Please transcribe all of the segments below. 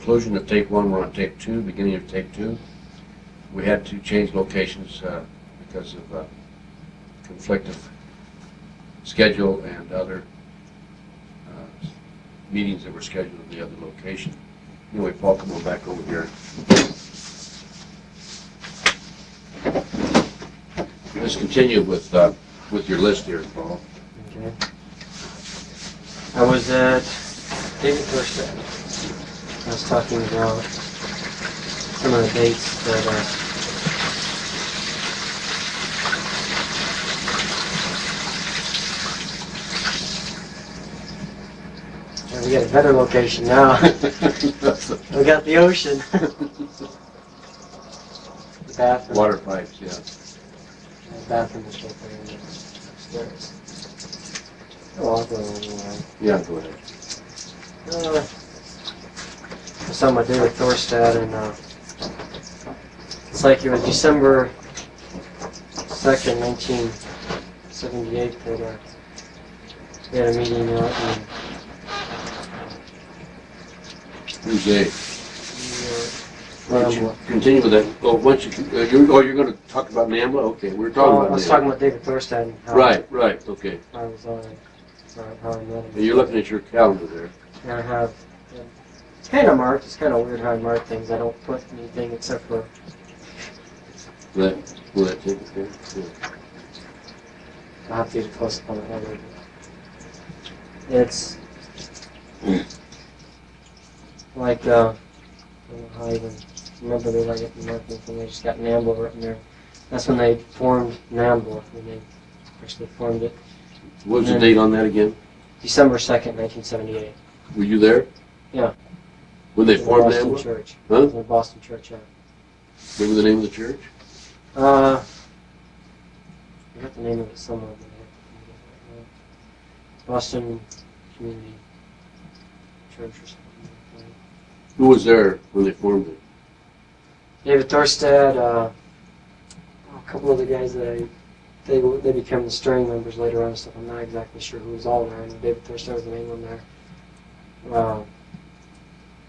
conclusion of take one, we're on take two, beginning of take two. We had to change locations because of conflict of schedule and other meetings that were scheduled at the other location. Anyway, Paul, come on back over here. Let's continue with your list here, Paul. Okay. I was at David Thorstad. I was talking about some of the dates that we got a better location now. We got the ocean. The bathroom. Water pipes, yeah. The bathroom is right there upstairs. Oh, I'll go anyway. Yeah, go ahead. I saw my David Thorstad, and it's like it was December 2nd, 1978, that we had a meeting out in Who's they? NAMBLA. Continue with that. Oh, once you're going to talk about NAMBLA? Okay, we were talking about I was NAMBLA. talking about David Thorstad and how Right, okay. I was on how I met him. And you're looking at your calendar there. And I have, it's kind of marked. It's kind of weird how I mark things. I don't put anything except for. Will that take it there? Yeah. I'll have to get a close up on it later. It's like, I don't know how I even remember they like it in marketing thing. They just got NAMBLA written there. That's when they formed NAMBLA, when they actually formed it. What was the date on that again? December 2nd, 1978. Were you there? Yeah. When they In the formed Boston NAMBLA? Church. Huh? In the Boston Church, yeah. Remember the name of the church? I got the name of it somewhere. But Boston Community Church or something like that. Who was there when they formed it? David Thorstad, a couple of the guys that they became the steering members later on and stuff. I'm not exactly sure who was all there. I know David Thorstad was the main one there.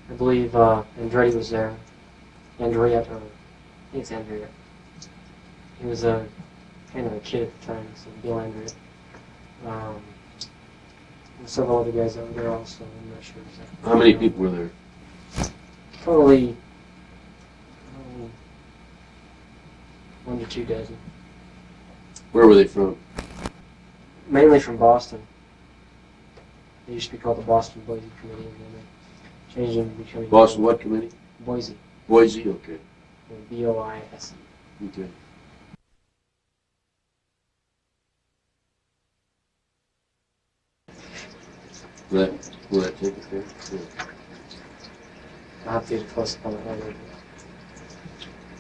I believe Andretti was there. Andrea, I think it's Andrea. He was kind of a kid at the time, so Bill Andrea. And several other guys that were there also. I'm not sure exactly. How many people were there? Probably 1 to 2 dozen. Where were they from? Mainly from Boston. They used to be called the Boston Boise Committee, and then they changed them to becoming Boston what committee? Boise. Boise, okay. B-O-I-S-E. Okay. Will that take it there? Yeah. I'll have to get a close up on it later.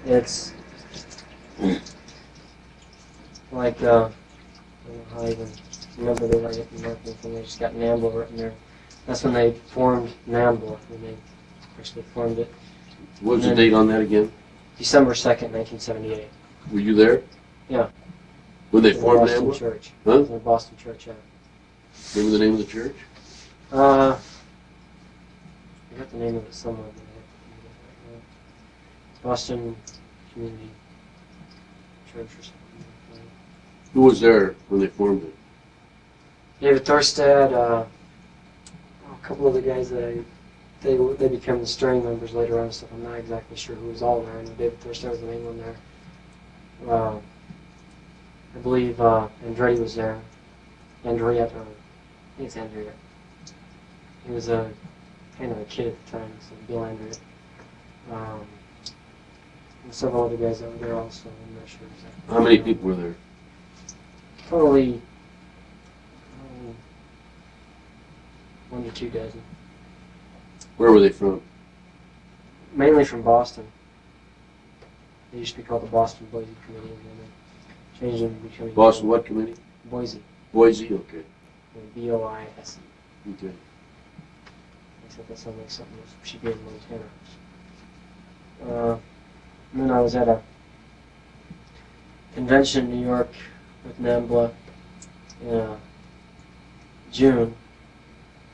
It's like, I don't know how I even remember they like it in marketing thing. They just got NAMBLA written there. That's when they formed NAMBLA, when they actually formed it. What was the date on that again? December 2nd, 1978. Were you there? Yeah. When they In the formed Boston NAMBLA? Church. Huh? In the Boston Church, yeah. Remember the name of the church? I got the name of it somewhere. But Boston Community Church or something like that. Who was there when they formed it? David Thorstad, a couple of the guys that they became the steering members later on and stuff. I'm not exactly sure who was all there. I know David Thorstad was the main one there. I believe Andretti was there. Andrea, I think it's Andrea. He was kind of a kid at the time, so Bill Andrea. And several other guys that were there also. I'm not sure exactly. How many people were there? Probably 1 to 2 dozen. Where were they from? Mainly from Boston. They used to be called the Boston Boise Committee, and then they changed them to becoming Boston what committee? Boise. Boise, okay. B-O-I-S-E. Okay. Except that sounds like something that should be in Montana. And then I was at a convention in New York with NAMBLA in June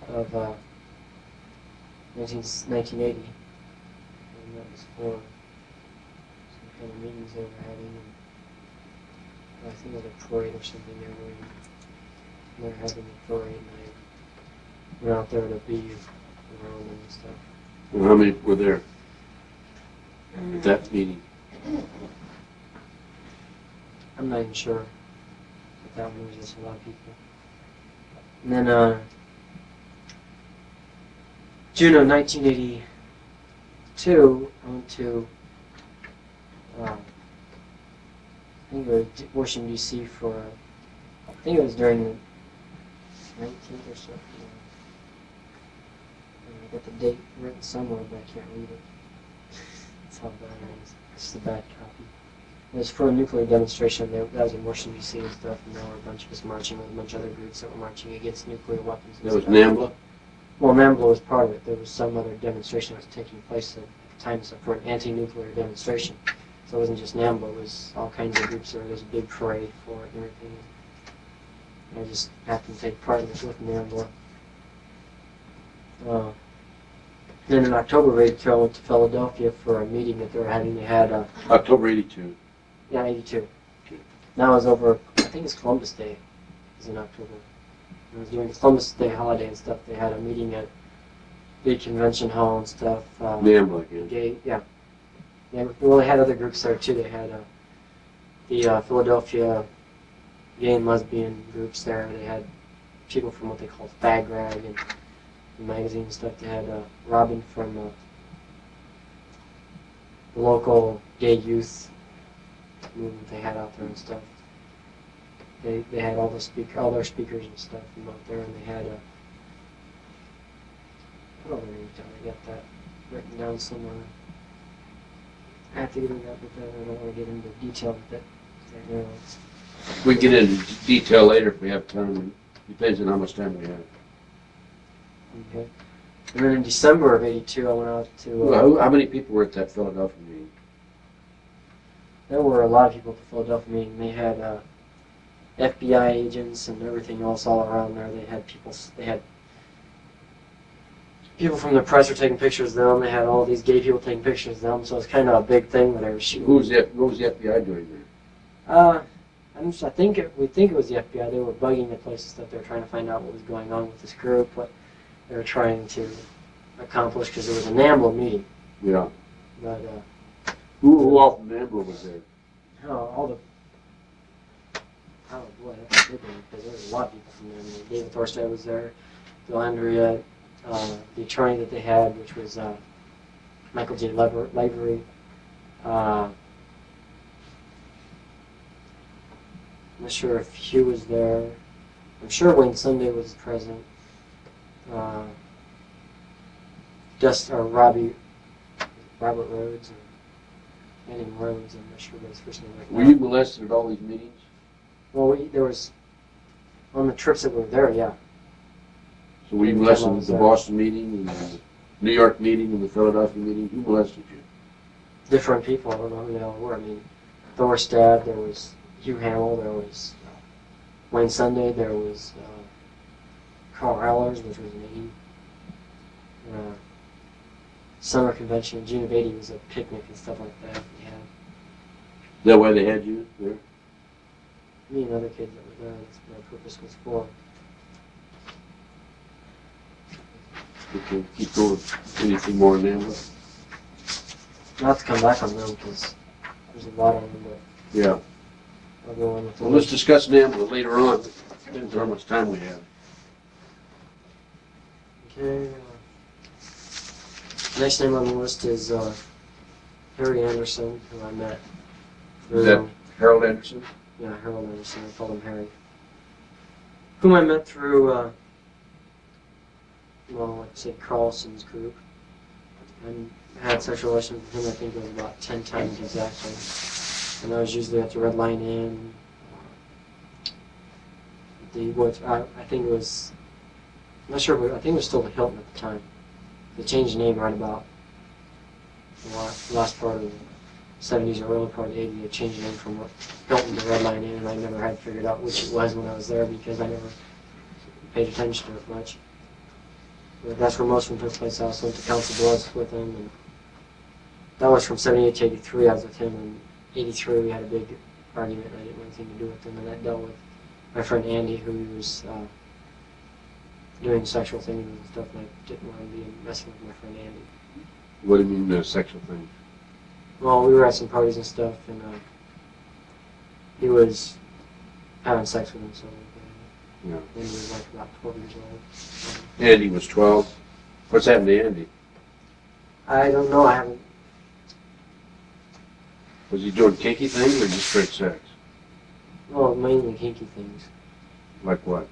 of 1980. was for some kind of meetings they were having. And I think it was a parade or something they were in. They were having a parade, and I went out there to be around them and stuff. And how many were there at that meeting? I'm not even sure, but that one was just a lot of people. And then June of 1982, I went to I think it was Washington D.C. for I think it was during the 19th or so. I got the date written somewhere, but I can't read it. That's how bad it is. It's just a bad copy. It was for a nuclear demonstration. That was in Washington, D.C. and stuff, and there were a bunch of us marching with a bunch of other groups that were marching against nuclear weapons and That was stuff. NAMBLA? Well, NAMBLA was part of it. There was some other demonstration that was taking place at the time for an anti-nuclear demonstration. So it wasn't just NAMBLA, it was all kinds of groups there. There was a big parade for it and everything. And I just happened to take part in it with NAMBLA. Then in October of 82, I went to Philadelphia for a meeting that they were having. They had October 82. Yeah, 82. Now it was over, I think it's Columbus Day. It was in October. It was during the Columbus Day holiday and stuff. They had a meeting at the convention hall and stuff. NAMBLA again. Gay, yeah. Well, they had other groups there too. They had the Philadelphia gay and lesbian groups there. They had people from what they called Fag Rag and the magazine and stuff. They had Robin from the local gay youth movement they had out there and stuff. They had all their speakers and stuff from out there, and they had what other name? I got that written down somewhere. I have to get into that, but I don't want to get into detail with it right now. We can get into detail later if we have time. Depends on how much time we have. Okay. And then in December of '82, I went out to. How many people were at that Philadelphia meeting? There were a lot of people at the Philadelphia meeting. They had FBI agents and everything else all around there. They had people. They had people from the press were taking pictures of them. They had all these gay people taking pictures of them. So it's kind of a big thing where they were shooting. What was the FBI doing there? We think it was the FBI. They were bugging the place and stuff. They were trying to find out what was going on with this group, what they were trying to accomplish, because it was a NAMBLA meeting. Yeah. But who all from NAMBLA was there? Oh boy, that's a big one, because there was a lot of people from NAMBLA. David Thorstad was there. Bill Andrea, the attorney that they had, which was Michael J. Lavery. I'm not sure if Hugh was there. I'm sure Wayne Sunday was present. Robert Rhodes, or Manning Rhodes, I'm not sure what his first name right now. Were you molested at all these meetings? Well, there was, on the trips that were there, yeah. So were you molested at the Boston meeting, and the New York meeting, and the Philadelphia meeting? Who molested you? Different people, I don't know who they all were. I mean, Thorstad, there was Hugh Hamill, there was Wayne Sunday, there was Carl Ehlers, which was me. Summer convention in June of '80 was a picnic and stuff like that. Yeah. Is that why they had you there? Me and other kids that were there, that's what my purpose was for. Okay, keep going. Anything more on NAMBLA? Not to come back on them, because there's a lot of them, but Yeah. I'll go on with Well, let's discuss NAMBLA later on. Depends on how much time we have. Okay. Next name on the list is Harry Anderson, who I met. Is that Harold Anderson? Yeah, Harold Anderson. I called him Harry. Whom I met through, like I said, Carlson's group. And had sexual relations with him, I think it was about 10 times exactly. And I was usually at the Red Line Inn. I think it was, I'm not sure, but I think it was still the Hilton at the time. They changed the name right about the last part of the 70s or early part of the 80s. They changed the name from Hilton to Red Line Inn, and I never had figured out which it was when I was there because I never paid attention to it much. But that's where most of them took place. I also went to Council Bluffs with them, and that was from 78 to 83. I was with him. In 83, we had a big argument. I didn't want anything to do with him, and that dealt with my friend Andy, who was doing sexual things and stuff, and I didn't want to be messing with my friend Andy. What do you mean sexual things? Well, we were at some parties and stuff, and he was having sex with himself. Yeah. Andy was like about 12 years old. Andy was 12. What's happened to Andy? I don't know. I haven't. Was he doing kinky things or just straight sex? Well, mainly kinky things. Like what?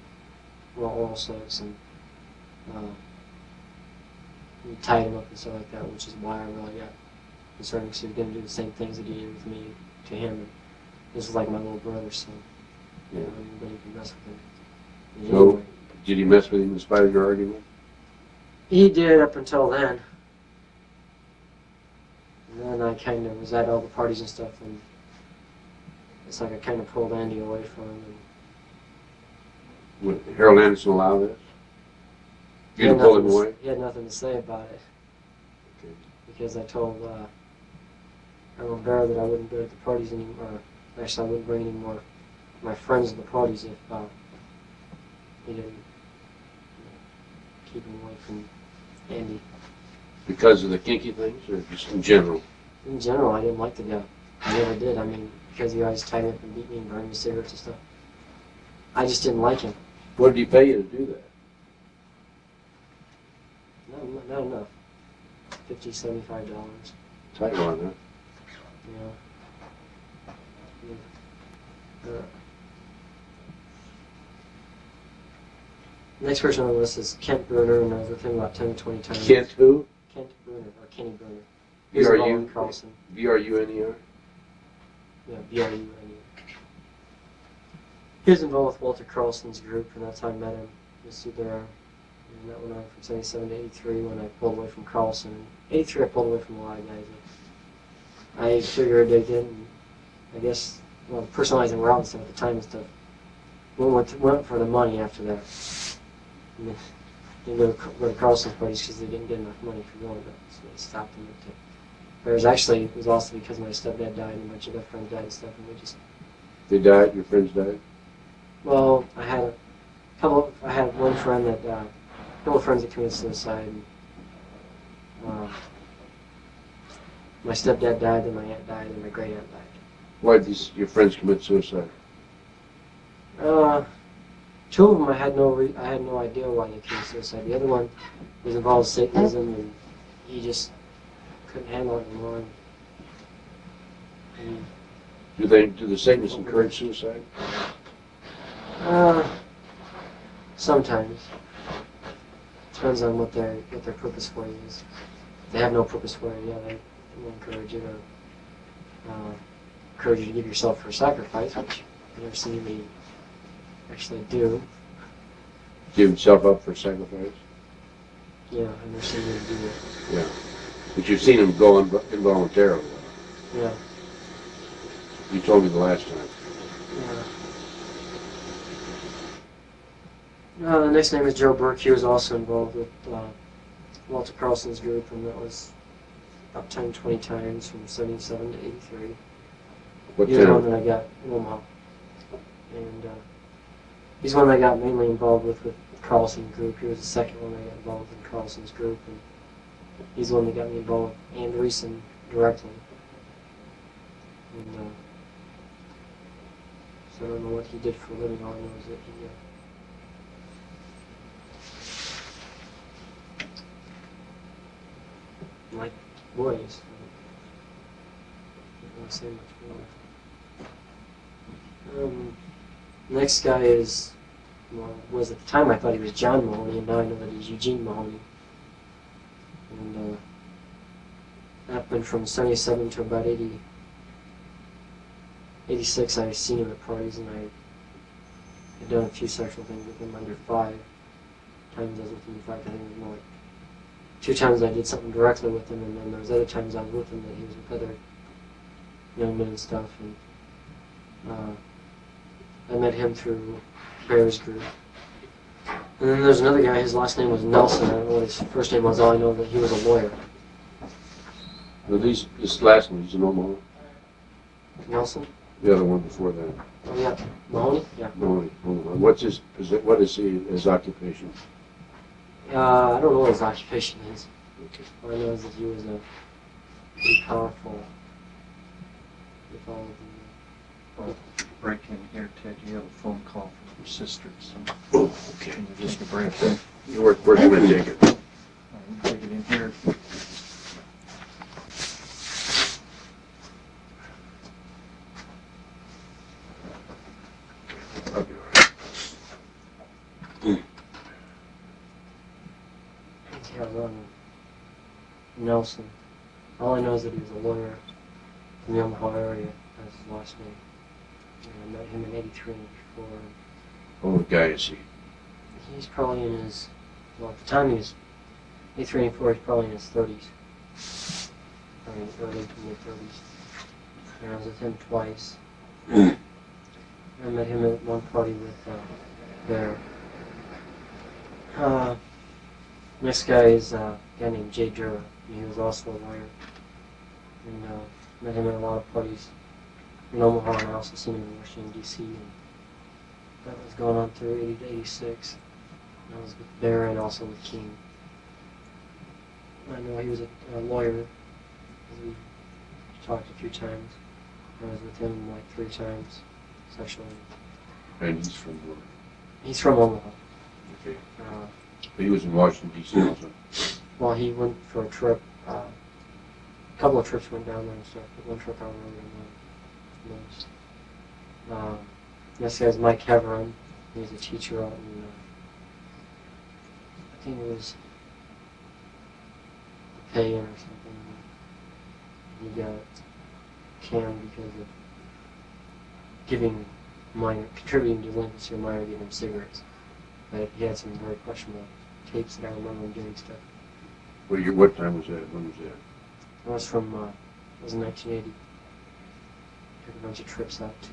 Well, oral sex, and we tied him up and stuff like that, which is why I really got concerned, because he was going to do the same things that he did with me to him. And this is like my little brother, so Yeah. anybody can mess with him. And So, anyway, did he mess with you in spite of your argument? he did up until then. And then I kind of was at all the parties and stuff, and it's like I kind of pulled Andy away from him. And Would Harold Anderson allow this? You didn't pull him away? He had nothing to say about it, Okay. because I told Harold Bear that I wouldn't go to the parties anymore. Actually, I wouldn't bring any more of my friends to the parties if he didn't keep him away from Andy. Because of the kinky things, or just in general? In general, I didn't like the guy. I never did. I mean, because he always tied me up and beat me and burned me cigarettes and stuff. I just didn't like him. What did he pay you to do that? Not enough. $50, $75. Tight one, huh? Yeah. Next person on the list is Kent Bruner, and I was with him about 10 to 20 times. Kent who? Kent Bruner, or Kenny Bruner. He was involved in Carlson. B-R-U-N-E-R? Yeah, B-R-U-N-E. He was involved with Walter Carlson's group, and that's how I met him. Just through there. And that went on from 77 to 83 when I pulled away from Carlson. In 83 I pulled away from a lot of guys. I figured they didn't, I guess, well, personalizing route and stuff at the time and stuff. Went for the money after that. And then didn't go to Carlson's parties because they didn't get enough money for going to them, so they stopped them. Whereas actually, it was also because my stepdad died and a bunch of other friends died and stuff, and we just... They died? Your friends died? Well, I had one friend that, a couple of friends that committed suicide. And, my stepdad died, then my aunt died, and my great aunt died. Why did your friends commit suicide? Two of them I had no idea why they committed suicide. The other one was involved in Satanism, and he just couldn't handle it anymore. And, Do the Satanists encourage suicide? sometimes. Depends on what their purpose for you is. If they have no purpose for you, yeah, they will encourage you to give yourself for sacrifice, which I've never seen me actually do. Give himself up for sacrifice? Yeah, I've never seen him do it. Yeah. But you've seen him go involuntarily. Yeah. You told me the last time. Yeah. The next name is Joe Burke. He was also involved with Walter Carlson's group, and that was about 10, 20 times from 77 to 83. What He was town? one that I got in Omaha. And he's one that I got mainly involved with Carlson's group. He was the second one I got involved in Carlson's group, and he's the one that got me involved with Andreessen directly. And so I don't know what he did for a living. All I know is that he liked boys. I don't want to say much more. Next guy is, was at the time I thought he was John Mahoney, and now I know that he's Eugene Mahoney. And happened from 77 to about 86. I seen him at parties, and I had done a few sexual things with him under 5 times I was with him. In fact, I think it was more like 2 times I did something directly with him, and then there was other times I was with him that he was with other young men and stuff. And I met him through Bear's group. And then there's another guy, his last name was Nelson. I don't know what his first name was, all I know that he was a lawyer. Well, this last one, he's in Omaha. Nelson? The other one before that. Oh, yeah. Mahoney? Yeah. Mahoney. Omaha. What is his occupation? I don't know what his occupation is. Okay. All I know is that he was a pretty powerful. With all of Well, break in here, Ted. You have a phone call from your sister. So Oh, okay. can you take a break there? Where's he going to take it? Take it in here. I'll be all right. the yeah, Nelson. All I know is that he was a lawyer from the Omaha area. That's his last name. And I met him in '83 and '84. How old guy is he? He's probably in his, well, at the time he was 83 and '84. He's probably in his 30s. Probably early to mid 30s. And I was with him twice. I met him at one party with Bear. Next guy is a guy named Jay Jura. He was also a lawyer. And met him at a lot of parties in Omaha, and I also seen him in Washington, D.C. And that was going on through 80 to 86. And I was with Bear and also with King. I know he was a lawyer. We talked a few times. I was with him like 3 times, sexually. And he's from where? He's from Omaha. Okay. But he was in Washington, D.C. also. Well, he went for a trip. A couple of trips went down there and stuff, but one trip I really remember most. This guy's Mike Heveron. He's a teacher out in, I think it was Payan or something. He got canned because of contributing to delinquency or minor giving him cigarettes. But he had some very questionable tapes that I remember him doing stuff. What time was that? When was that? It was from, it was in 1980. Took a bunch of trips out to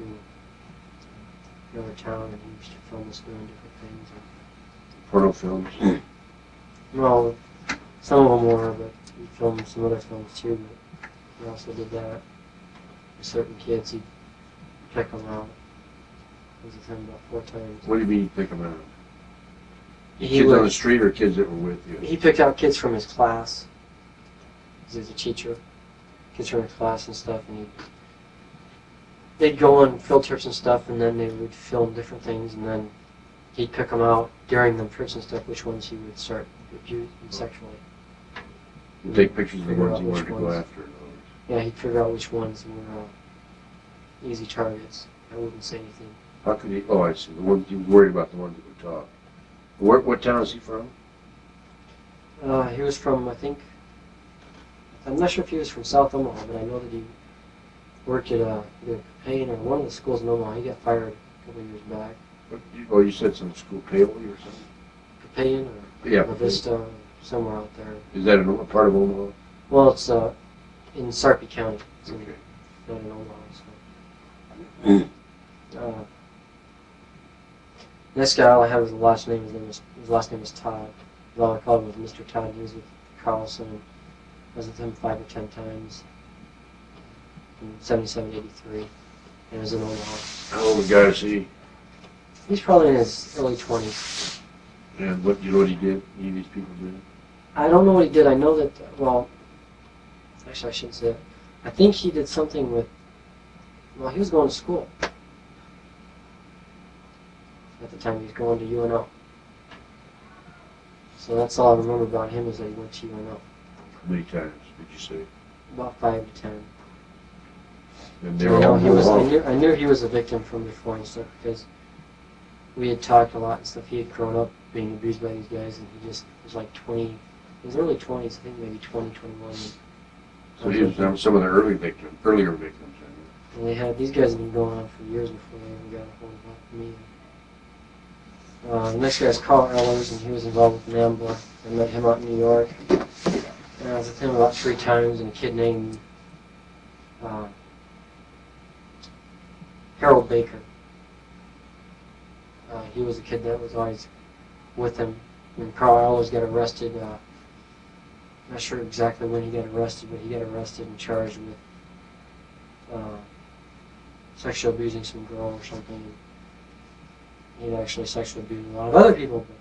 another town, and he used to film us doing different things. Porno films? Well, some of them were, but he filmed some other films too, but he also did that. With certain kids, he'd pick them out. I was with him about 4 times. What do you mean you pick them out? He Kids would- on the street or kids that were with you? He picked out kids from his class. 'Cause he was a teacher. Kids from his class and stuff, and they'd go on field trips and stuff, and then they would film different things, and then he'd pick them out during them trips and stuff, which ones he would start abusing sexually. You take pictures of the Figure ones out you wanted which to go ones. after. Yeah, he'd figure out which ones were easy targets. I wouldn't say anything. How could he? Oh, I see. The ones he was worried about, the ones that would talk. What town is he from? He was from, I think, I'm not sure if he was from South Omaha, but I know that he worked at either Payne or one of the schools in Omaha. He got fired a couple of years back. Oh, you said some school, Paley or something? Payne or Yeah. La Vista, somewhere out there. Is that a part of Omaha? Well, it's in Sarpy County. It's Okay. not in Omaha. So. This guy, all I have is the last name. His last name is Todd. All I called him was Mr. Todd. He was with Carlson. I was with him 5 or 10 times in 77, 83. And it was in Omaha. How old a guy is he? He's probably in his early 20s. And what, you know what he did? Any of these people did? I don't know what he did. I know that, well, actually I shouldn't say it. I think he did something with, well, he was going to school. At the time he was going to UNO. So that's all I remember about him is that he went to UNO. How many times did you say? About 5 to 10. And they So were I know all he was. Omaha? I knew he was a victim from before and stuff because we had talked a lot and stuff. He had grown up being abused by these guys, and he just was like 20. In his early 20s, I think maybe 20, 21. So he was some of the earlier victims. I mean. And they had these guys have been going on for years before they even got a hold of me. The next guy is Carl Ehlers, and he was involved with NAMBLA. I met him out in New York. And I was with him about 3 times, and a kid named Harold Baker. He was a kid that was always with him. When Carl Ehlers got arrested, not sure exactly when he got arrested, but he got arrested and charged with sexually abusing some girl or something. He'd actually sexually abused a lot of other people, but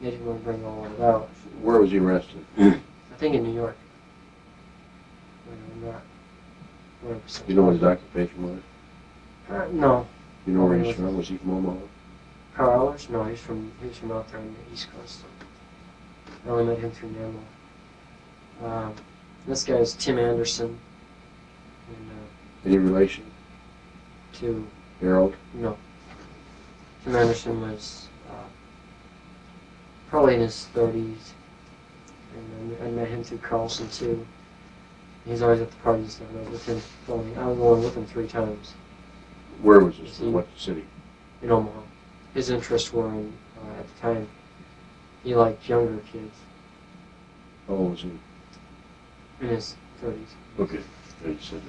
they didn't want to bring all of it out. Where was he arrested? I think in New York. I'm not 100%. You know what his occupation was? No. You know where he's from? Was he from Omaha? Carlos? No, he was from out there on the East Coast. I only met him through Nemo. This guy is Tim Anderson. And, Any relation? to Harold? No. Tim Anderson was probably in his 30s. And I met him through Carlson too. He's always at the parties. I was with him. I was only with him 3 times Where was this? What city? in Omaha. His interests were in at the time. He liked younger kids How old was he? in his 30s. Okay, you said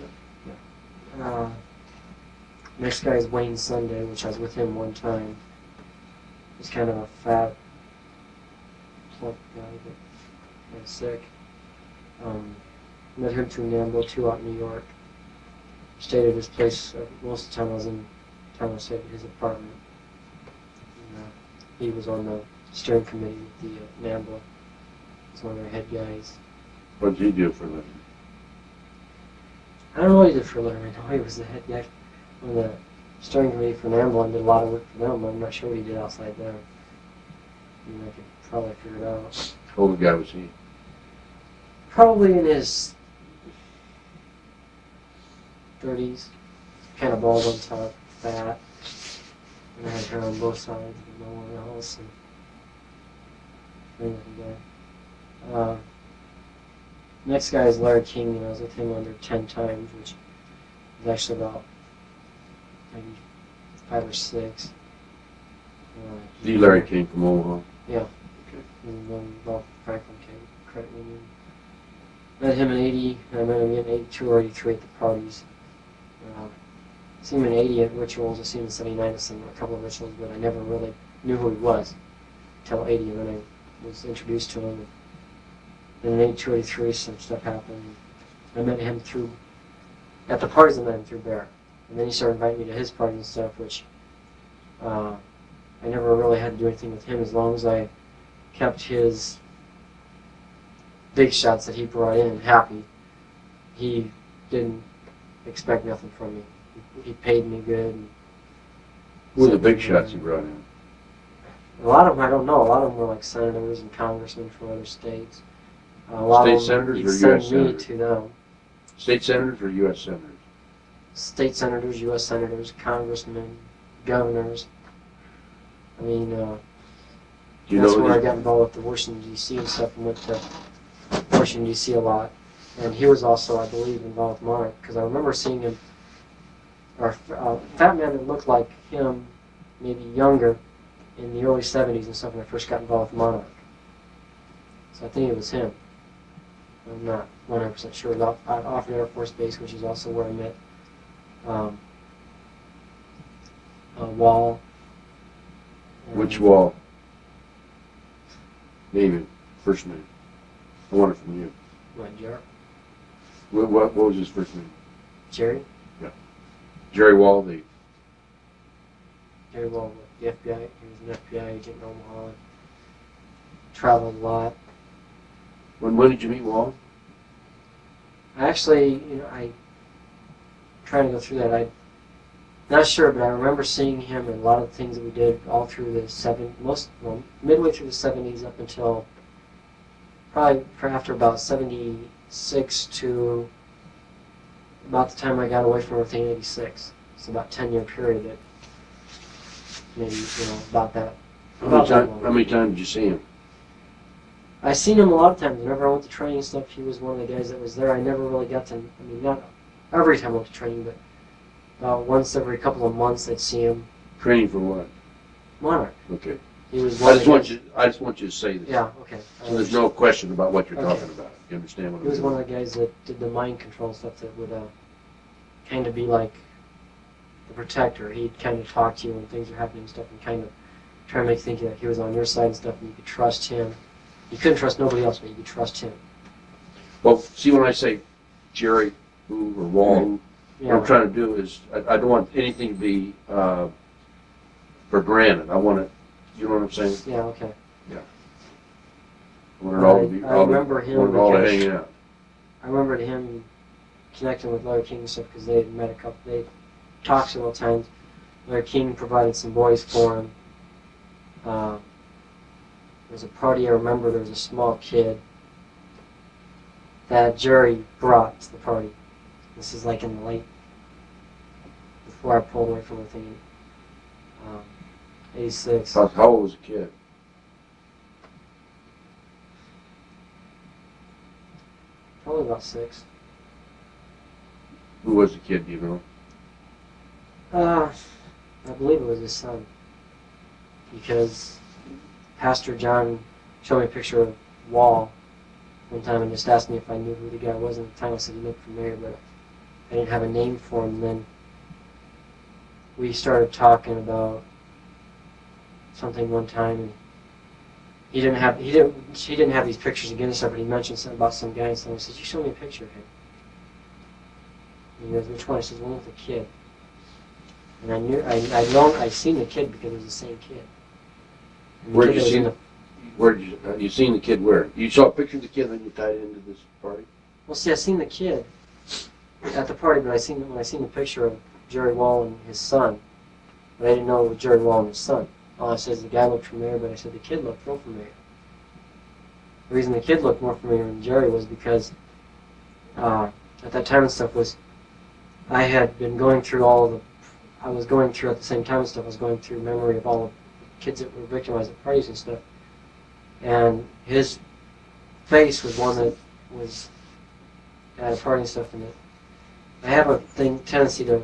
that. Next guy is Wayne Sunday, which I was with him one time. He's kind of a fat, plump guy, but kind of sick. Met him through Nambo too out in New York. Stayed at his place most of the time I was in town. I stayed at his apartment. And, he was on the steering committee with the Nambo. He's one of their head guys. What did he do for a living? I don't know what he did for a living. I know he was the head guy on the steering committee for Nambo and did a lot of work for them. I'm not sure what he did outside there. I mean, I could probably figure it out. How old a guy was he? Probably in his 30s. Kind of bald on top, fat. And I had hair on both sides and no one else. And next guy is Larry King, and I was with him under 10 times, which was actually about maybe 5 or 6. Larry came from Omaha? Yeah. Okay. And then Bob Franklin credit union. Met him in 80, and I met him in 82 or 83 at the parties. Seen him in 80 at rituals, I seen him in 79 at a couple of rituals, but I never really knew who he was until 80, and then I was introduced to him. And in 82, 83, some stuff happened. I met him at the parties I met him through Bear. And then he started inviting me to his parties and stuff, which I never really had to do anything with him as long as I kept his big shots that he brought in happy. He didn't expect nothing from me. He paid me good. Who were the big shots he brought in? A lot of them, I don't know. A lot of them were like senators and congressmen from other states. A lot State of them, senators he'd or send U.S. me senators? to them. State senators or U.S. senators? State senators, U.S. senators, congressmen, governors. I mean, Do you that's know where I these- got involved with the Washington, D.C. and stuff, and went to Washington, D.C. a lot. And he was also, I believe, involved with Monarch, because I remember seeing him, or a fat man that looked like him, maybe younger, in the early 70s and stuff when I first got involved with Monarch. So I think it was him. I'm not 100% sure. It was off an Air Force Base, which is also where I met Wall. Which Wall? Name him. First name. I want it from you. What, Jerry? What was his first name? Jerry? Jerry Wall, the... Jerry Wall with the FBI. He was an FBI agent in Omaha. Traveled a lot. When did you meet Wall? I actually, trying to go through that. I'm not sure, but I remember seeing him in a lot of the things that we did all through the midway through the 70s up until probably after about 76 to about the time I got away from everything in 86. It's about a 10-year period that maybe, about that. How many times did you see him? I seen him a lot of times. Whenever I went to training and stuff, he was one of the guys that was there. I never really got to, not every time I went to training, but about once every couple of months I'd see him. Training for what? Monarch. Okay. He was one I just of want you to say this. Yeah, okay. So there's no question about what you're Okay. talking about. You understand what He I'm was doing? one of the guys that did the mind control stuff that would kind of be like the protector. He'd kind of talk to you when things are happening and stuff and kind of try to make you think that he was on your side and stuff and you could trust him. You couldn't trust nobody else, but you could trust him. Well, see, when I say Jerry who or Wall who, what I'm Yeah, trying to do is, I don't want anything to be for granted. I want it, you know what I'm saying? yeah, okay. I want it all to be, I remember him want it all to because- hang out. I remembered him connecting with Larry King and stuff because they had met they talked several times. Larry King provided some boys for him. There was a party, I remember there was a small kid that Jerry brought to the party. This is like in the late, before I pulled away from the thing, 86. How old was the kid? Probably about 6. Who was the kid, do you know? I believe it was his son. Because Pastor John showed me a picture of Wall one time and just asked me if I knew who the guy was. At the time I said he looked familiar, but I didn't have a name for him. And then we started talking about something one time, and he didn't have these pictures again and stuff, but he mentioned something about some guy and stuff. I said, "You show me a picture of him." And he goes, "Which one?" I said, "The one with the kid." And I knew I'd seen the kid because it was the same kid. And the Where kid did you was see in the, where did you seen the kid where? You saw a picture of the kid and then you tied it into this party? Well, see, I seen the kid at the party, but when I seen the picture of Jerry Wall and his son, but I didn't know it was Jerry Wall and his son. All I said is the guy looked familiar, but I said the kid looked real familiar. The reason the kid looked more familiar than Jerry was because at that time and stuff was I had been going through I was going through at the same time and stuff, I was going through memory of all the kids that were victimized at parties and stuff. And his face was one that was at a party and stuff. And I have a tendency to,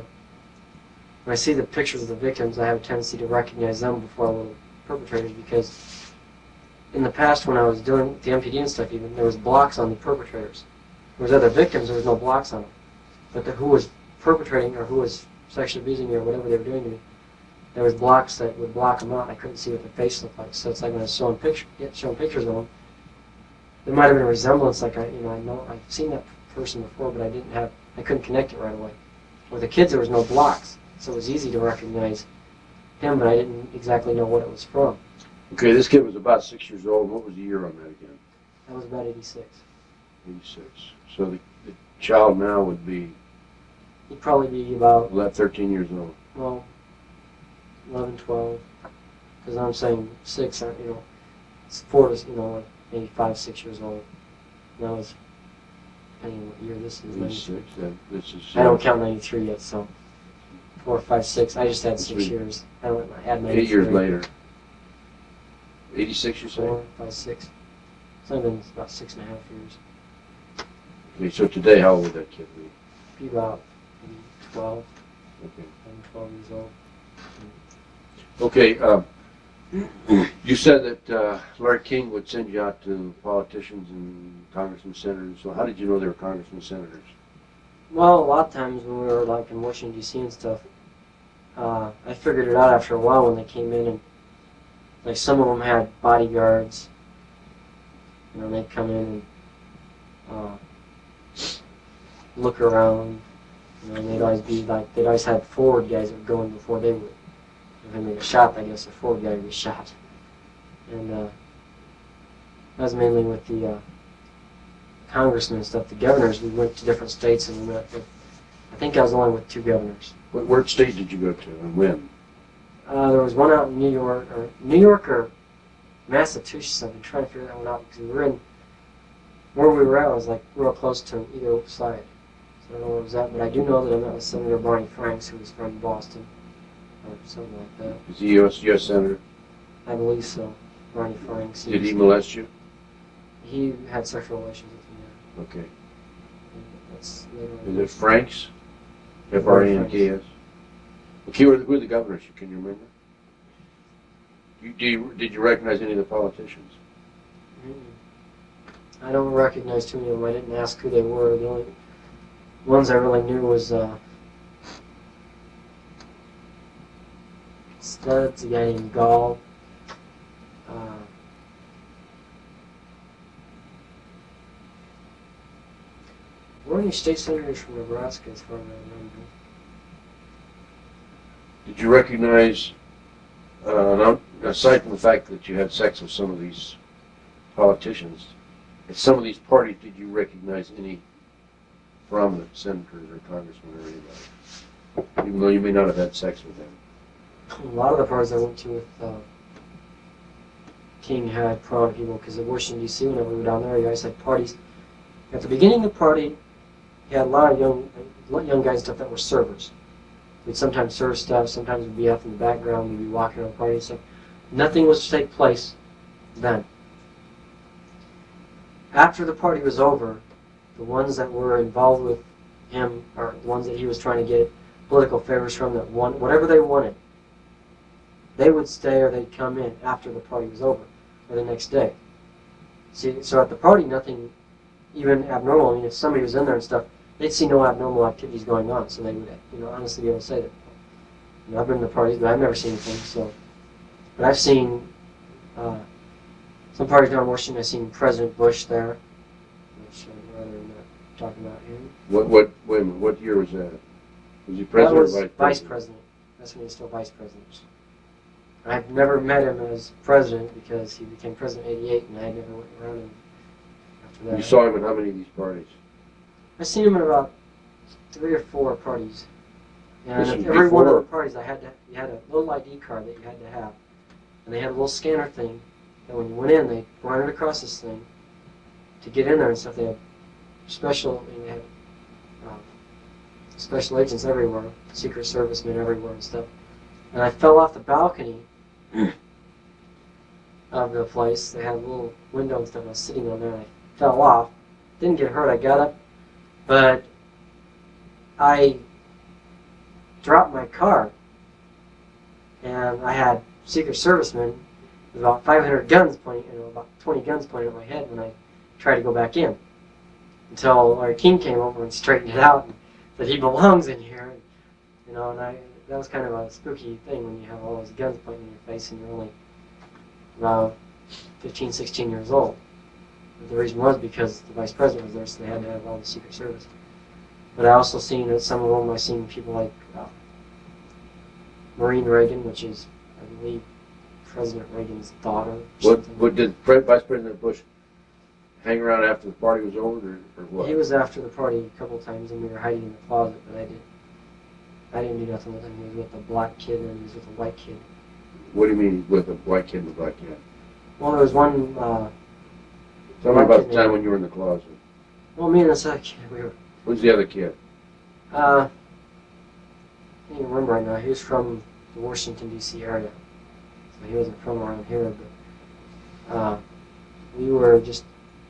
when I see the pictures of the victims, I have a tendency to recognize them before I will the perpetrators, because in the past when I was doing the MPD and stuff even, there was blocks on the perpetrators. There was other victims, there was no blocks on them. But who was perpetrating or who was sexually abusing me or whatever they were doing to me, there was blocks that would block them out. I couldn't see what their face looked like. So it's like when I was showing pictures of them, there might have been a resemblance. Like I know I've seen that person before, but I couldn't connect it right away. With the kids, there was no blocks, so it was easy to recognize him, but I didn't exactly know what it was from. Okay, this kid was about 6 years old. What was the year on that again? That was about 86. 86. So the child now would be He'd probably be about 13 years old. 11, 12. Because I'm saying 6. It's 4 is like maybe 5, 6 years old. And that was depending on what year this is. 86. This is. I don't count 93 yet, so 4, 5, 6. I just had 6 Sweet. years. I don't add 93. 8 years later. 86, you say? 4, 5, 6. It's only been about 6.5 years. Okay, so today, how old would that kid be? Be about maybe 12, Okay. 12 years old. Okay, you said that Larry King would send you out to politicians and congressmen, senators. So how did you know they were congressmen, senators? Well, a lot of times when we were like in Washington D.C. and stuff, I figured it out after a while when they came in, and like some of them had bodyguards. They'd come in and look around. And they'd always be like, they'd always have forward guys that would go in before they would. If they made a shot, I guess the forward guy would be shot. And that was mainly with the congressmen and stuff. The governors, we went to different states and we met with, I think I was only with 2 governors. What state did you go to and when? There was one out in New York or Massachusetts. I've been trying to figure that one out because where we were at was like real close to either side. So I don't know where it was at, but I do know that I met with Senator Barney Franks, who was from Boston, or something like that. Is he U.S. Senator? I believe so. Barney Franks. Did he molest you? He had sexual relations with me. Okay. That's later Is on. it Franks? F-R-A-N-K-S? Okay, who are the governors? Can you remember? Did you recognize any of the politicians? I don't recognize too many of them. I didn't ask who they were. The only ones I really knew was Studs, a guy named Gall. weren't any state senators from Nebraska as far as I remember. Did you recognize, aside from the fact that you had sex with some of these politicians, at some of these parties, did you recognize any prominent senators or congressmen or anybody? Even though you may not have had sex with them. A lot of the parties I went to with King had prominent people, because at Washington, D.C., whenever we were down there, you guys had parties. At the beginning of the party, you had a lot of young guys and stuff that were servers. We'd sometimes serve stuff, sometimes we'd be off in the background, we'd be walking around the party and stuff. Nothing was to take place then. After the party was over, the ones that were involved with him, or the ones that he was trying to get political favors from, that won whatever they wanted, they would stay or they'd come in after the party was over, or the next day. See, so at the party, nothing even abnormal. I mean, if somebody was in there and stuff, they'd see no abnormal activities going on, so they would, honestly be able to say that. I've been to parties, but I've never seen anything. So, but I've seen some parties down in Washington. I've seen President Bush there, which I'd rather not talk about him. Wait a minute, what year was that? Was he president That was or vice president? That's when he was still vice president. I've never met him as president because he became president in '88, and I never went around him after that. You saw him at how many of these parties? I've seen him at about 3 or 4 parties. And This at was every one of before- the parties, you had a little ID card that you had to have. And they had a little scanner thing that when you went in, they ran it across this thing to get in there and stuff. They had special agents everywhere, Secret Servicemen everywhere and stuff. And I fell off the balcony of the place. They had a little window and stuff. I was sitting on there and I fell off. Didn't get hurt. I got up. But I dropped my card, and I had Secret Servicemen with about 500 guns pointing, about 20 guns pointing at my head when I tried to go back in. Until Larry King came over and straightened it out and said he belongs in here. And that was kind of a spooky thing when you have all those guns pointing in your face and you're only about 15, 16 years old. But the reason was because the vice president was there, so they had to have all the Secret Service. But I also seen at some of them, I've seen people like Maureen Reagan, which is, I believe, President Reagan's daughter. What did Vice President Bush hang around after the party was over, or what? He was after the party a couple of times, and we were hiding in the closet, but I didn't do nothing with him. He was with a black kid, and he was with a white kid. What do you mean with a white kid and a black kid? Well, there was one... Tell me about the time when you were in the closet. Well, me and this other kid, we were... Who's the other kid? I can't even remember right now. He was from the Washington, D.C. area. So he wasn't from around here, but we were just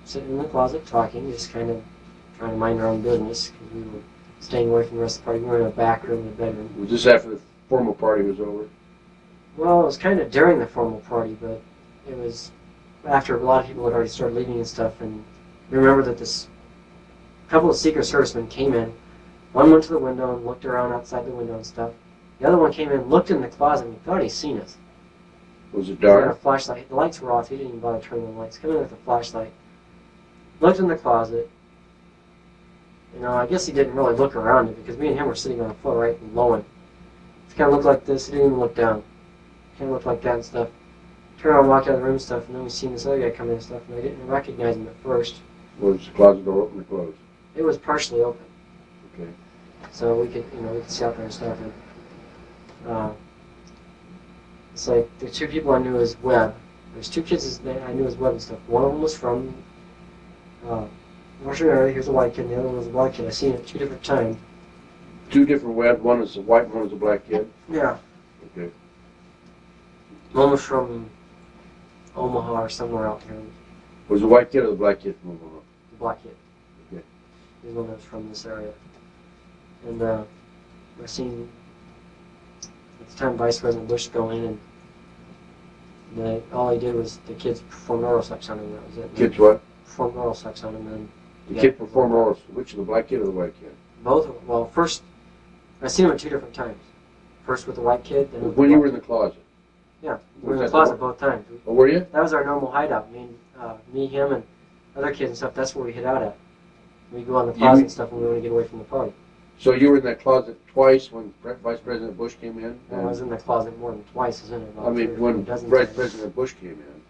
sitting in the closet talking, just kind of trying to mind our own business, because we were staying away from the rest of the party. We were in a back room in a bedroom. Was this after the formal party was over? Well, it was kind of during the formal party, but it was after a lot of people had already started leaving and stuff, and we remember that a couple of Secret Servicemen came in. One went to the window and looked around outside the window and stuff. The other one came in, looked in the closet, and he thought he'd seen us. Was it He had a dark? flashlight. The lights were off. He didn't even bother turning the lights. Come in with a flashlight. Looked in the closet. I guess he didn't really look around it because me and him were sitting on the floor right below him. It kind of looked like this. He didn't even look down. Kind of looked like that and stuff. Turned around and walked out of the room and stuff, and then we seen this other guy come in and stuff, and I didn't recognize him at first. Was the closet door open or closed? It was partially open. Okay. So we could see out there and stuff. And, it's like the 2 people I knew as Webb. There's 2 kids that I knew as Webb and stuff. One of them was from Washington area. He was a white kid, and the other one was a black kid. I seen it 2 different times. 2 different Webb. One is a white, one is a black kid. Yeah. Okay. One was from Omaha or somewhere out here. Was the white kid or the black kid from Omaha? The black kid. Okay. He's one that was from this area. And I seen at the time Vice President Bush go in, and all he did was the kids performed oral sex on him. That was it. Kids what? Performed oral sex on him, and The kid performed oral. Which, the black kid or the white kid? both of them. Well, first I seen him at 2 different times. First with the white kid, then with When the you black were in the closet? Yeah, we were in Was the that closet both times. Oh, were you? That was our normal hideout. Me, him, and other kids and stuff. That's where we hid out at. We go on the plaza and stuff when we want to get away from the party. So you were in that closet twice when Vice President Bush came in? I was in the closet more than twice, isn't it? I mean, when Vice President Bush came in,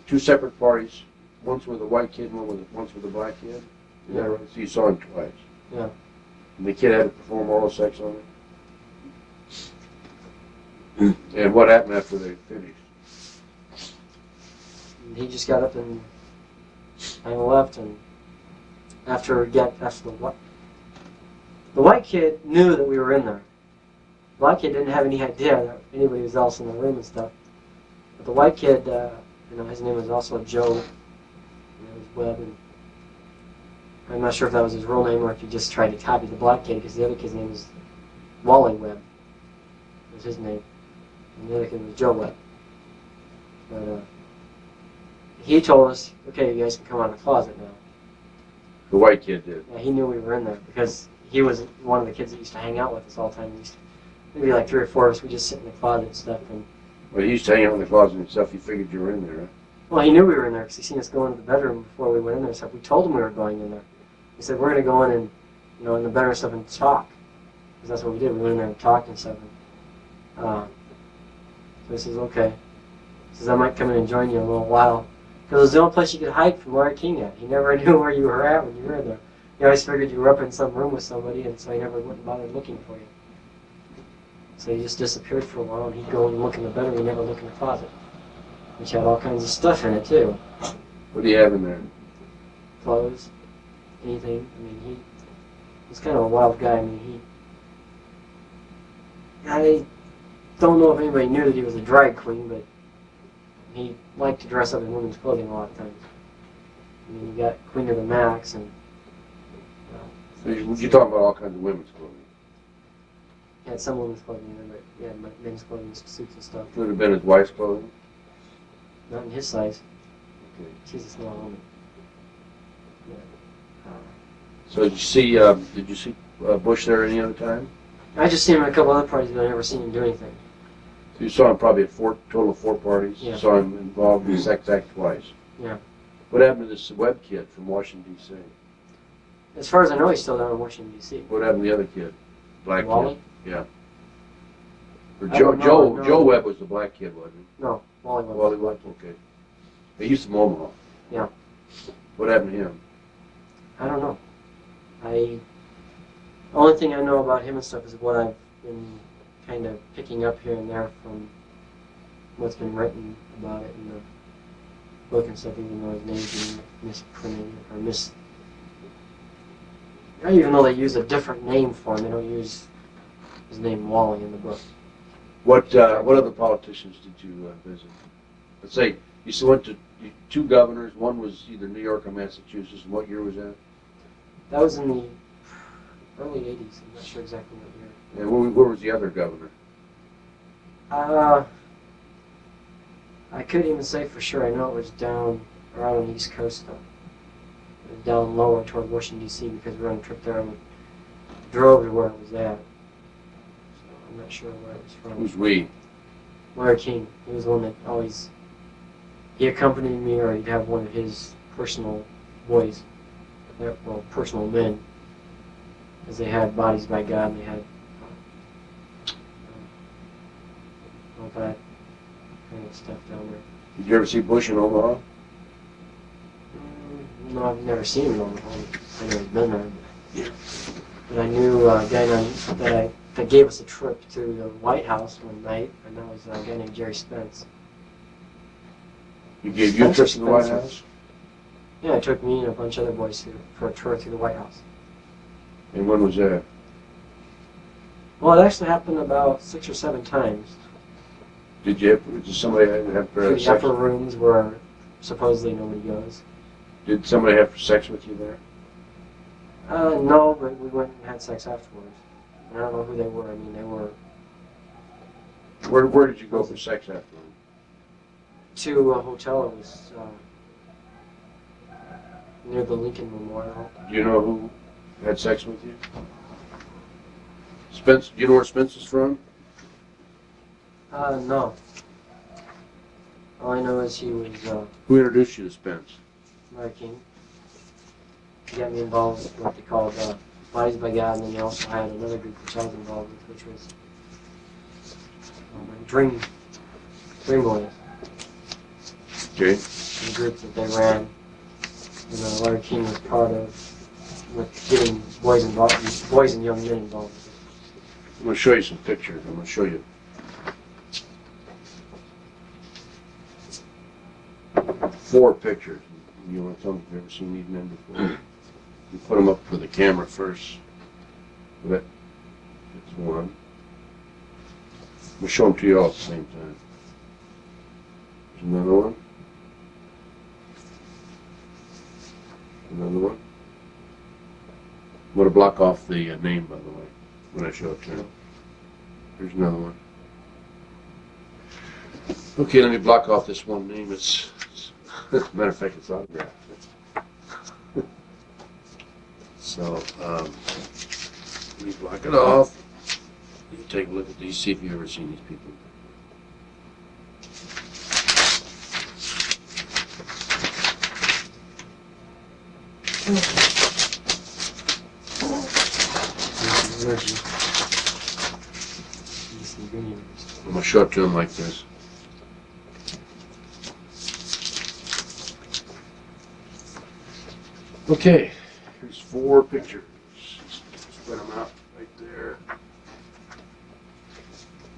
two separate parties, once with a white kid and once with a black kid? Is that right? So you saw him twice? Yeah. And the kid had to perform oral sex on it? And what happened after they finished? He just got up and left, and after the white kid knew that we were in there. The black kid didn't have any idea that anybody was else in the room and stuff. But the white kid, his name was also Joe, it was Webb, and I'm not sure if that was his real name or if he just tried to copy the black kid, because the other kid's name was Wally Webb. Was his name, and the other kid was Joe Webb. But he told us, okay, you guys can come out of the closet now. The white kid did? Yeah, he knew we were in there because he was one of the kids that used to hang out with us all the time. Maybe like 3 or 4 of us, we just sit in the closet and stuff. And well, he used to hang out in the closet and stuff. He figured you were in there, huh? well, he knew we were in there because he seen us go into the bedroom before we went in there and stuff. We told him we were going in there. He said, we're going to go in and, in the bedroom and stuff and talk. Because that's what we did. We went in there and talked and stuff. So he says, okay. He says, I might come in and join you in a little while. Because it was the only place you could hide from Larry King at. He never knew where you were at when you were in there. He always figured you were up in some room with somebody, and so he never went and bothered looking for you. So he just disappeared for a while, and he'd go and look in the bedroom, he'd never look in the closet. Which had all kinds of stuff in it, too. What do you have in there? Clothes, anything. I mean, he was kind of a wild guy. I mean, I don't know if anybody knew that he was a drag queen, but he liked to dress up in women's clothing a lot of times. I mean, you got Queen of the Max, and So you're talking about all kinds of women's clothing? he had some women's clothing in there, but he had men's clothing, suits and stuff. Could have been his wife's clothing? Not in his size. Okay. She's a small woman. So did you see Bush there any other time? I just seen him at a couple other parties, but I never seen him do anything. So you saw him probably at total of 4 parties? Yeah. You saw him involved in the sex act twice? Yeah. What happened to this Webb kid from Washington, D.C.? As far as I know, he's still down in Washington, D.C. What happened to the other kid? Black Wally? kid? Yeah. Or I don't know, no. Joe Webb was the black kid, wasn't he? No, Wally Webb. Wally Webb, okay. He's from Omaha. Yeah. What happened to him? I don't know. The only thing I know about him and stuff is what I've been kind of picking up here and there from what's been written about it in the book and stuff, even though his name's been misprinted or even though they use a different name for him, they don't use his name Wally in the book. What other politicians did you visit? Let's say you went to 2 governors. One was either New York or Massachusetts. And what year was that? That was in the early 80s. I'm not sure exactly what year. And where was the other governor? I couldn't even say for sure. I know it was down around on the East Coast, though. It was down lower toward Washington, D.C. because we were on a trip there and we drove to where it was at. So I'm not sure where it was from. Who's we? Larry King. He was the one that always... He accompanied me, or he'd have one of his personal boys. Well, personal men. Because they had Bodies by God, and they had all that kind of stuff down there. Did you ever see Bush in Omaha? No, I've never seen him in Omaha. I've never been there. But I knew a guy that gave us a trip to the White House one night, and that was a guy named Jerry Spence. He gave you a trip to the White House? Yeah, it took me and a bunch of other boys for a tour through the White House. And when was that? Well, it actually happened about 6 or 7 times. Did somebody have Through the sex? upper rooms where supposedly nobody goes. Did somebody have sex with you there? No, but we went and had sex afterwards. And I don't know who they were. I mean, they were... Where did you go for sex afterwards? To a hotel. It was near the Lincoln Memorial. Do you know who had sex with you? Spence? Do you know where Spence is from? No. All I know is he was Who introduced you to Spence? Larry King. She got me involved with what they called Bodies by God, and then they also had another group which I was involved with, which was Dream Boys. Okay. The group that they ran, and Larry King was part of, with getting boys and young men involved. I'm going to show you some pictures. I'm going to show you 4 pictures. You want to tell me if you've ever seen these men before? You put them up for the camera first. That's one. I'm going to show them to you all at the same time. There's another one. Another one. I'm going to block off the name, by the way, when I show it to you. Here's another one. Okay, let me block off this one name. It's matter of fact, it's autographed. So, let me block it off. You take a look at these, see if you've ever seen these people. I'm going to show it to them like this. Okay, here's 4 pictures. Spread them out right there.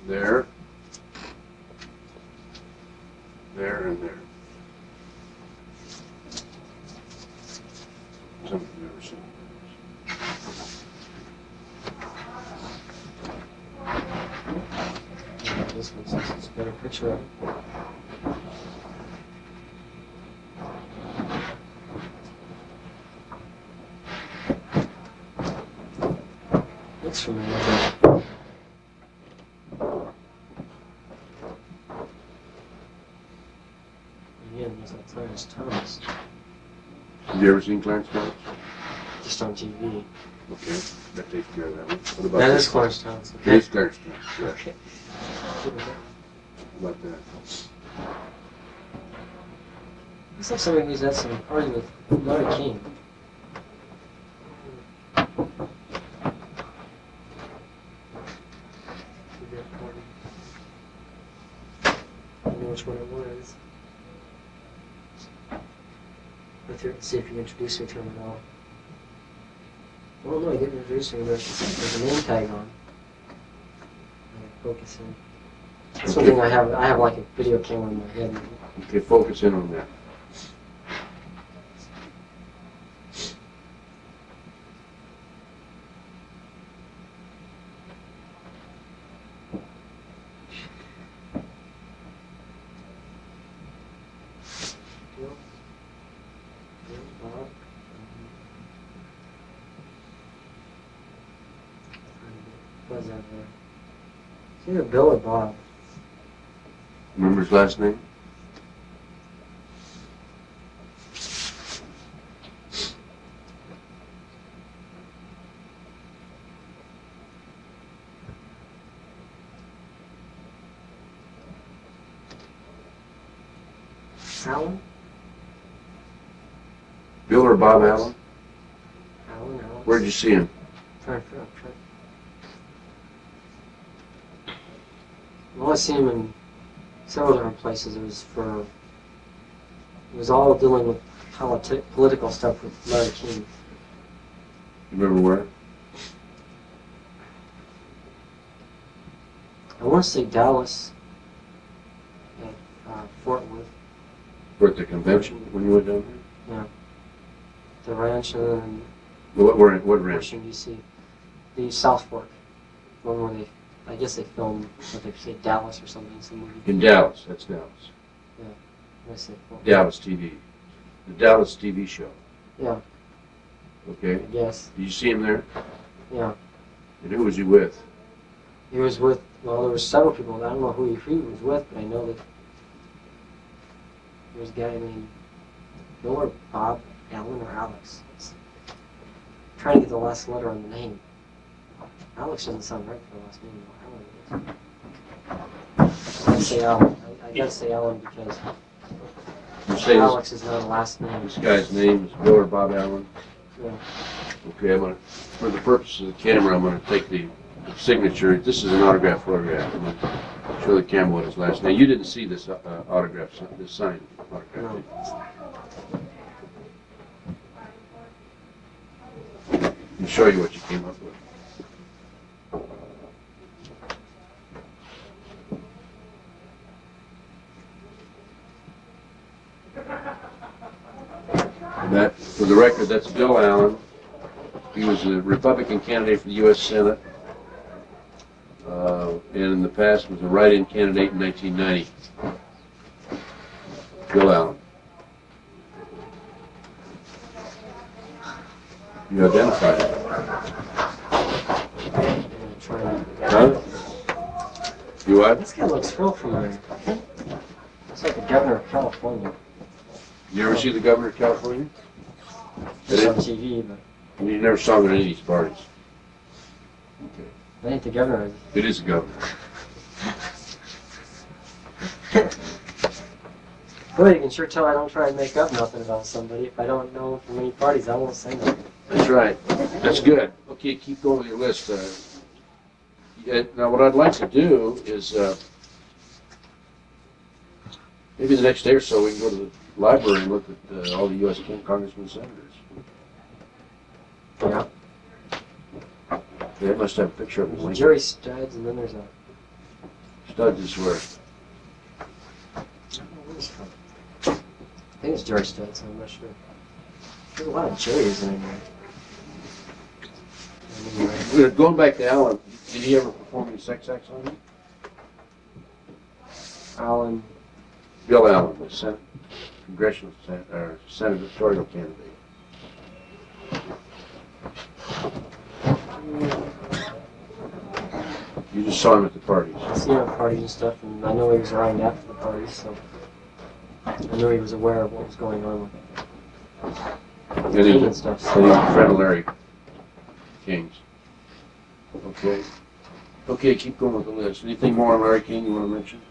There. There and there. Some of you have never seen This one's a better picture of it. Looks familiar. Again, there's that Clarence Thomas. Have you ever seen Clarence Thomas? Just on TV. Okay, that takes care of that one. What about That this is Clarence Thomas. It Okay. is Clarence Thomas, yeah. Okay. How about that? Looks like somebody who's at some party with Larry King. I don't know which one it was. Let's see if you introduce her to him at all. Well, no, I didn't introduce her, but there's a name tag on. Focus in. That's one thing I have like a video camera in my head. Okay, focus in on that. Bob. What's that there? It's either Bill or Bob. Remember his last name? Alan? Bill or Bob Allen? Alan. Where'd you see him? Trying to Well, I see him in several different places. It was all dealing with political stuff with Larry King. You remember where? I want to say Dallas at Fort Worth. Or at the convention when you went down there? Yeah. The ranch and What ranch? Washington, D.C. The South Fork. One where I guess they filmed, what they say, Dallas or something. Some movie. In Dallas, that's Dallas. I say Fort Worth. Dallas TV. The Dallas TV show. Yeah, Okay. I guess. Did you see him there? Yeah. And who was he with? He was with, well, there were several people. I don't know who he was with, but I know that there was a guy named Bill or Bob, Alan or Alex. I'm trying to get the last letter on the name. Alex doesn't sound right for the last name. Alan is. I gotta say Alan. I gotta say Alan because You say Alex is not a last name. this guy's name is Bill or Bob Allen? Yeah. Okay, I'm gonna, for the purpose of the camera, I'm gonna take the signature. This is an autograph photograph. I'm gonna show the camera what his last name. You didn't see this autograph, this signed autograph. No. Did you? I'll show you what you came up with. And that, for the record, that's Bill Allen. He was a Republican candidate for the U.S. Senate, and in the past was a write-in candidate in 1990. Bill Allen. You identified him. Huh? You what? This guy looks real familiar. It's like the governor of California. You ever see the governor of California? Just on TV, but You never saw him at any of these parties. Okay. that ain't the governor. It is the governor. Boy, you can sure tell I don't try and make up nothing about somebody. If I don't know from any parties, I won't say nothing. That's right. That's good. Okay, keep going with your list. Now, what I'd like to do is maybe the next day or so we can go to the library and look at all the U.S. congressmen and senators. Yeah. They must have a picture of There's him. Jerry Studs, and then there's a... Studs is where? I don't know where he's from. I think it's Jerry Studs, I'm not sure. There's a lot of Jerrys in there. Going back to Allen, did he ever perform any sex acts on you? Alan... Bill Allen, the congressional senatorial candidate. You just saw him at the parties. I see him at parties and stuff, and I know he was around after the parties, so... I knew he was aware of what was going on with And he's and stuff. a friend of Larry King's. Okay. Okay, keep going with the list. Anything more on Larry King you want to mention?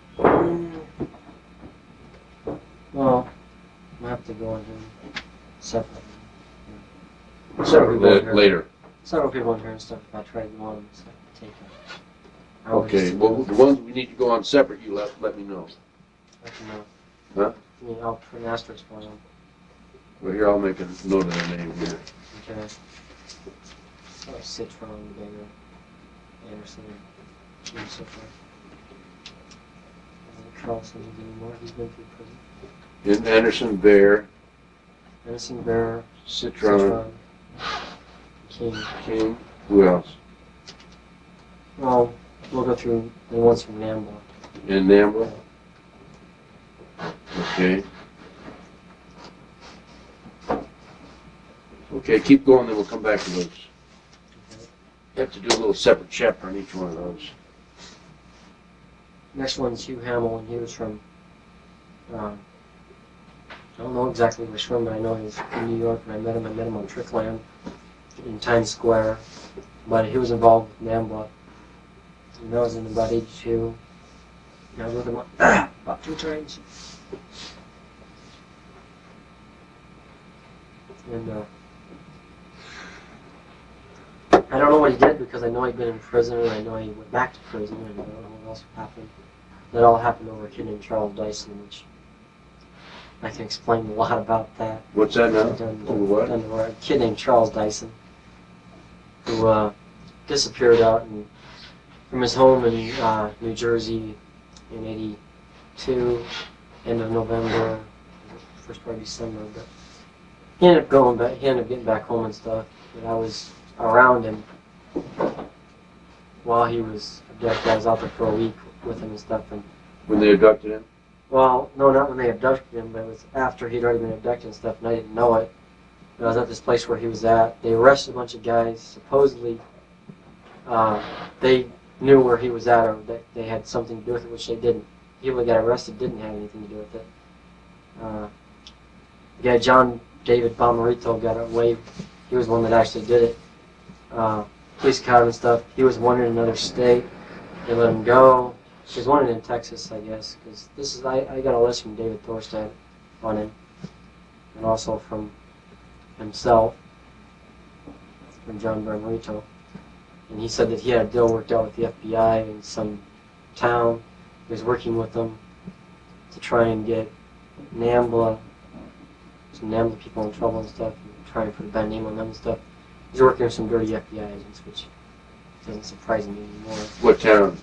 Well, I have to go into separate. Later. Several people in here and stuff, if I try to go on them, so I can take hours Okay, to well, do. the ones we need to go on separate, you let me know. I can, Huh? I mean, I'll put an asterisk on them. Well, here, I'll make a note of their name here. Okay. Oh, Citron, Banger, Anderson, and so forth. Carlson anymore, he's been through prison. In Anderson, Bear, Anderson, Bear, Citron, King. King, who else? Well, we'll go through the ones from Nambla. And Nambla? Okay. Okay, keep going, then we'll come back to those. You have to do a little separate chapter on each one of those. Next one's Hugh Hamill, and he was from, I don't know exactly where he's from, but I know he was from New York, and I met him on Trickland in Times Square. But he was involved with NAMBLA. And I was in about 82. And I was with him about 2 times. And I don't know what he did because I know he'd been in prison, and I know he went back to prison, and I don't know what else happened. That all happened over a kid named Charles Dyson, which I can explain a lot about that. What's that now? Over what? A kid named Charles Dyson, who disappeared out from his home in New Jersey in '82, end of November, first part of December. But he ended up going back. He ended up getting back home and stuff. And I was around him while he was abducted. I was out there for a week with him and stuff. And When they abducted him? well, no, not when they abducted him, but it was after he'd already been abducted and stuff, and I didn't know it. But I was at this place where he was at. They arrested a bunch of guys. Supposedly, they knew where he was at, or that they had something to do with it, which they didn't. People that got arrested didn't have anything to do with it. The guy, John David Bomarito, got away. He was the one that actually did it. Police caught him and stuff. He was wanted in another state. They let him go. He was wanted in Texas, I guess, because this is I got a list from David Thorstad on him, and also from himself. from John Bonacci, and he said that he had a deal worked out with the FBI in some town. He was working with them to try and get NAMBLA, some NAMBLA people in trouble and stuff, and try and put a bad name on them and stuff. He's working with some dirty FBI agents, which doesn't surprise me anymore. What town?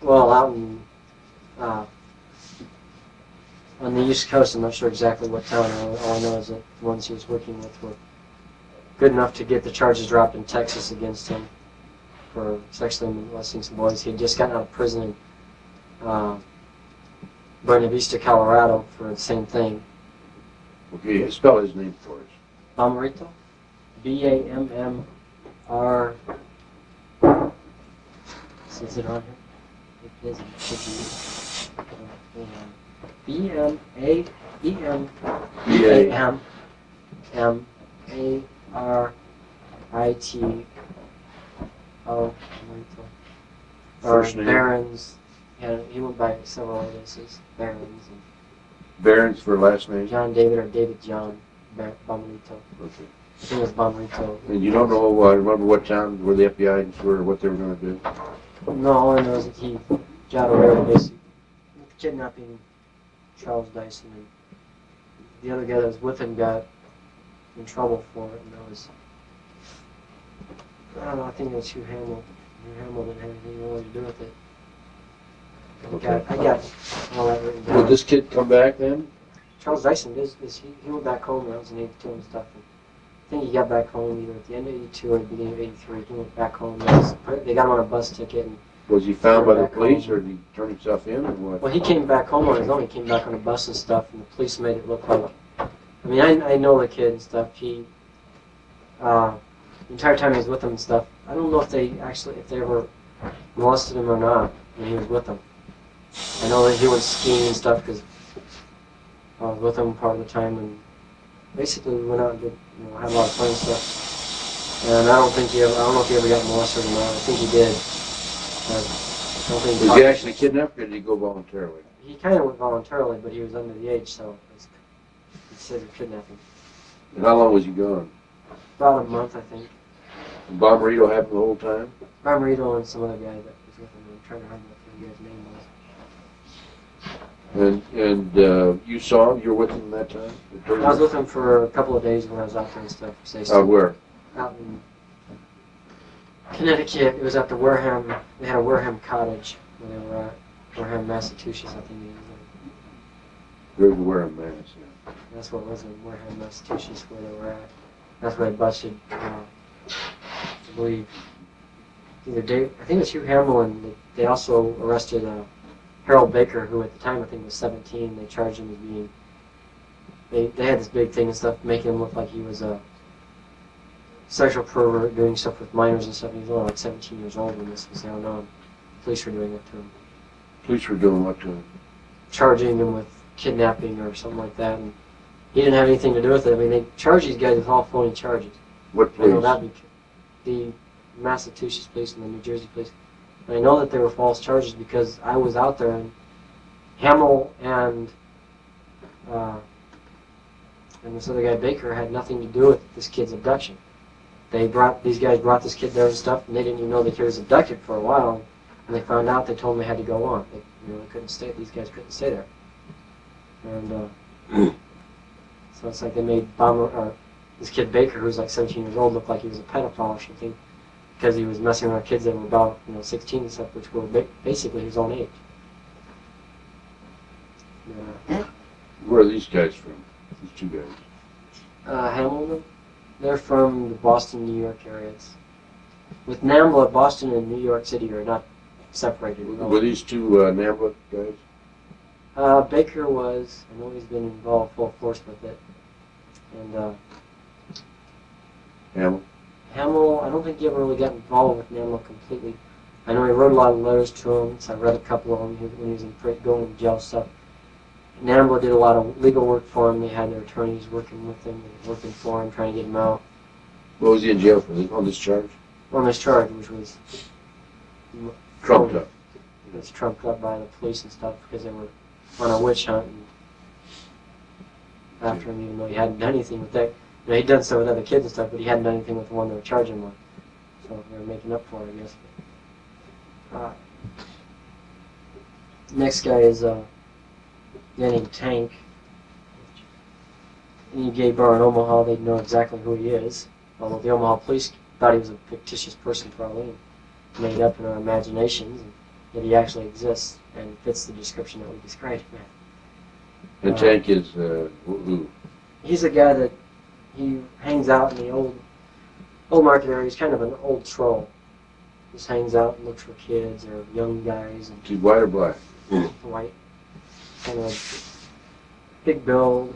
Well, out in on the East Coast, I'm not sure exactly what town. All I know is that the ones he was working with were good enough to get the charges dropped in Texas against him for sexually molesting some boys. He had just gotten out of prison in Buena Vista, Colorado for the same thing. Okay, spell his name for us. Bonacci? B-A-M-M-R... Is it on here? It is. It should be. B-M-A-M-M-A-R-I-T-O. First name? Barons. Yeah, he went by several aliases. Barons. And Barons for last name? John David or David John Bonacci. Okay. I think it was Bonacci. And you don't know, remember what town, where the FBI agents were, or what they were going to do? No, all I know is that he got away with basically kidnapping Charles Dyson, and the other guy that was with him got in trouble for it, and that was, I don't know, I think it was Hugh Hamill. Hugh Hamill didn't have anything really to do with it. Okay. I got all that written down. Did this kid come back then? Charles Dyson, he went back home when I was in 82 and stuff. And I think he got back home either at the end of 82 or the beginning of 83. He went back home. They got him on a bus ticket. And Was he found by the back police, home. or did he turn himself in, or what? well, he came back home on his own. He came back on a bus and stuff, and the police made it look like. I mean, I know the kid and stuff. He, the entire time he was with them and stuff. I don't know if they ever molested him or not when he was with them. I know that he went skiing and stuff because I was with him part of the time, and basically we went out and did, had a lot of fun and stuff. And I don't know if he ever got molested or not. I think he did. I don't think Was he actually kidnapped, or did he go voluntarily? He kind of went voluntarily, but he was under the age, so it's considered kidnapping. And how long was he gone? About a month, I think. And Bonacci happened the whole time? Bonacci and some other guy that was with him. I'm trying to remember what the guy's name was. And you saw him? You were with him that time? I was with him for a couple of days when I was out there and stuff. Where? Out in Connecticut. It was at the Wareham. They had a Wareham cottage where they were at. Wareham, Massachusetts, I think it was. Where we were in Mass, yeah. That's what it was in Wareham, Massachusetts, where they were at. That's where they busted, I believe, either Dave, I think it was Hugh Hamill, and they also arrested Harold Baker, who at the time I think was 17. They charged him as being, they had this big thing and stuff, making him look like he was a sexual pervert, doing stuff with minors and stuff. He was only like 17 years old when this was going on. Police were doing it to him. Police were doing what to him? Charging him with kidnapping or something like that, and he didn't have anything to do with it. I mean, they charged these guys with all phony charges. What I know police? that the Massachusetts police and the New Jersey police. And I know that they were false charges because I was out there, and Hamill and this other guy Baker had nothing to do with this kid's abduction. These guys brought this kid there and stuff, and they didn't even know that he was abducted for a while. And they found out, they told them they had to go on. They couldn't stay. These guys couldn't stay there. And so it's like they made this kid Baker, who was like 17 years old, look like he was a pedophile or something, because he was messing around kids that were about 16 and stuff, which were basically his own age. Where are these guys from? These two guys? Hamilton. They're from the Boston, New York areas. With NAMBLA, Boston and New York City are not separated. Were these two NAMBLA guys? Baker was. I know he's been involved full force with it. And Hamill, I don't think he ever really got involved with NAMBLA completely. I know he wrote a lot of letters to him, so I read a couple of them when he was going to jail stuff. NAMBLA did a lot of legal work for him. They had their attorneys working with him, and working for him, trying to get him out. What was he in jail for? On this charge? On this charge, which was Trumped up. It was trumped up by the police and stuff because they were on a witch hunt and after him, even though he hadn't done anything with that. He'd done stuff with other kids and stuff, but he hadn't done anything with the one they were charging him with. So they're making up for it, I guess. Next guy is a guy named Tank. Any gay bar in Omaha, they'd know exactly who he is. Although the Omaha police thought he was a fictitious person, probably, and made up in our imaginations, and yet he actually exists and fits the description that we described him as. And Tank is who? He's a guy that he hangs out in the old market area. He's kind of an old troll. Just hangs out and looks for kids or young guys. And Is he white or black? white, kind of big build,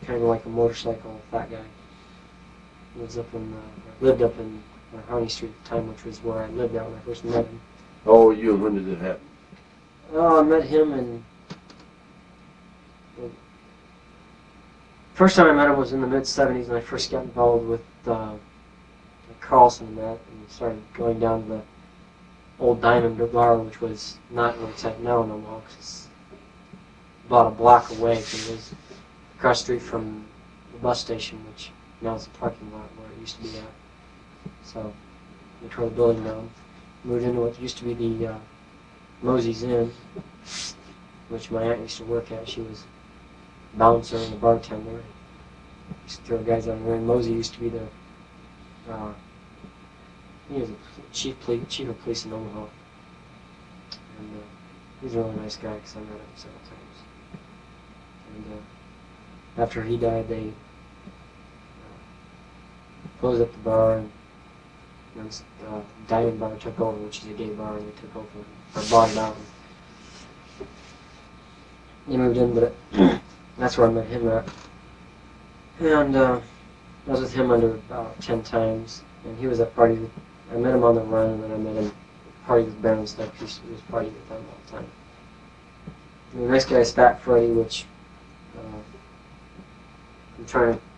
kind of like a motorcycle fat guy. Lived up in Harney Street at the time, which was where I lived out when I first met him. Oh, you and when did it happen? Oh, I met him in... First time I met him was in the mid-'70s, and I first got involved with Carlson and that, and started going down to the old Diamond Bar, which was not where it's at now in Omaha, 'cause it's about a block away, because it was across the street from the bus station, which now is a parking lot where it used to be at. So we tore the building down, moved into what used to be the Mosey's Inn, which my aunt used to work at. She was a bouncer and a bartender. Used to throw guys out there. And Mosey used to be the he was a chief of police in Omaha. And he's a really nice guy because I met him several times. And after he died, they closed up the bar, and Diamond Bar took over, which is a gay bar, and they took over, or bought it out. They moved in, but that's where I met him at. And I was with him under about 10 times, and he was at parties. I met him on the run, and then I met him at parties with Baron and stuff. He was partying with them all the time. And the next guy is Fat Freddy, which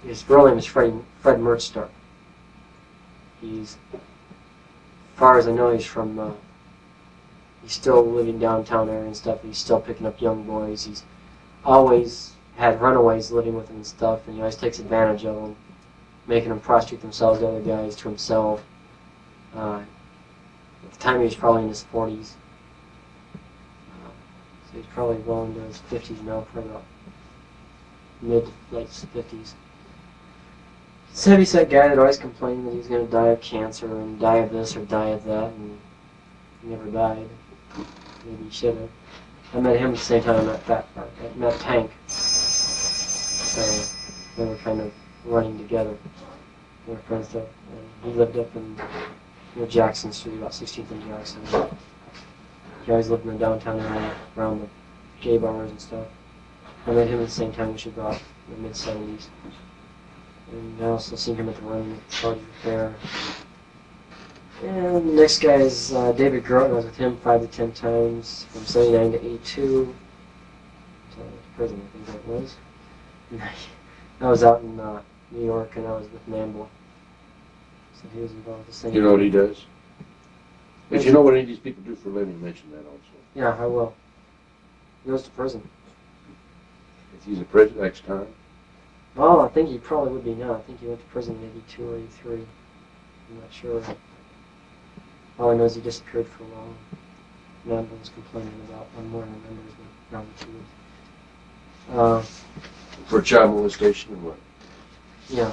his real name is Fred Mertzstark. He's, as far as I know, he's still living downtown area and stuff. He's still picking up young boys. He's always had runaways living with him and stuff, and he always takes advantage of them, making them prostitute themselves, the other guys, to himself. At the time, he was probably in his 40s. So he's probably well into his 50s now, probably about mid to late 50s. He's a heavyset guy that always complained that he was going to die of cancer and die of this or die of that, and he never died. Maybe he should have. I met him at the same time I met Tank. So they were kind of running together. They were friends up. And he lived up in Jackson Street, about 16th and Jackson. He always lived in the downtown area around the gay bars and stuff. I met him at the same time we should go out in the mid-'70s. And I also seen him at the run with Charlie Fair. And the next guy is David Groton. I was with him 5 to 10 times from 79 to 82. So prison, I think that was. I was out in New York, and I was with Namble. So he was involved with the same. You know what he does? If you know what any of these people do for a living, mention that also. Yeah, I will. He goes to prison. If he's a prison ex-con. Well, I think he probably would be now. I think he went to prison in 82 or 83. I'm not sure. All I know is he disappeared for a while. Namble was complaining about one more than members around the 2 weeks. For child molestation and what? Yeah.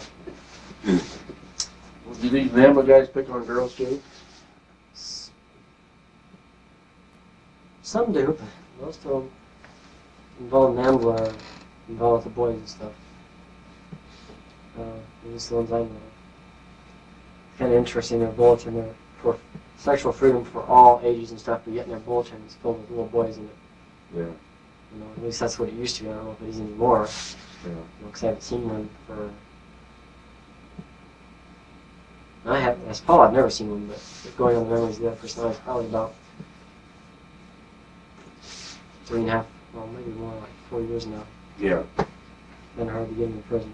Well, do these Namble guys pick on girls too? Some do, but most of them involved Namble are involved with the boys and stuff. At least the ones I know. It's kind of interesting, their bulletin there for sexual freedom for all ages and stuff, but yet in their bulletin is filled with little boys in it. Yeah. You know, at least that's what it used to be. I don't know if it is anymore. Yeah. Because I haven't seen one for... as Paul, I've never seen one, but going on the memories of that first night, it's probably about 3.5, well, maybe more, like 4 years now. Yeah. Been hard to get in prison.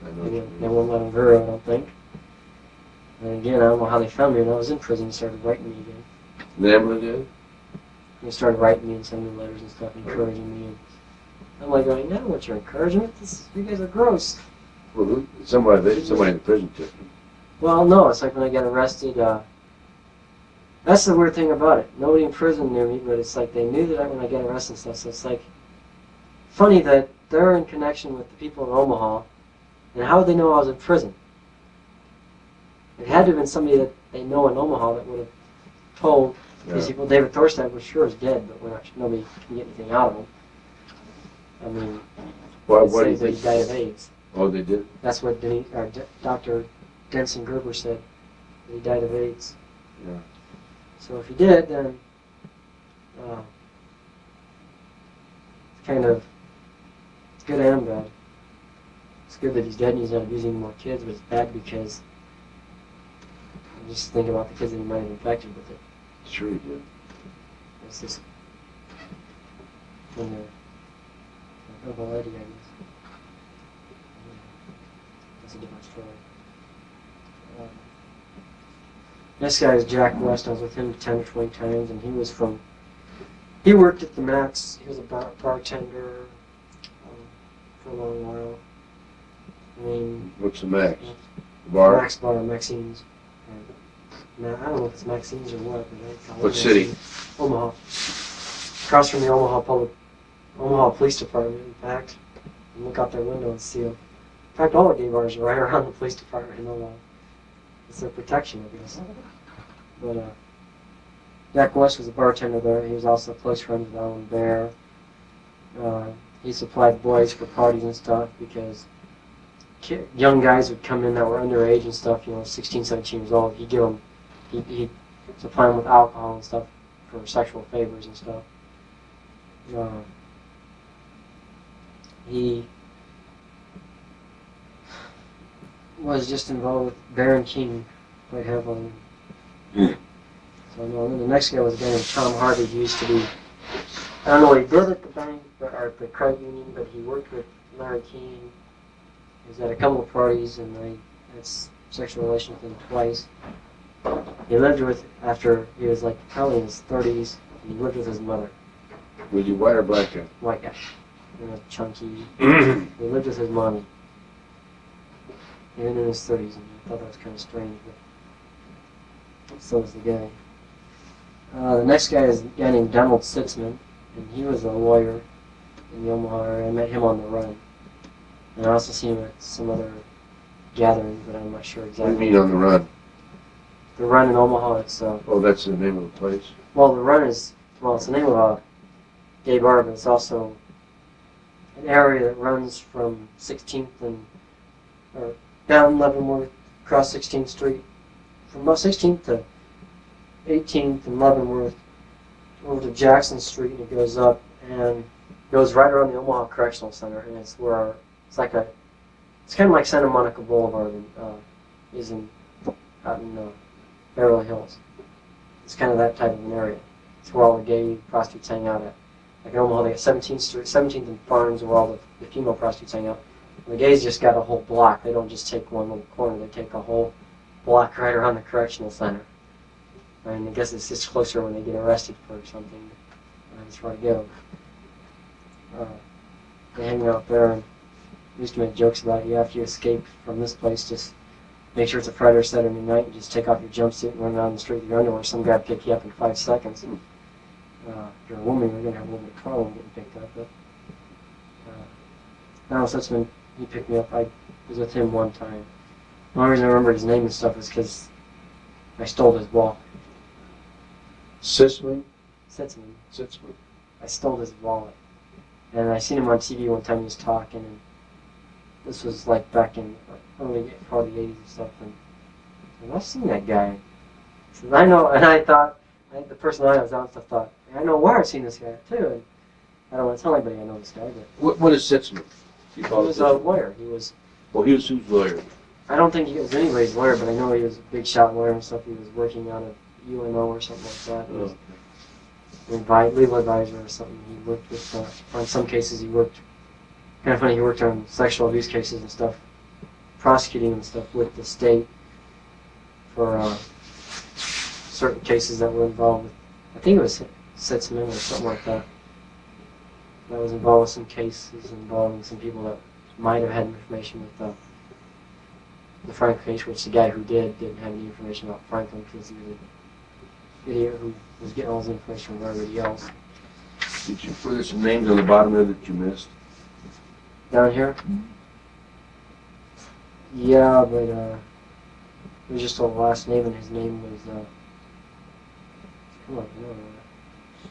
I know what you They mean. won't let him go, I don't think. And again, I don't know how they found me when I was in prison and started writing me again. Namble did? They started writing me and sending me letters and stuff, encouraging me. And I'm like going, no, what's your encouragement? You guys are gross. Well, somebody in the prison took him. Well, no, it's like when I got arrested. That's the weird thing about it. Nobody in prison knew me, but it's like they knew that when I got arrested and stuff. So it's like funny that they're in connection with the people in Omaha, and how would they know I was in prison? It had to have been somebody that they know in Omaha that would have told these people. David Thorstad was sure is dead, but nobody can get anything out of him. I mean, Why they do say you that he think? died of AIDS. Oh, they did? That's what Dr. Denson Gerber said, that he died of AIDS. Yeah. So if he did, then it's kind of good and bad. It's good that he's dead and he's not abusing more kids, but it's bad because I just think about the kids that he might have infected with it. Sure he did. It's just when they're double Eddie, I guess. That's a different story. This guy is Jack West. I was with him 10 or 20 times, and he worked at the Max. He was a bartender for a long while. I mean, What's the Max? The bar? Max Bar, Maxine's. I don't know if it's Maxine's or what. But they call it What city? Omaha. Across from the Omaha Police Department, in fact. You look out their window and see them. In fact, all the gay bars are right around the police department in Omaha. It's their protection, I guess. But Jack West was a bartender there. He was also close friends with Alan Bear. He supplied boys for parties and stuff because young guys would come in that were underage and stuff, 16, 17 years old. He'd supply them with alcohol and stuff for sexual favors and stuff. He was just involved with Baron King quite heavily. So no, and then the next guy was a guy named Tom Harvey. He used to be, I don't know what he did at the bank or at the credit union, but he worked with Larry King. He was at a couple of parties, and I had sexual relations with him twice. He lived with, after he was like probably in his 30s, he lived with his mother. Was he white or black guy? White guy. Chunky. He lived with his mommy. Even in his 30s, and I thought that was kind of strange, but so was the guy. The next guy is a guy named Donald Sitzman, and he was a lawyer in the Omaha area. I met him on the run. And I also seen him at some other gatherings, but I'm not sure What exactly. do you mean on the run? The run in Omaha, it's, Oh, that's the name of the place? well, the run is, it's the name of a gay bar, but it's also an area that runs from 16th or down Leavenworth, across 16th Street, from about 16th to 18th and Leavenworth, over to Jackson Street, and it goes up and goes right around the Omaha Correctional Center, and it's where it's kind of like Santa Monica Boulevard is out in Beverly Hills. It's kind of that type of an area. It's where all the gay prostitutes hang out at. Like in Omaha, they got 17th and Farms, where all the female prostitutes hang out. The gays just got a whole block. They don't just take one little corner. They take a whole block right around the correctional center. And I guess it's just closer when they get arrested for something. That's where I go. They hang out there, and we used to make jokes about you after you escape from this place, just make sure it's a Friday or Saturday night, and just take off your jumpsuit and run down the street with your underwear. Some guy will pick you up in 5 seconds. If you're a woman, you're going to have a little bit of trouble getting picked up. But now Sitzman, he picked me up. I was with him one time. The only reason I remembered his name and stuff is because I stole his wallet. Sitzman? Sitzman. Sitzman. I stole his wallet. And I seen him on TV one time. He was talking, and this was like back in early part of the 80s and stuff. And I've seen that guy. So I know, and I thought, the person I was out and stuff thought, I know where I've seen this guy too. And I don't want to tell anybody I know this guy, but What is Sitzman? he was a lawyer. He was. Well, he was whose lawyer? I don't think he was anybody's lawyer, but I know he was a big shot lawyer and stuff. He was working out of UNO or something like that. He was an legal advisor or something. He worked with, on some cases he worked, kind of funny, he worked on sexual abuse cases and stuff, prosecuting and stuff with the state for certain cases that were involved with, I think it was Sitzman or something like that. That was involved with some cases involving some people that might have had information with the Franklin case, which the guy who didn't have any information about Franklin because he was an idiot who was getting all his information from everybody else. Did you put some names on the bottom there that you missed? Down here? Yeah, but it was just a last name, and his name was, come on, you know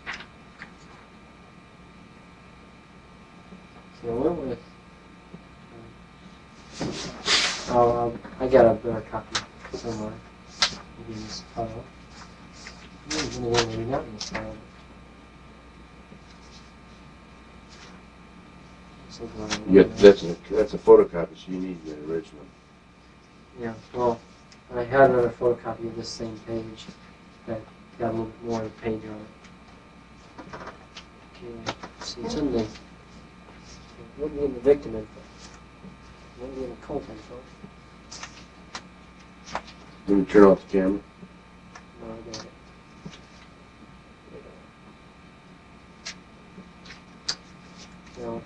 that. So I went with, I got a better copy somewhere. Maybe in this file. Maybe not in this file. Yeah, that's a photocopy, so you need the original. Yeah, well, I had another photocopy of this same page that got a little bit more of the page on it. Okay, so it's in the, it wouldn't be in the victim info. It wouldn't be in the cult info. Let me turn off the camera. No, I got it. No.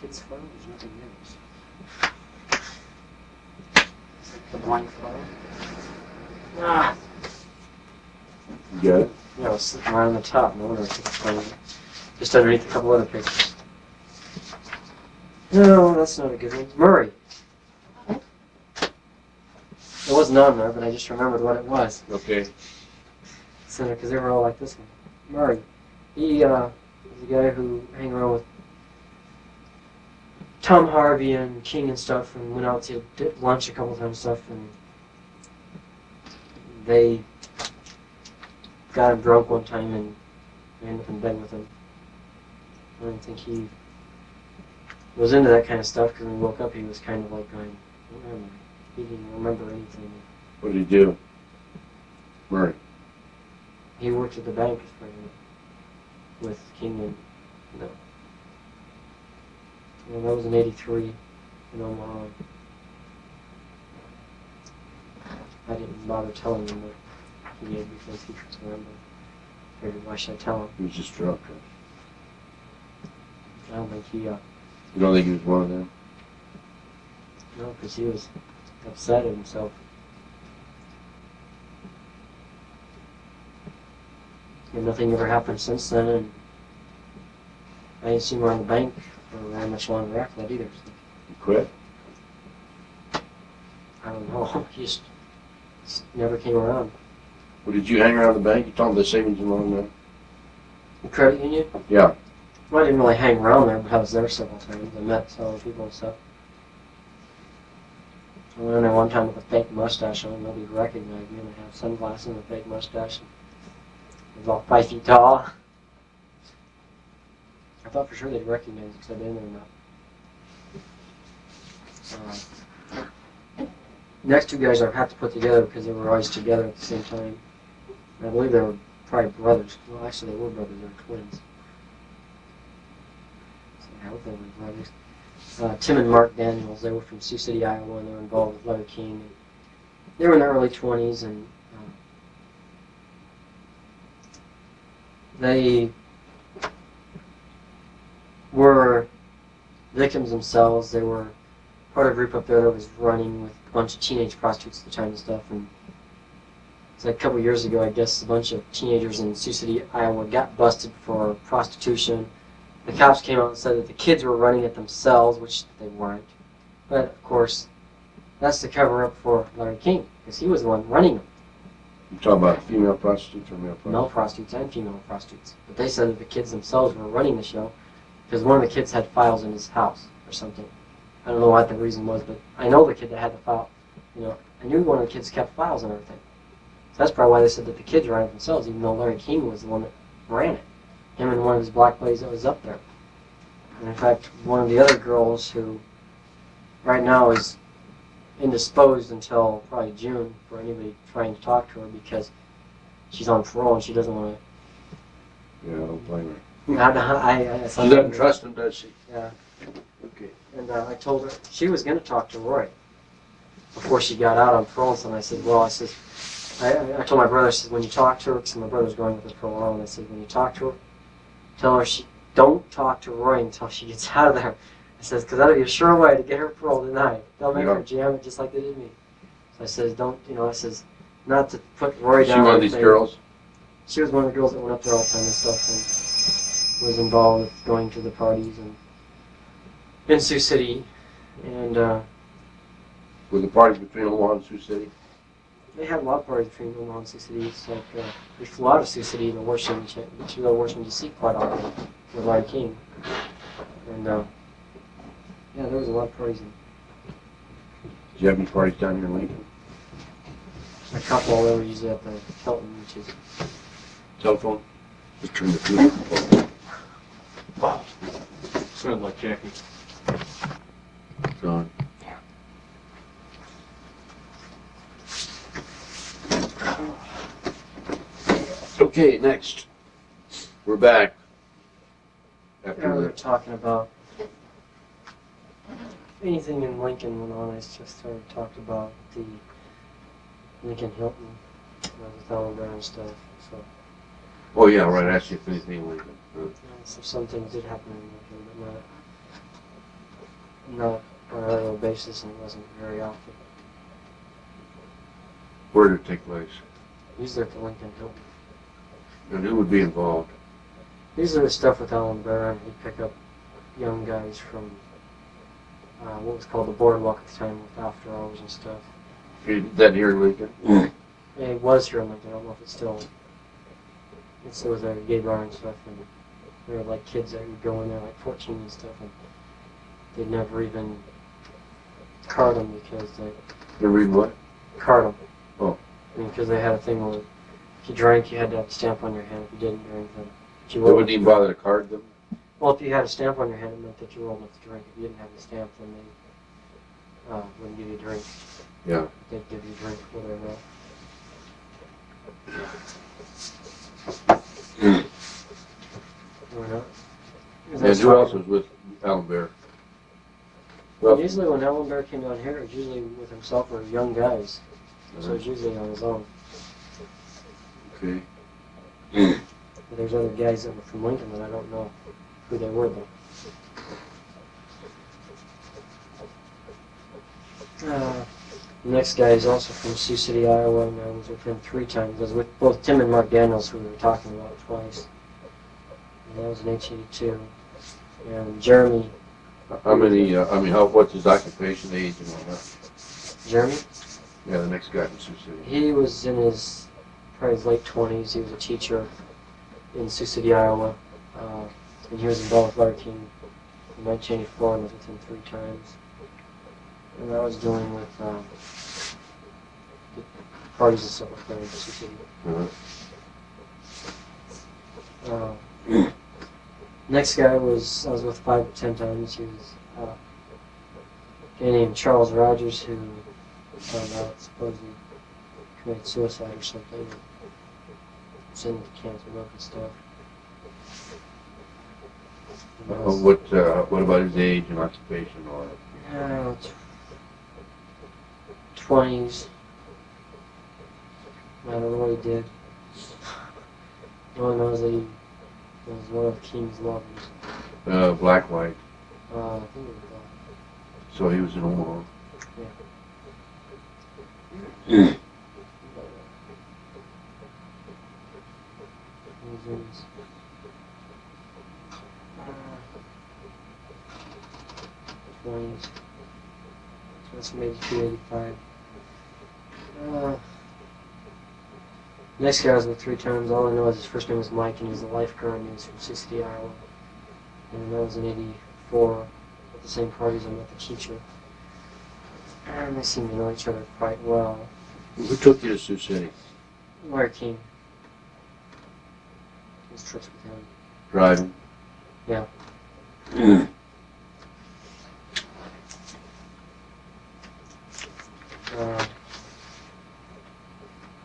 Kids file, there's nothing else. It's like the blank file. Ah! You got it? Yeah, it was sitting right on the top. No wonder I took a photo. Just underneath a couple other pictures. No, that's not a good one. Murray. It wasn't on there, but I just remembered what it was. Okay. Center, because they were all like this one. Murray. He was the guy who hung around with Tom Harvey and King and stuff, and went out to lunch a couple times and stuff, and they got him drunk one time and ended up in bed with him. I don't think he was into that kind of stuff, because when he woke up he was kind of like going, where am I? He didn't remember anything. What did he do? Murray. He worked at the bank as president with King and, no. Well, that was in '83 in Omaha. I didn't bother telling him what he did because he couldn't remember. I figured, why should I tell him? He was just drunk. I don't think he, You don't think he was one of them? no, because he was upset at himself. And nothing ever happened since then, and I didn't see him around the bank for very much longer after that either. So He quit? I don't know. He just never came around. Well, did you hang around the bank? You told him the savings and loan there? The credit union? Yeah. Well, I didn't really hang around there, but I was there several times. I met several people and stuff. I went in there one time with a fake mustache on. Nobody recognized me, and I had sunglasses and a fake mustache. I was about 5 feet tall. I thought for sure they'd recognize me because I'd been there enough. Next two guys I've had to put together because they were always together at the same time. And I believe they were probably brothers. Well, actually, they were brothers. They were twins. So I hope they were brothers. Tim and Mark Daniels. They were from Sioux City, Iowa, and they were involved with Larry King. And they were in their early 20s, and they were victims themselves. They were part of a group up there that was running with a bunch of teenage prostitutes at the time and stuff. And it's like a couple years ago, I guess, a bunch of teenagers in Sioux City, Iowa got busted for prostitution. The cops came out and said that the kids were running it themselves, which they weren't. But, of course, that's the cover-up for Larry King, because he was the one running them. You talking about female prostitutes or male prostitutes? Male prostitutes and female prostitutes. But they said that the kids themselves were running the show, because one of the kids had files in his house or something. I don't know what the reason was, but I know the kid that had the file. You know, I knew one of the kids kept files and everything. So that's probably why they said that the kids ran it themselves, even though Larry King was the one that ran it. Him and one of his black buddies that was up there. And in fact, one of the other girls who right now is indisposed until probably June for anybody trying to talk to her because she's on parole and she doesn't want to. Yeah, I don't blame her. She She doesn't trust him, does she? Yeah. Okay. And I told her she was going to talk to Roy before she got out on parole. And I said, well, I told my brother, I said, when you talk to her, because my brother's going with her for a while, and I said, when you talk to her, tell her she don't talk to Roy until she gets out of there. I says, because that'll be a sure way to get her parole tonight. They'll make her jam it just like they did me. So I says, don't, I says, not to put Roy down. She one of these girls? She was one of the girls that went up there all the time and stuff and was involved with going to the parties and in Sioux City. And Were the parties between Omaha and Sioux City? they had a lot of parties between Omaha and Sioux City. It's like, we flew out of Sioux City to Washington, to go to Washington, D.C. quite often with Larry King. And, yeah, there was a lot of parties. Did you have any parties down here in Lincoln? A couple, they were usually at the Hilton, which is... Telephone? Just turn the food. Wow. Sounded like Jackie. Gone. Okay, next. We're back. Yeah, we were talking about anything in Lincoln went on. I just started talking about the Lincoln Hilton with Ellen and stuff. So, Oh yeah, right. I asked you if anything in Lincoln. so some things did happen in Lincoln, but not on a regular basis, and it wasn't very often. Where did it take place? Usually at the Lincoln Hilton. And who would be involved? Usually the stuff with Alan Barron, he'd pick up young guys from what was called the Boardwalk at the time with after hours and stuff. That here in Lincoln? Yeah, it was here in Lincoln. I don't know if it's still was a gay bar and stuff, and there were like kids that would go in there like 14 and stuff, and they'd never even card them because they... Never even what? Card them. Oh. I mean, because they had a thing where if you drank, you had to have a stamp on your hand. If you didn't drink, then... They wouldn't even bother to card them? Well, if you had a stamp on your hand, it meant that you were old enough to drink. If you didn't have the stamp, then they wouldn't give you a drink. Yeah. They'd give you a drink before they were out. And who else was with Alan Bear? Well, usually when Alan Bear came down here, it was usually with himself or young guys. So it's usually on his own. Okay. But there's other guys that were from Lincoln that I don't know who they were, though. The next guy is also from Sioux City, Iowa, and I was with him 3 times. I was with both Tim and Mark Daniels, who we were talking about twice. And that was in 1982. And Jeremy. How many, what's his occupation, age, and all that? Jeremy? Yeah, the next guy from Sioux City. He was in probably his late 20s. He was a teacher in Sioux City, Iowa. And he was involved with Larry King in 1984 and was with him 3 times. And I was dealing with the parties and stuff like that in Sioux City. Next guy I was with 5 or 10 times. He was a guy named Charles Rogers, who found out supposedly committed suicide or something. Sent him to cancer milk and stuff. What about his age and occupation or? 20s. I don't know what he did. All I know is that he was one of King's lovers. Black, white. I think it was black. So he was in Omaha. Yeah. He was in his 20s. So that's maybe 285. Next guy I was with 3 times. All I know is his first name was Mike, and he was a lifeguard, and he was from Sioux City, Iowa. And that was in 84, at the same parties I met the teacher. And they seemed to know each other quite well. Who took you to Sioux City? Larry King. His trips with him. Driving? Yeah.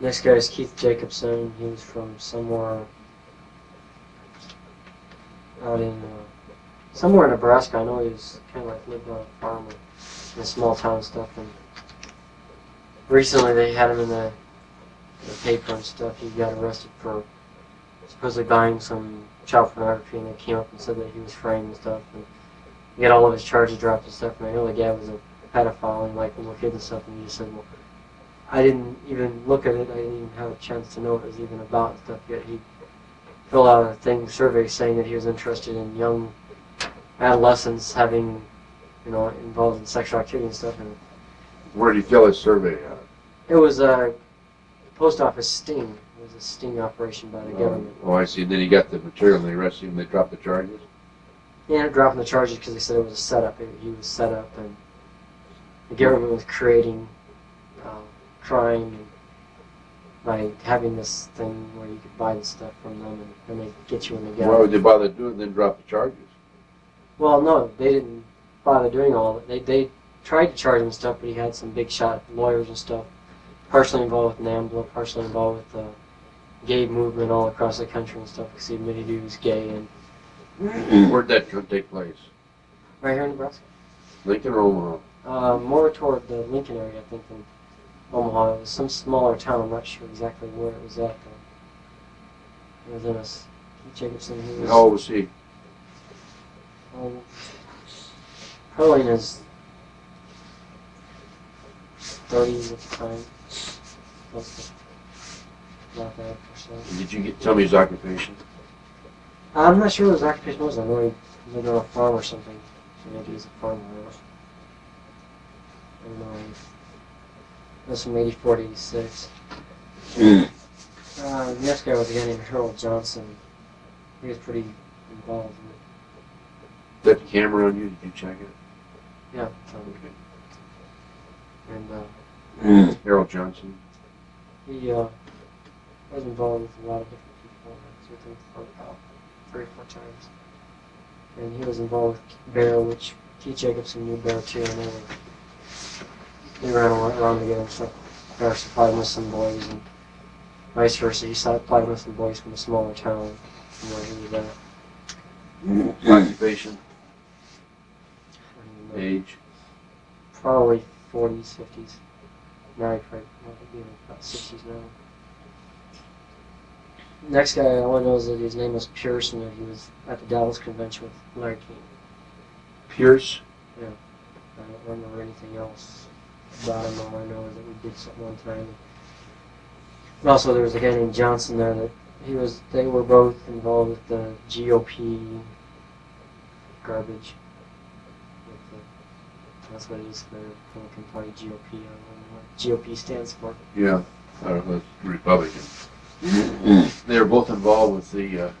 Next guy is Keith Jacobson. He was from somewhere out in somewhere in Nebraska. I know he was kind of like lived on a farm in a small town and stuff. And recently they had him in the paper and stuff. He got arrested for supposedly buying some child pornography, and they came up and said that he was framed and stuff. And he got all of his charges dropped and stuff. And I know the guy was a pedophile and like little kids and stuff. And he just said, "Well, I didn't even look at it. I didn't even have a chance to know what it was even about and stuff yet." He filled out a survey saying that he was interested in young adolescents having, involved in sexual activity and stuff. And Where did you fill his survey out? it was a post office sting. It was a sting operation by the government. Oh, I see. Then he got the material and they arrested him and they dropped the charges? He ended up dropping the charges because they said it was a setup. He was set up, and the government was creating crime by having this thing where you could buy the stuff from them, and then they get you in the gun. Why would they bother doing it and then drop the charges? Well, no, they didn't bother doing all of it. They tried to charge him and stuff, but he had some big shot lawyers and stuff, partially involved with NAMBLA, partially involved with the gay movement all across the country and stuff, because he admitted he was gay. And Where'd that take place? right here in Nebraska. Lincoln or Omaha? More toward the Lincoln area, I think, than Omaha. It was some smaller town. I'm not sure exactly where it was at, though. It was in us. Jacobson. He was, How old was he? probably in his 30s at the time. Close to not that or so. Did you tell me his occupation? I'm not sure what his occupation was. I know he lived on a farm or something. So maybe he's a farmer. I don't know. That's from 84 to 86. The next guy was a guy named Harold Johnson. He was pretty involved in it. That camera on you, did you check it? Yeah. Okay. And Harold Johnson. he was involved with a lot of different people. I was with him for about 3 or 4 times. And he was involved with Bear, which Keith Jacobson knew Bear too, and they ran around together. So Bear supplied Muslim boys, and vice versa. He supplied Muslim boys from a smaller town from where he was at. Occupation? And, Age? probably 40s, 50s. Married for about 60s now. Next guy, all I know is that his name was Pierce, and that he was at the Dallas convention with Larry King. Pierce? Yeah. I don't remember anything else about him. All I know is that we did something one time. And also, there was a guy named Johnson there that they were both involved with the GOP garbage. That's what it is for the Republican Party, GOP. I don't know what GOP stands for. Yeah. I don't know. Republican. They were both involved with the,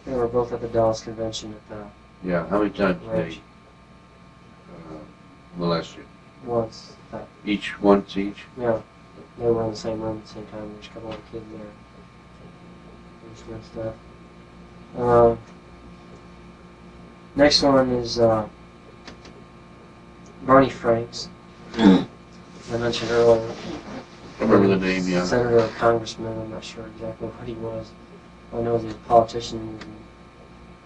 They were both at the Dallas convention at the yeah, how many times did ranch. they molest you? Once. Once each? Yeah. They were in the same room at the same time. There's a couple of kids there. And stuff. Next one is Barney Franks. I mentioned earlier. I remember the name, yeah. Senator or congressman, I'm not sure exactly what he was. I know he's a politician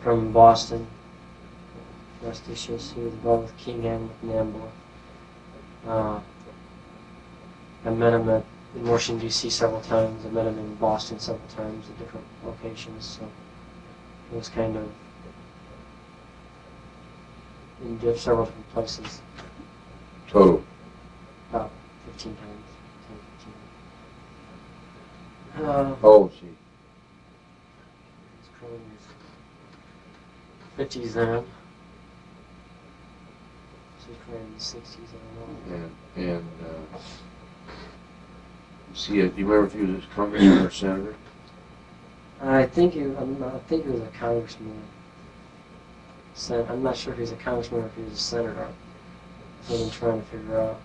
from Boston. Prestigious. He was involved with King and with NAMBLA. I met him in Washington, D.C. several times. I met him in Boston several times at different locations. So it was kind of in several different places. Total. About 15 times. 10, 15. How old was he? It's probably 50s then. So he's probably in the 60s, I don't know. And do you remember if he was a congressman or senator? I think he was a congressman. I'm not sure if he's a congressman or if he was a senator. That's what I'm trying to figure out.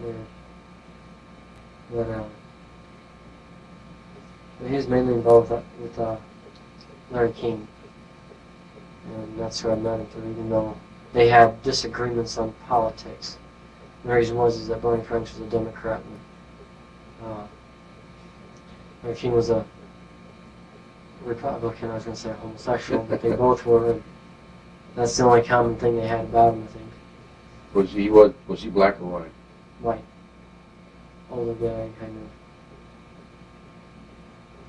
Yeah. But he was mainly involved with Larry King. And that's who I met him through, even though they had disagreements on politics. And the reason was that Barney Franks was a Democrat, and Larry King was a Republican. I was going to say homosexual, but they both were. And that's the only common thing they had about him, I think. Was he black or white? White. Older guy, kind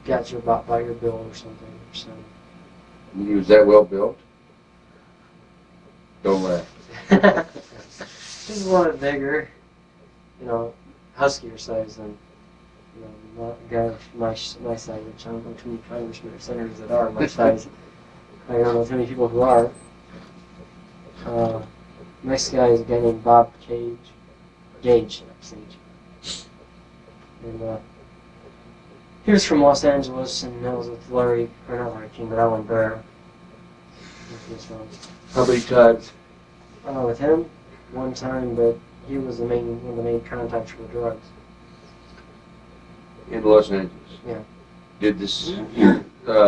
got you about by your bill or something. So. He was that well built? Don't laugh. He's a little bit bigger, you know, huskier size than, you know, not a guy of my size, which I don't know too many congressmen or senators that are my size. I don't know too many people who are. Next guy is a guy named Bob Gage. And he was from Los Angeles, and that was with not Larry King, but Alan Bear. How many times? With him, one time, but he was one of the main contacts for the drugs. In Los Angeles? Yeah. Did this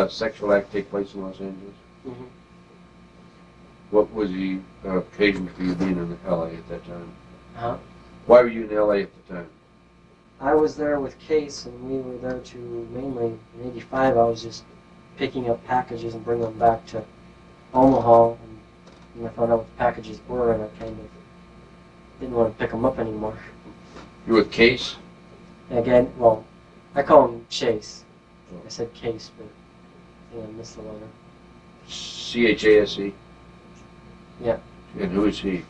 sexual act take place in Los Angeles? Mm-hmm. What was the occasion for you being in LA at that time? Huh? Why were you in LA at the time? I was there with Case, and we were there to mainly, in '85, I was just picking up packages and bringing them back to Omaha, and when I found out what the packages were, and I kind of didn't want to pick them up anymore. You were Case? Again, well, I call him Chase. I said Case, but I missed the letter. C-H-A-S-E? Yeah. And who is he?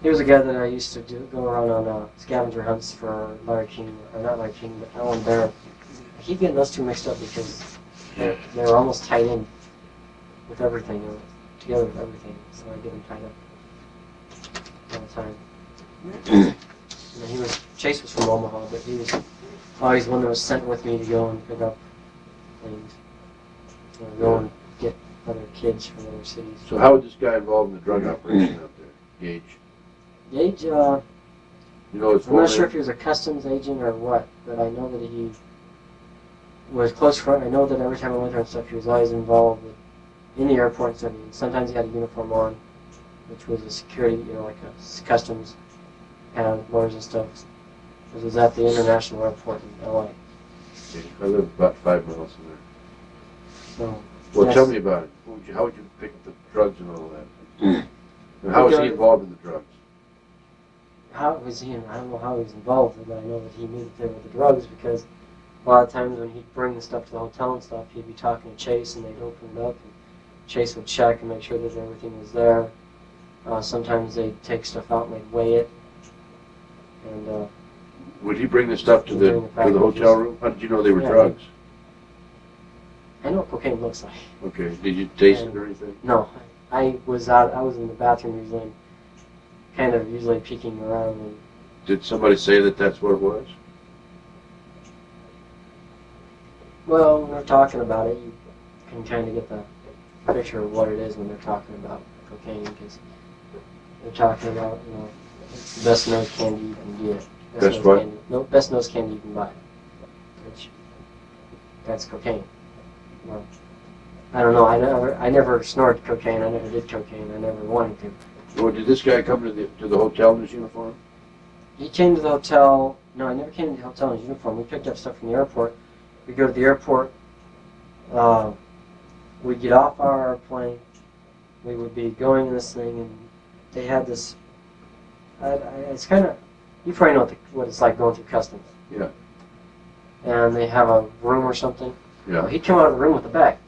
He was a guy that I used to go around on scavenger hunts for Larry King, or not Larry King, but Alan Bear. I keep getting those two mixed up because they're almost tied in with everything, together with everything, so I get them tied up all the time. And Chase was from Omaha, but he was always one that was sent with me to go and pick up things, go and get other kids from other cities. So how was this guy involved in the drug operation out there, Gage? Gage, You know his I'm not full sure name? if he was a customs agent or what, but I know that he was close friend. I know that every time I went there and stuff, he was always involved in the airport and stuff. Sometimes he had a uniform on, which was a security, like a customs kind of lawyers and stuff. It was at the international airport in L.A. Okay. I live about 5 miles from there. So, Well, yes. tell me about it. How would you pick up the drugs and all that? And how was he involved in the drugs? How was he? I don't know how he was involved, but I know that he knew that they were the drugs because a lot of times when he'd bring the stuff to the hotel and stuff, he'd be talking to Chase, and they'd open it up, and Chase would check and make sure that everything was there. Sometimes they'd take stuff out and they'd weigh it. And Would he bring the stuff to the hotel room? How did you know they were drugs? I know what cocaine looks like. Okay. Did you taste it or anything? No, I was in the bathroom usually, kind of usually peeking around. And Did somebody say that that's what it was? well, when they're talking about it, you can kind of get the picture of what it is when they're talking about cocaine, because they're talking about, it's the best nose candy you can get. Best nose what? Candy. No, best nose candy you can buy. Which, that's cocaine. Well, I don't know. I never snorted cocaine. I never did cocaine. I never wanted to. Well, did this guy come to the hotel in his uniform? He came to the hotel. No, I never came to the hotel in his uniform. We picked up stuff from the airport. We go to the airport. We get off our plane. We would be going in this thing, and they had this. It's kind of. You probably know what it's like going through customs. Yeah. And they have a room or something. Yeah. Well, he'd come out of the room with a bag.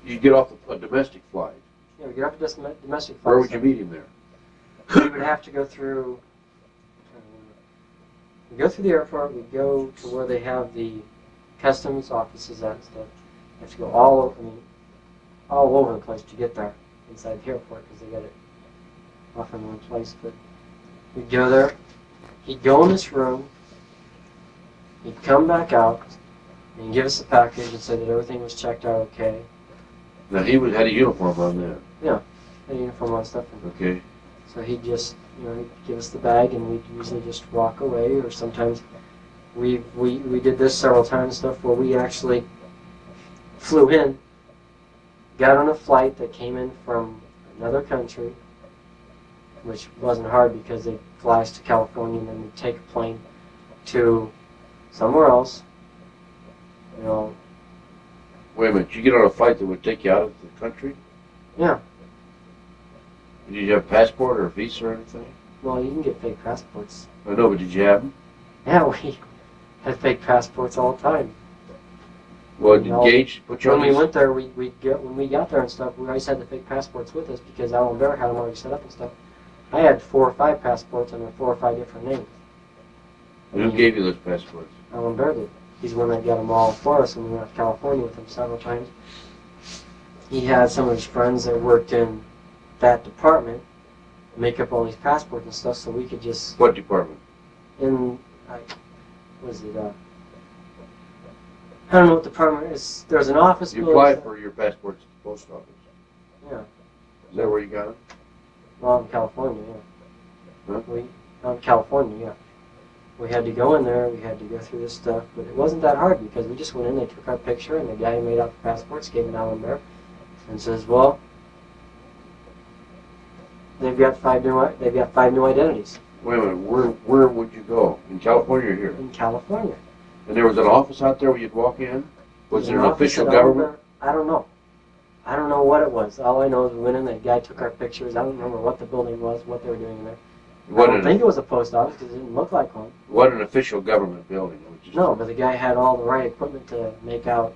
You get off a domestic flight. Yeah, we get off a domestic flight. Where would you meet him there? We would have to go through. We go through the airport. We go to where they have the customs offices at and stuff. You have to go all over the place to get there inside the airport because they got it off in one place. But we'd go there. He'd go in this room. He'd come back out and give us a package and say that everything was checked out okay. Now he had a uniform on there. Yeah, had a uniform on stuff. Okay. So he'd just, he'd give us the bag, and we'd usually just walk away, or sometimes we did this several times, stuff where we actually flew in, got on a flight that came in from another country, which wasn't hard because they fly us to California, and then we'd take a plane to somewhere else, Wait a minute, you get on a flight that would take you out of the country? Yeah. Did you have a passport or a visa or anything? Well, you can get fake passports. I know, but did you have them? Yeah, we had fake passports all the time. Well, did Gage put you on When we these? went there, when we got there and stuff, we always had the fake passports with us because Alan Bear had them already set up and stuff. I had 4 or 5 passports under 4 or 5 different names. Who gave you those passports? Alan Bear did. He's the one that got them all for us when we went to California with him several times. He had some of his friends that worked in that department make up all these passports and stuff so we could just... What department? What is it? I don't know what department it is. There's an office You building. applied for your passports at the post office. Yeah. Is that where you got them? Well, in California, yeah. Huh? In California, yeah. We had to go in there, we had to go through this stuff, but it wasn't that hard because we just went in, they took our picture, and the guy who made out the passports gave it Alan Bear and says, well, they've got 5 new identities. Wait a minute, where would you go? In California or here? In California. And there was an office out there where you'd walk in? Was there an office official at Alan government? Bear. I don't know. I don't know what it was. All I know is we went in, that guy took our pictures. I don't remember what the building was, what they were doing in there. I don't think it was a post office because it didn't look like one. What an official government building. No, but the guy had all the right equipment to make out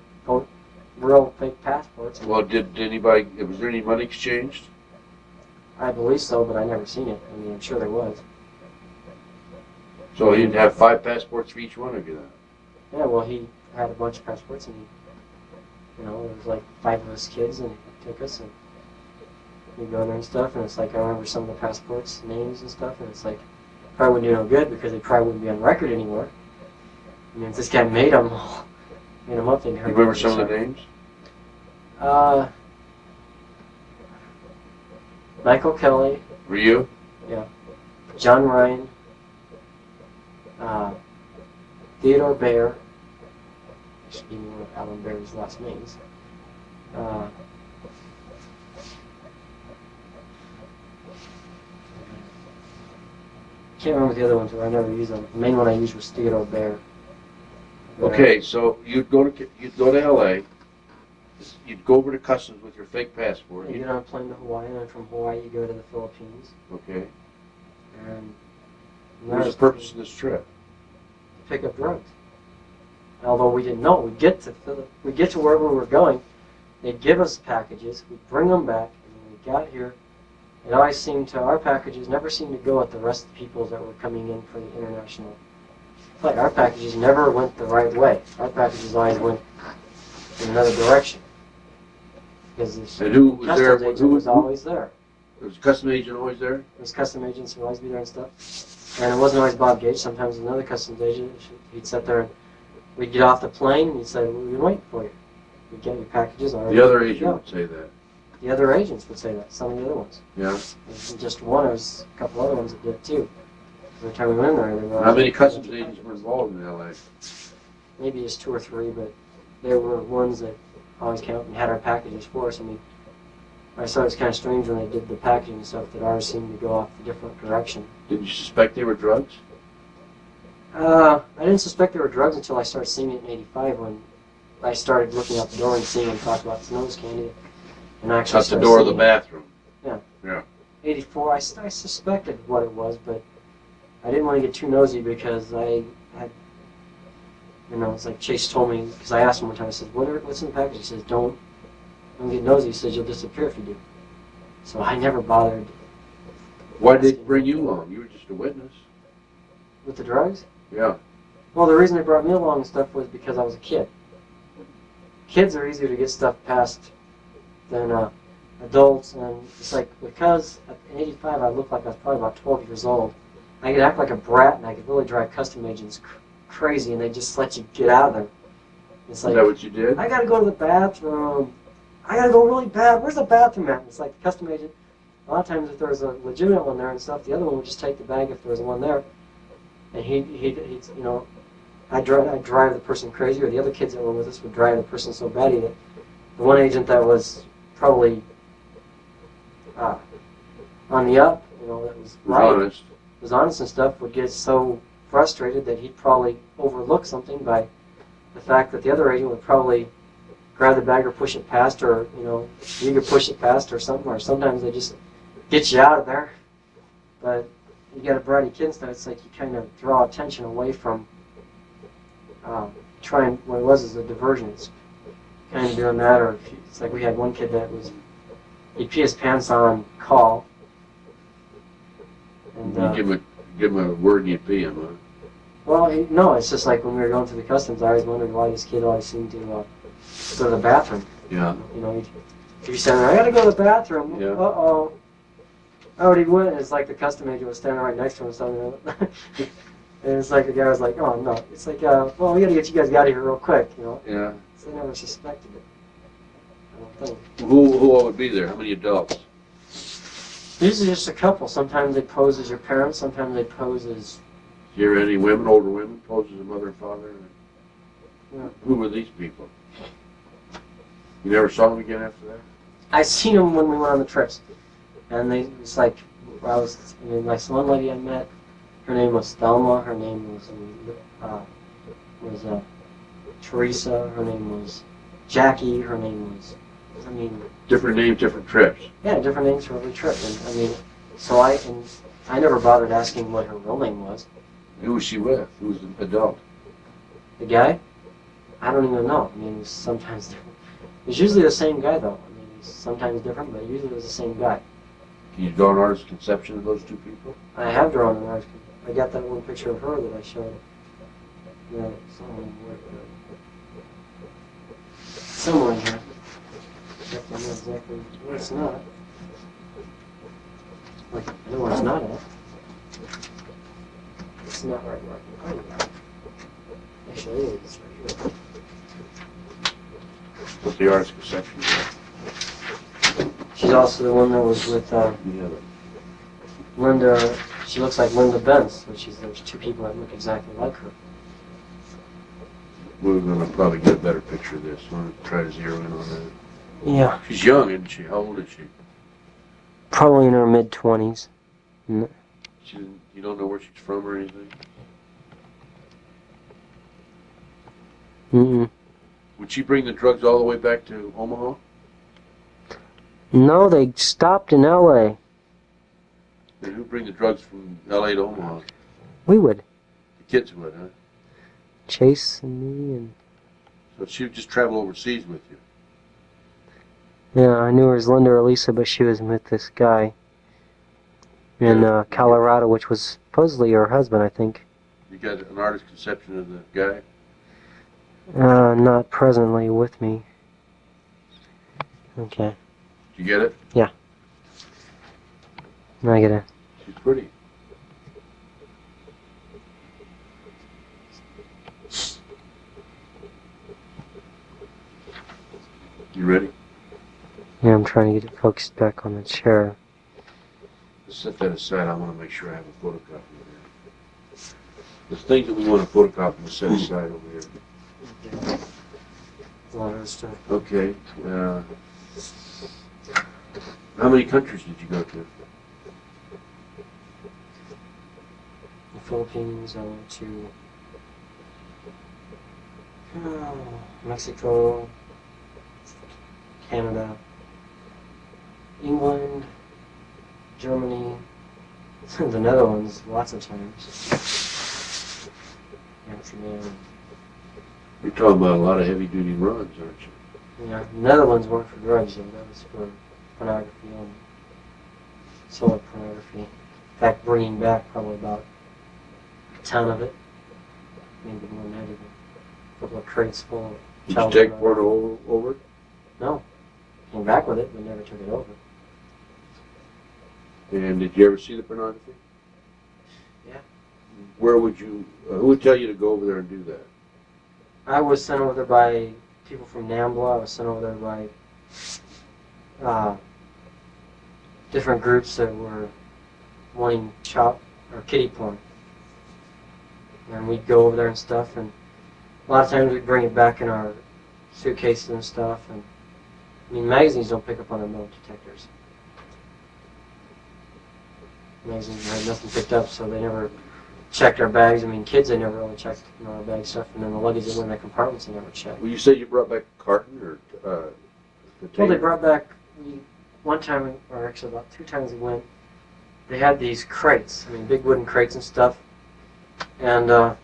real fake passports. Well, was there any money exchanged? I believe so, but I never seen it. I mean, I'm sure there was. So you'd have 5 passports for each one of you then? Yeah, well, he had a bunch of passports, and there was like 5 of us kids, and he took us, and we go in there and stuff, and it's like, I remember some of the passports, names and stuff, and it's like, probably wouldn't do no good because they probably wouldn't be on record anymore. I mean, if this guy made them up, then You remember some of the names? Michael Kelly. Were you? Yeah. John Ryan. Theodore Baer. Should give me one of Alan Bear's last names. Can't remember the other ones, but I never used them. The main one I used was Theodore Baer. Okay, so you'd go to L.A., you'd go over to customs with your fake passport. You get on a plane to Hawaii, and then from Hawaii you go to the Philippines. Okay. And What's the purpose of this trip? To pick up drugs. Although we didn't know, we'd get to wherever we were going, they'd give us packages, we'd bring them back, and when we got here, our packages never seemed to go with the rest of the people that were coming in for the international flight. Our packages never went the right way. Our packages always went in another direction. Because And who was there? customs agent was always there. Was the customs agent always there? There was customs agents who would always be there and stuff. And it wasn't always Bob Gage. Sometimes another customs agent, he'd sit there and we'd get off the plane and he'd say, we've been waiting for you. We'd get your packages already. The other agent would say that. The other agents would say that, some of the other ones. Yeah. And just one, there was a couple other ones that did too. Every time we went in there, they were How many customs agents were involved in L.A.? maybe just 2 or 3, but there were ones that always came up and had our packages for us. I mean, I thought it was kind of strange when they did the packaging and stuff that ours seemed to go off a different direction. Did you suspect they were drugs? I didn't suspect they were drugs until I started seeing it in '85 when I started looking out the door and seeing them talk about nose candy. And I actually Out the door of the bathroom. Yeah. Yeah. '84, I suspected what it was, but I didn't want to get too nosy because I had, it's like Chase told me, because I asked him one time, I said, what's in the package? He says, don't get nosy. He says, you'll disappear if you do. So I never bothered. Why did they bring you along? You were just a witness. With the drugs? Yeah. Well, the reason they brought me along and stuff was because I was a kid. Kids are easier to get stuff past than adults, and it's like, because in '85 I looked like I was probably about 12 years old, I could act like a brat and I could really drive custom agents crazy and they just let you get out of there. It's like, Is that what you did? I gotta go to the bathroom. I gotta go really bad. Where's the bathroom at? It's like the custom agent, a lot of times if there was a legitimate one there and stuff, the other one would just take the bag if there was one there. And he'd I'd drive the person crazy, or the other kids that were with us would drive the person so batty that the one agent that was probably on the up, that was right, was honest and stuff, would get so frustrated that he'd probably overlook something by the fact that the other agent would probably grab the bag or push it past, or you could push it past or something, or sometimes they just get you out of there. But you got a bratty kid and stuff, it's like you kind of draw attention away from trying what it was as a diversion. It's kind of doing that, or if it's like we had one kid that was, he'd pee his pants on call. And, You give him a word and you pee him, huh? well, no, it's just like when we were going through the customs, I always wondered why this kid always seemed to go to the bathroom. Yeah. You know, if you stand there, I gotta go to the bathroom. Yeah. Uh-oh. I already went. It's like the custom agent was standing right next to him. Something. And it's like the guy was like, oh, no. It's like, well, we gotta get you guys out of here real quick, you know. Yeah. So they never suspected it. I don't think. Who all would be there? How many adults? Usually just a couple. Sometimes they pose as your parents. Sometimes they pose as... Do you hear any women, older women, pose as a mother and father? Yeah. Who were these people? You never saw them again after that? I seen them when we went on the trips. And it's like, like one lady I met, her name was Thelma, her name was Teresa, her name was Jackie, her name was, Different names, different trips. yeah, different names for every trip. And so I never bothered asking what her real name was. Who was she with? Who was the adult? The guy? I don't even know. It was sometimes different. It was usually the same guy, though. He's sometimes different, but usually it was the same guy. Can you draw an artist's conception of those two people? I have drawn an artist. I got that one picture of her that I showed. Yeah, somewhere in here. I don't know exactly where it's not. Like, I know where it's not at. It's not right where I can find it. Actually, it's right here. What's the artist's conception? She's also the one that was with Linda. She looks like Linda Benz, there's two people that look exactly like her. We're going to probably get a better picture of this. I'm going to try to zero in on that. Yeah. She's young, isn't she? How old is she? Probably in her mid-20s. You don't know where she's from or anything? Mm-mm. Would she bring the drugs all the way back to Omaha? No, they stopped in L.A. And who'd bring the drugs from L.A. to Omaha? We would. The kids would, huh? Chase and me and... So she would just travel overseas with you? Yeah, I knew her as Linda or Lisa, but she was with this guy in Colorado, which was supposedly her husband, I think. You got an artist's conception of the guy? Not presently with me. Okay. Did you get it? Yeah. I get it. She's pretty. You ready? Yeah, I'm trying to get it focused back on the chair. Let's set that aside. I want to make sure I have a photocopy of that. The things that we want to photocopy, we'll set aside over here. A lot of stuff. Okay. How many countries did you go to? The Philippines, I went to Mexico, Canada, England, Germany, the Netherlands, lots of times. Amsterdam. You're talking about a lot of heavy-duty runs, aren't you? Yeah, the Netherlands weren't for drugs, though. That was for pornography only. Solar pornography. In fact, bringing back probably about a ton of it. Maybe more than that even. A couple of crates full of Did you child take pornography. porn over? No. Came back with it, but never took it over. And did you ever see the pornography? Yeah. Where would you, who would tell you to go over there and do that? I was sent over there by people from NAMBLA. I was sent over there by different groups that were wanting kiddie porn. And we'd go over there and stuff, and a lot of times we'd bring it back in our suitcases and stuff. And magazines don't pick up on their metal detectors. Magazines had nothing picked up, so they never checked our bags. Kids, they never really checked our bag stuff, and then the luggage that went in the compartments, they never checked. Well, you said you brought back a carton or container? Well, they brought back, one time, or actually about 2 times we went, they had these crates, big wooden crates and stuff, and the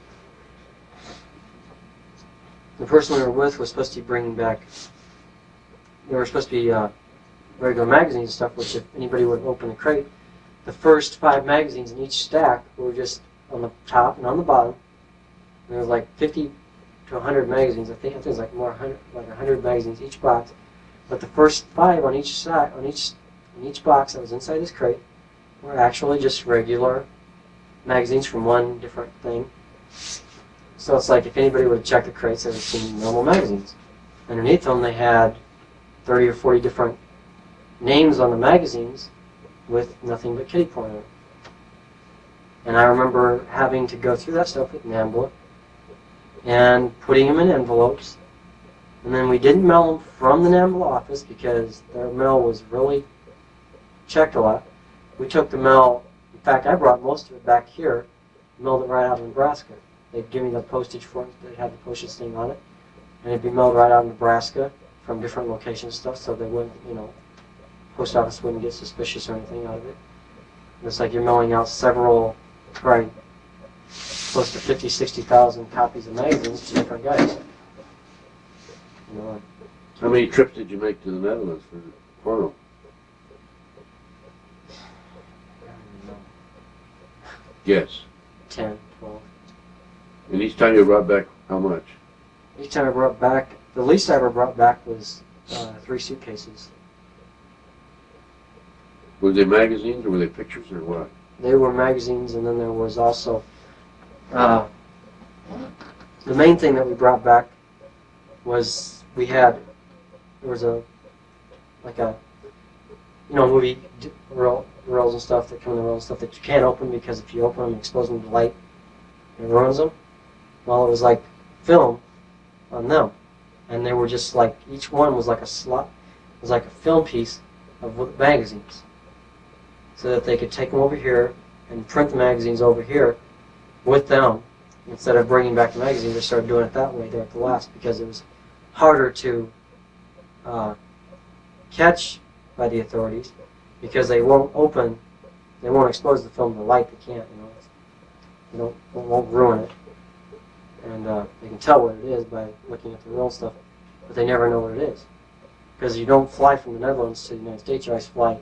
person we were with was supposed to be bringing back there were supposed to be regular magazines and stuff, which if anybody would open the crate, the first 5 magazines in each stack were just on the top and on the bottom. And there was like 50 to 100 magazines. I think it was like 100 magazines each box. But the first 5 on each side, in each box that was inside this crate, were actually just regular magazines from one different thing. So it's like if anybody would have checked the crates, they would have seen normal magazines. Underneath them, they had 30 or 40 different names on the magazines with nothing but kitty porn in it. And I remember having to go through that stuff with NAMBLA and putting them in envelopes. And then we didn't mail them from the NAMBLA office because their mail was really checked a lot. We took the mail, in fact, I brought most of it back here, mailed it right out of Nebraska. They'd give me the postage for it, they'd have the postage thing on it, and it'd be mailed right out of Nebraska from different locations and stuff, so they wouldn't, post office wouldn't get suspicious or anything out of it. And it's like you're mailing out several, probably close to 50, 60,000 copies of magazines to different guys. How many trips did you make to the Netherlands for porno? Yes. 10, 12. And each time you brought back how much? Each time I brought back, the least I ever brought back was 3 suitcases. Were they magazines or were they pictures or what? They were magazines, and then there was also the main thing that we brought back was there was a movie rolls and stuff that come in the roll and stuff that you can't open because if you open them, expose them to light, it ruins them. Well, it was like film on them, and they were just like each one was like a slot, it was like a film piece of magazines, so that they could take them over here and print the magazines over here with them. Instead of bringing back the magazines, they started doing it that way there at the last because it was harder to catch by the authorities because they won't expose the film to light. They can't, won't ruin it, and they can tell what it is by looking at the real stuff, but they never know what it is because you don't fly from the Netherlands to the United States. You always fly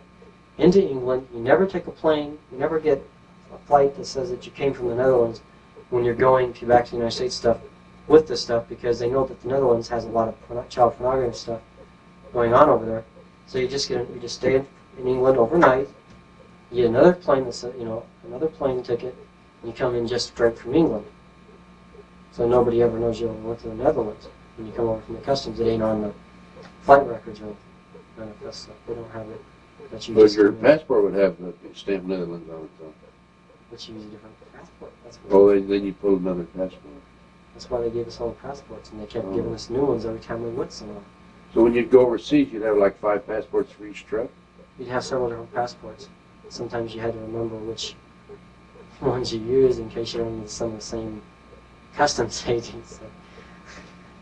into England. You never take a plane. You never get a flight that says that you came from the Netherlands when you're going back to the United States stuff with this stuff because they know that the Netherlands has a lot of child pornography stuff going on over there. So you just stay in England overnight. You get another plane another plane ticket, and you come in just straight from England. So nobody ever knows you went to the Netherlands. When you come over from the customs, it ain't on the flight records or anything. None of that stuff. They don't have it. But your passport would have the stamp Netherlands on it, though. But you use a different passport. Then you pull another passport. That's why they gave us all the passports, and they kept giving us new ones every time we went somewhere. So when you'd go overseas, you'd have like 5 passports for each trip? You'd have several different passports. Sometimes you had to remember which ones you used in case you're in some of the same customs agents. That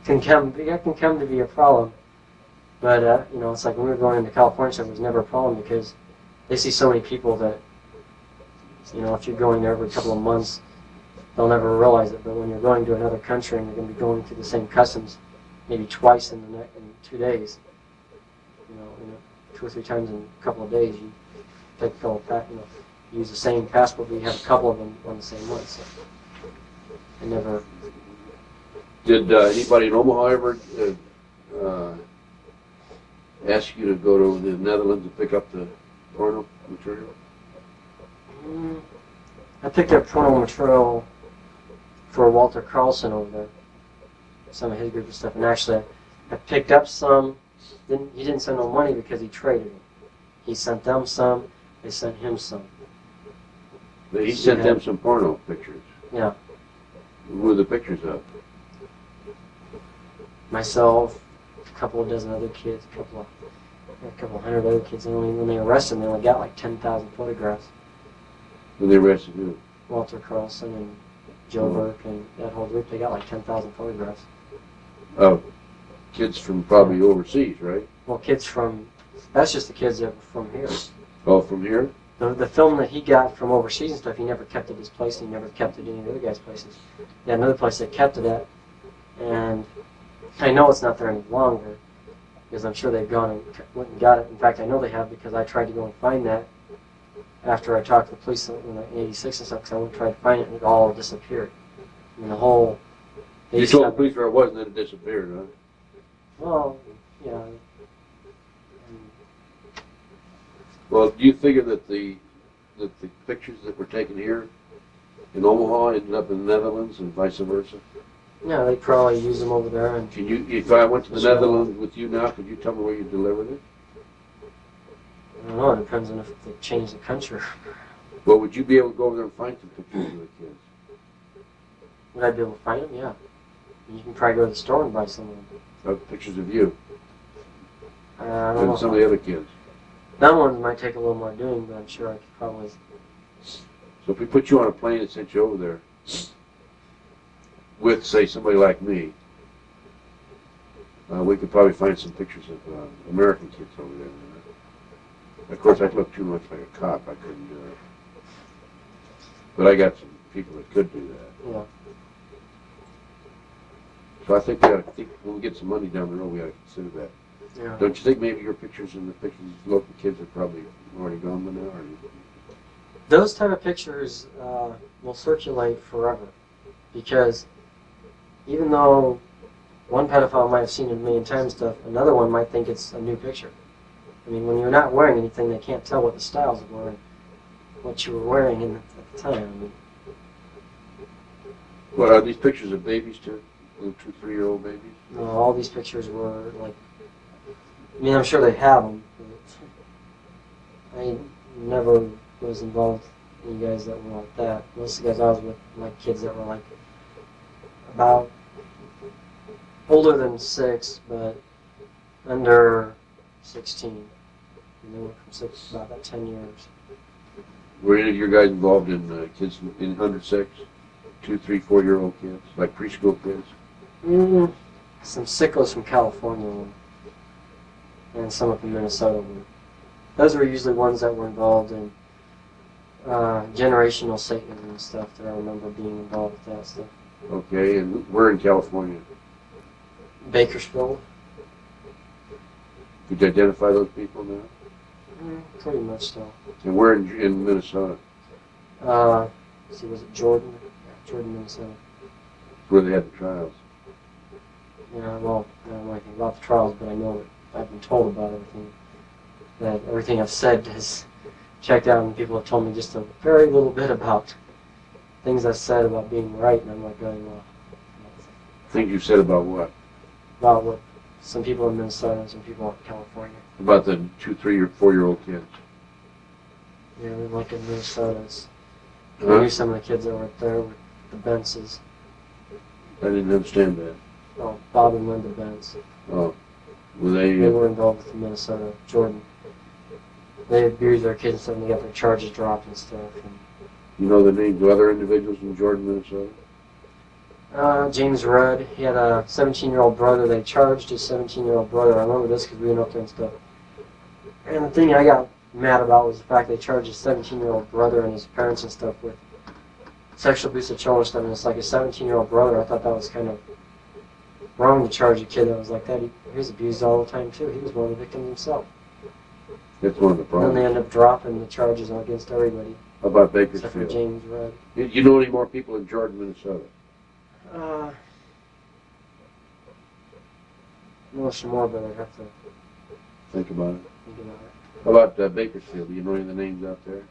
can come to be a problem. But, it's like when we were going into California, so it was never a problem because they see so many people that, if you're going there every couple of months, they'll never realize it. But when you're going to another country and you're going to be going through the same customs maybe twice in 2 days, 2 or 3 times in a couple of days, you take a couple use the same passport, but you have a couple of them on the same month. So I never. Did anybody in Omaha ever ask you to go to the Netherlands and pick up the porno material? I picked up porno material for Walter Carlson over there, some of his group of stuff, and actually I picked up some. He didn't send no money because he traded it. He sent them some, they sent him some. But he sent them some porno pictures? Yeah. Who were the pictures of? Myself, a couple of dozen other kids, a couple hundred other kids. And when they arrested them, they only got like 10,000 photographs. When they arrested who? Walter Carlson and Joe Burke and that whole group, they got like 10,000 photographs. Oh, kids from probably overseas, right? Well, that's just the kids that were from here. Oh, from here? The film that he got from overseas and stuff, he never kept at his place, and he never kept it at any of the other guys' places. He had another place that kept it at, and I know it's not there any longer, because I'm sure they've gone and went and got it. In fact, I know they have because I tried to go and find that after I talked to the police in 86 and stuff, because I went and tried to find it and it all disappeared. I mean, the whole... You told the police where it was and then it disappeared, huh? Well, yeah. Well, do you figure that the pictures that were taken here in Omaha ended up in the Netherlands and vice versa? Yeah, they probably use them over there. And Can you, if I went to the Netherlands with you now, could you tell me where you delivered it? I don't know, it depends on if they change the country. Well, would you be able to go over there and find some pictures of the kids? Would I be able to find them? Yeah. You can probably go to the store and buy some of them. Pictures of you I don't know. and some of the other kids. That one might take a little more doing, but I'm sure I could probably... So if we put you on a plane and sent you over there with, say, somebody like me, we could probably find some pictures of American kids over there. Of course, I'd look too much like a cop. I couldn't do it. But I got some people that could do that. Yeah. So I think when we get some money down the road, we ought to consider that. Yeah. Don't you think maybe your pictures and the pictures of the local kids are probably already gone by now? Or... Those type of pictures will circulate forever, because even though one pedophile might have seen it a million times, stuff, another one might think it's a new picture. I mean, when you're not wearing anything, they can't tell what the styles were and what you were wearing at the time. I mean, Well, are these pictures of babies too? Little 2, 3-year-old babies? no, all these pictures were like, I mean, I'm sure they have them, but I never was involved with you guys that were like that. Most of the guys I was with, like kids that were like about older than 6, but under 16. And they went from 6 about that 10 years. Were any of your guys involved in kids in under 6? 2, 3, 4-year-old kids? Like preschool kids? Some sickos from California and some up in Minnesota. Those were usually ones that were involved in generational Satanism and stuff that I remember being involved with that stuff. Okay, and we're in California. Bakersfield. Could you identify those people now? Pretty much so. And we're in Minnesota. Let's see, was it Jordan? Yeah, Jordan, Minnesota. Where they had the trials. Yeah, well, I don't know anything about the trials, but I know that I've been told about everything. That everything I've said is checked out, and people have told me just a very little bit about things I said about being right, and I'm like going, well... Things you said about what? About what some people in Minnesota and some people in California. About the 2, 3, or 4-year-old kids. Yeah, we like in Minnesota. I Huh? knew some of the kids that were up there with the Bences. I didn't understand that. Oh, Bob and Linda Benz. Oh, were they? They were involved with the Minnesota, Jordan. They abused their kids and stuff, and they got their charges dropped and stuff. And, You know the names of other individuals in Jordan, Minnesota? James Rudd, he had a 17-year-old brother. They charged his 17-year-old brother. I remember this because we went up there and stuff. And the thing I got mad about was the fact they charged his 17-year-old brother and his parents and stuff with sexual abuse of children and stuff. And it's like a 17-year-old brother. I thought that was kind of wrong to charge a kid that was like that. He was abused all the time too. He was one of the victims himself. That's one of the And problems. then they ended up dropping the charges against everybody How about except for Bakersfield? James Rudd. You know any more people in Jordan, Minnesota? Know some more, but I'd have to Think about it. think about it. How about Bakersfield? Do you know any of the names out there?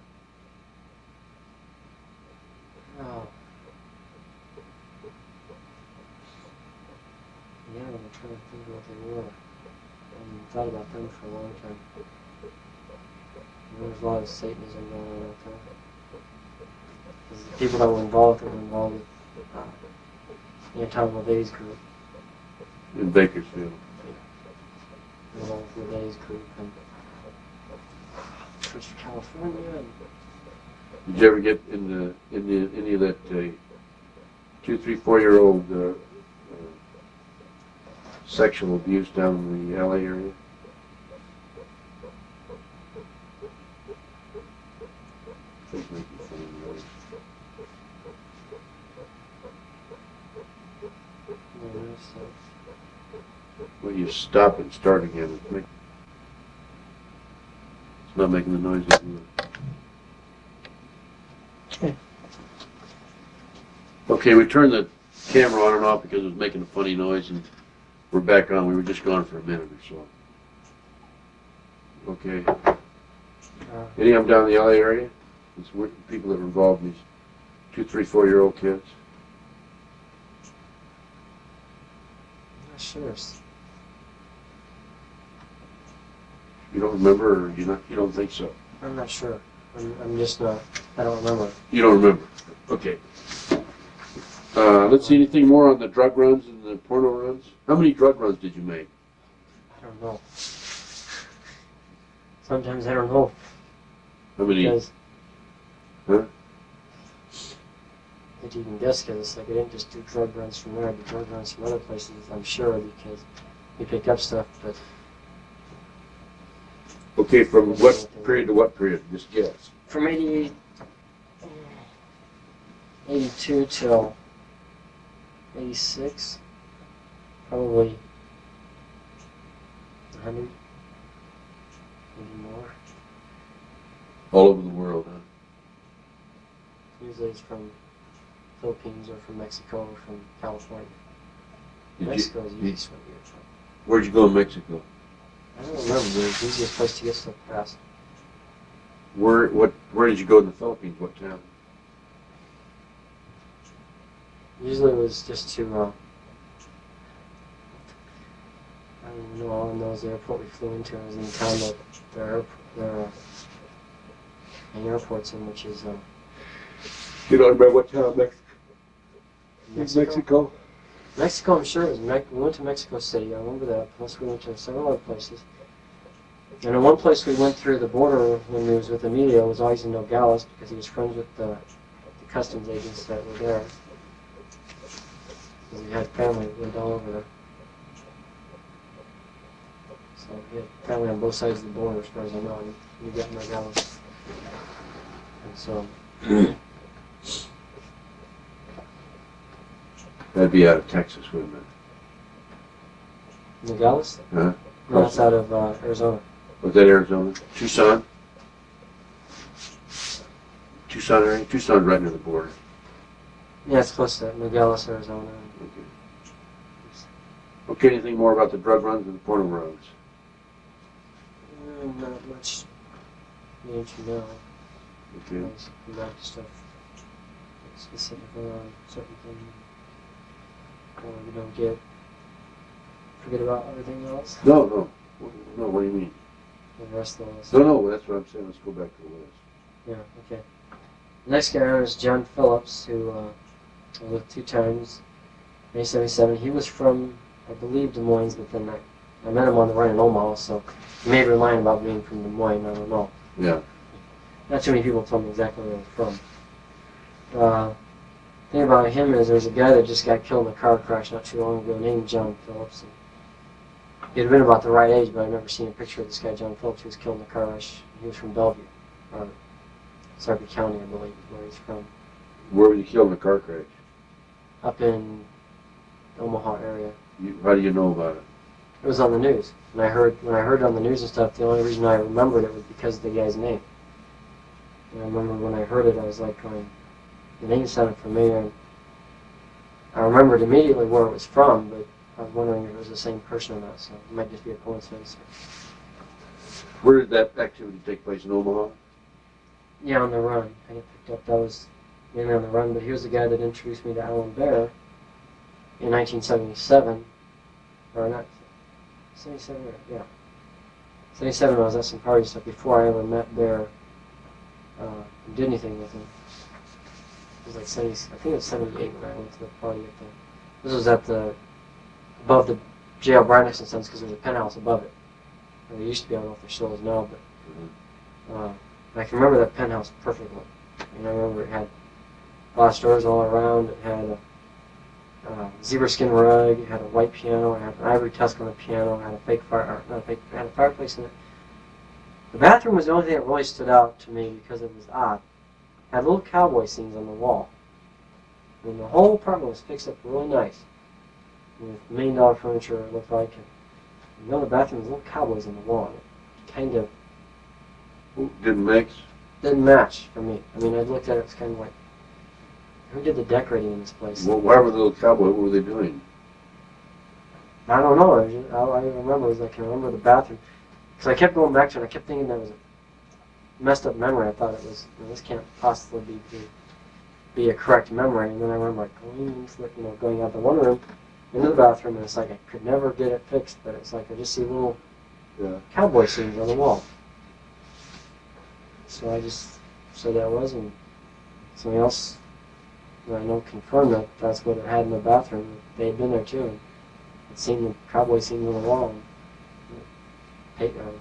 Oh. Yeah, I'm trying to think of what they were. I haven't thought about them for a long time. There was a lot of Satanism going on out there. 'Cause the people that were involved with the anti-Levays group. In Bakersfield. Involved with Levays group and Church of California. And Did you ever get in any of that 2, 3, 4-year-old sexual abuse down in the LA area? Things make you funny, really. so Well, you stop and start again. It's not making the noise it's doing. Okay. Okay, we turned the camera on and off because it was making a funny noise, and we're back on. We were just gone for a minute or so. Okay. Any of them down in the LA area? It's people that were involved in these 2, 3, 4-year-old kids. I'm not sure. You don't remember, or you don't think so? I'm not sure. I'm just not. I don't remember. You don't remember. Okay. Let's see, anything more on the drug runs and the porno runs? How many drug runs did you make? I don't know. Sometimes I don't know. How many? Because Huh? if you can guess, because like I didn't just do drug runs from there. I did drug runs from other places. I'm sure because we pick up stuff, but Okay, from what period to what period? Just guess. from 82 till 86, probably 100, maybe more. All over the world, huh? Usually it's from Philippines or from Mexico or from California. Did Mexico is you, usually what we get from. where'd you go in Mexico? I don't remember, but it's the easiest place to get stuff fast. Where did you go in the Philippines? What town? Usually it was just to, I don't even know, all I know is the airport we flew into. I was in the town that their airport's in, which is, You don't remember what town? Mexico. Mexico, I'm sure it was, we went to Mexico City, I remember that, plus we went to several other places. And in one place we went through the border when we was with Emilio, was always in Nogales, because he was friends with the customs agents that were there. And we had family that lived all over there. So we had family on both sides of the border, as far as I know, and we got in Nogales. And so... That'd be out of Texas, wouldn't it? Nogales? Huh? No, that's out of Arizona. Was that Arizona? Tucson? Tucson area? Tucson's right near the border. Yeah, it's close to that. Nogales, Arizona. Okay. Okay, anything more about the drug runs and the porno runs? Not much need to know. Okay. Nice. Back to stuff specifically on certain things. Or we don't forget about everything else. No, what do you mean? The rest of the list. No, that's what I'm saying. Let's go back to the list. Yeah, okay. The next guy on is John Phillips, who I lived 2 times, 1977. He was from, I believe, Des Moines, but then I met him on the run in Omaha, so he may be lying about being from Des Moines, I don't know. Yeah. Not too many people told me exactly where he was from. The thing about him is there's a guy that just got killed in a car crash not too long ago named John Phillips. And he had been about the right age, but I've never seen a picture of this guy, John Phillips, who was killed in a car crash. He was from Bellevue, or Sarpy County, I believe, is where he's from. Where was he killed in a car crash? Up in the Omaha area. How do you know about it? It was on the news. And when I heard it on the news and stuff, the only reason I remembered it was because of the guy's name. And I remember when I heard it, I was like going, the name sounded familiar. And I remembered immediately where it was from, but I was wondering if it was the same person or not, so it might just be a coincidence. Where did that activity take place, in Omaha? Yeah, on the run. I got picked up. That was mainly on the run, but he was the guy that introduced me to Alan Bear in 1977. Or not, 77, yeah. 77, I was at some party stuff before I ever met Bear and did anything with him. It was like 70, I think it was 78 when I went to the party at the, this was at the, above the jail, Brightness and Sons, because there's a penthouse above it. There used to be, I don't know if there still is now, but I can remember that penthouse perfectly. And I remember it had glass doors all around, it had a zebra skin rug, it had a white piano, it had an ivory tusk on the piano, it had a fake fire, or not a fake, it had a fireplace in it. The bathroom was the only thing that really stood out to me because it was odd. It had little cowboy scenes on the wall. I mean, the whole apartment was fixed up really nice. With $1 million furniture, it looked like. In the other bathroom, there's little cowboys on the wall. It kind of Didn't mix? didn't match for me. I mean, I looked at it, it's kind of like, who did the decorating in this place? Well, why were the little cowboys, what were they doing? I don't know. All I remember is I can remember the bathroom. Because I kept going back to it. I kept thinking that was a messed up memory. I thought it was, this can't possibly be a correct memory. And then I remember like going out the one room into the bathroom, and it's like I could never get it fixed. But it's like I just see little cowboy scenes on the wall. So I just said that was, and something else that I know confirmed that that's what it had in the bathroom. They had been there too. And I'd seen the cowboy scenes on the wall. And,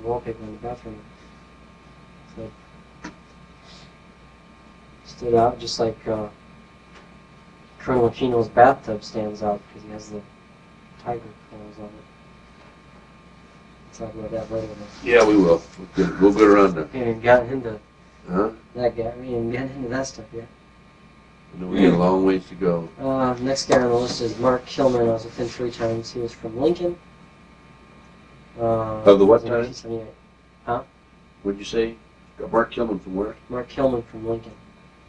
wallpaper in the bathroom. So stood out just like Colonel Aquino's bathtub stands out because he has the tiger claws on it. Let's talk about that later. Yeah, we will. We'll go around there. We haven't gotten into Huh? that guy. We haven't gotten into that stuff yet. We got a long ways to go. Next guy on the list is Mark Kilman. I was with him 3 times. He was from Lincoln. Of the what time? 1978. Huh? What'd you say? Mark Kilman from where? Mark Kilman from Lincoln.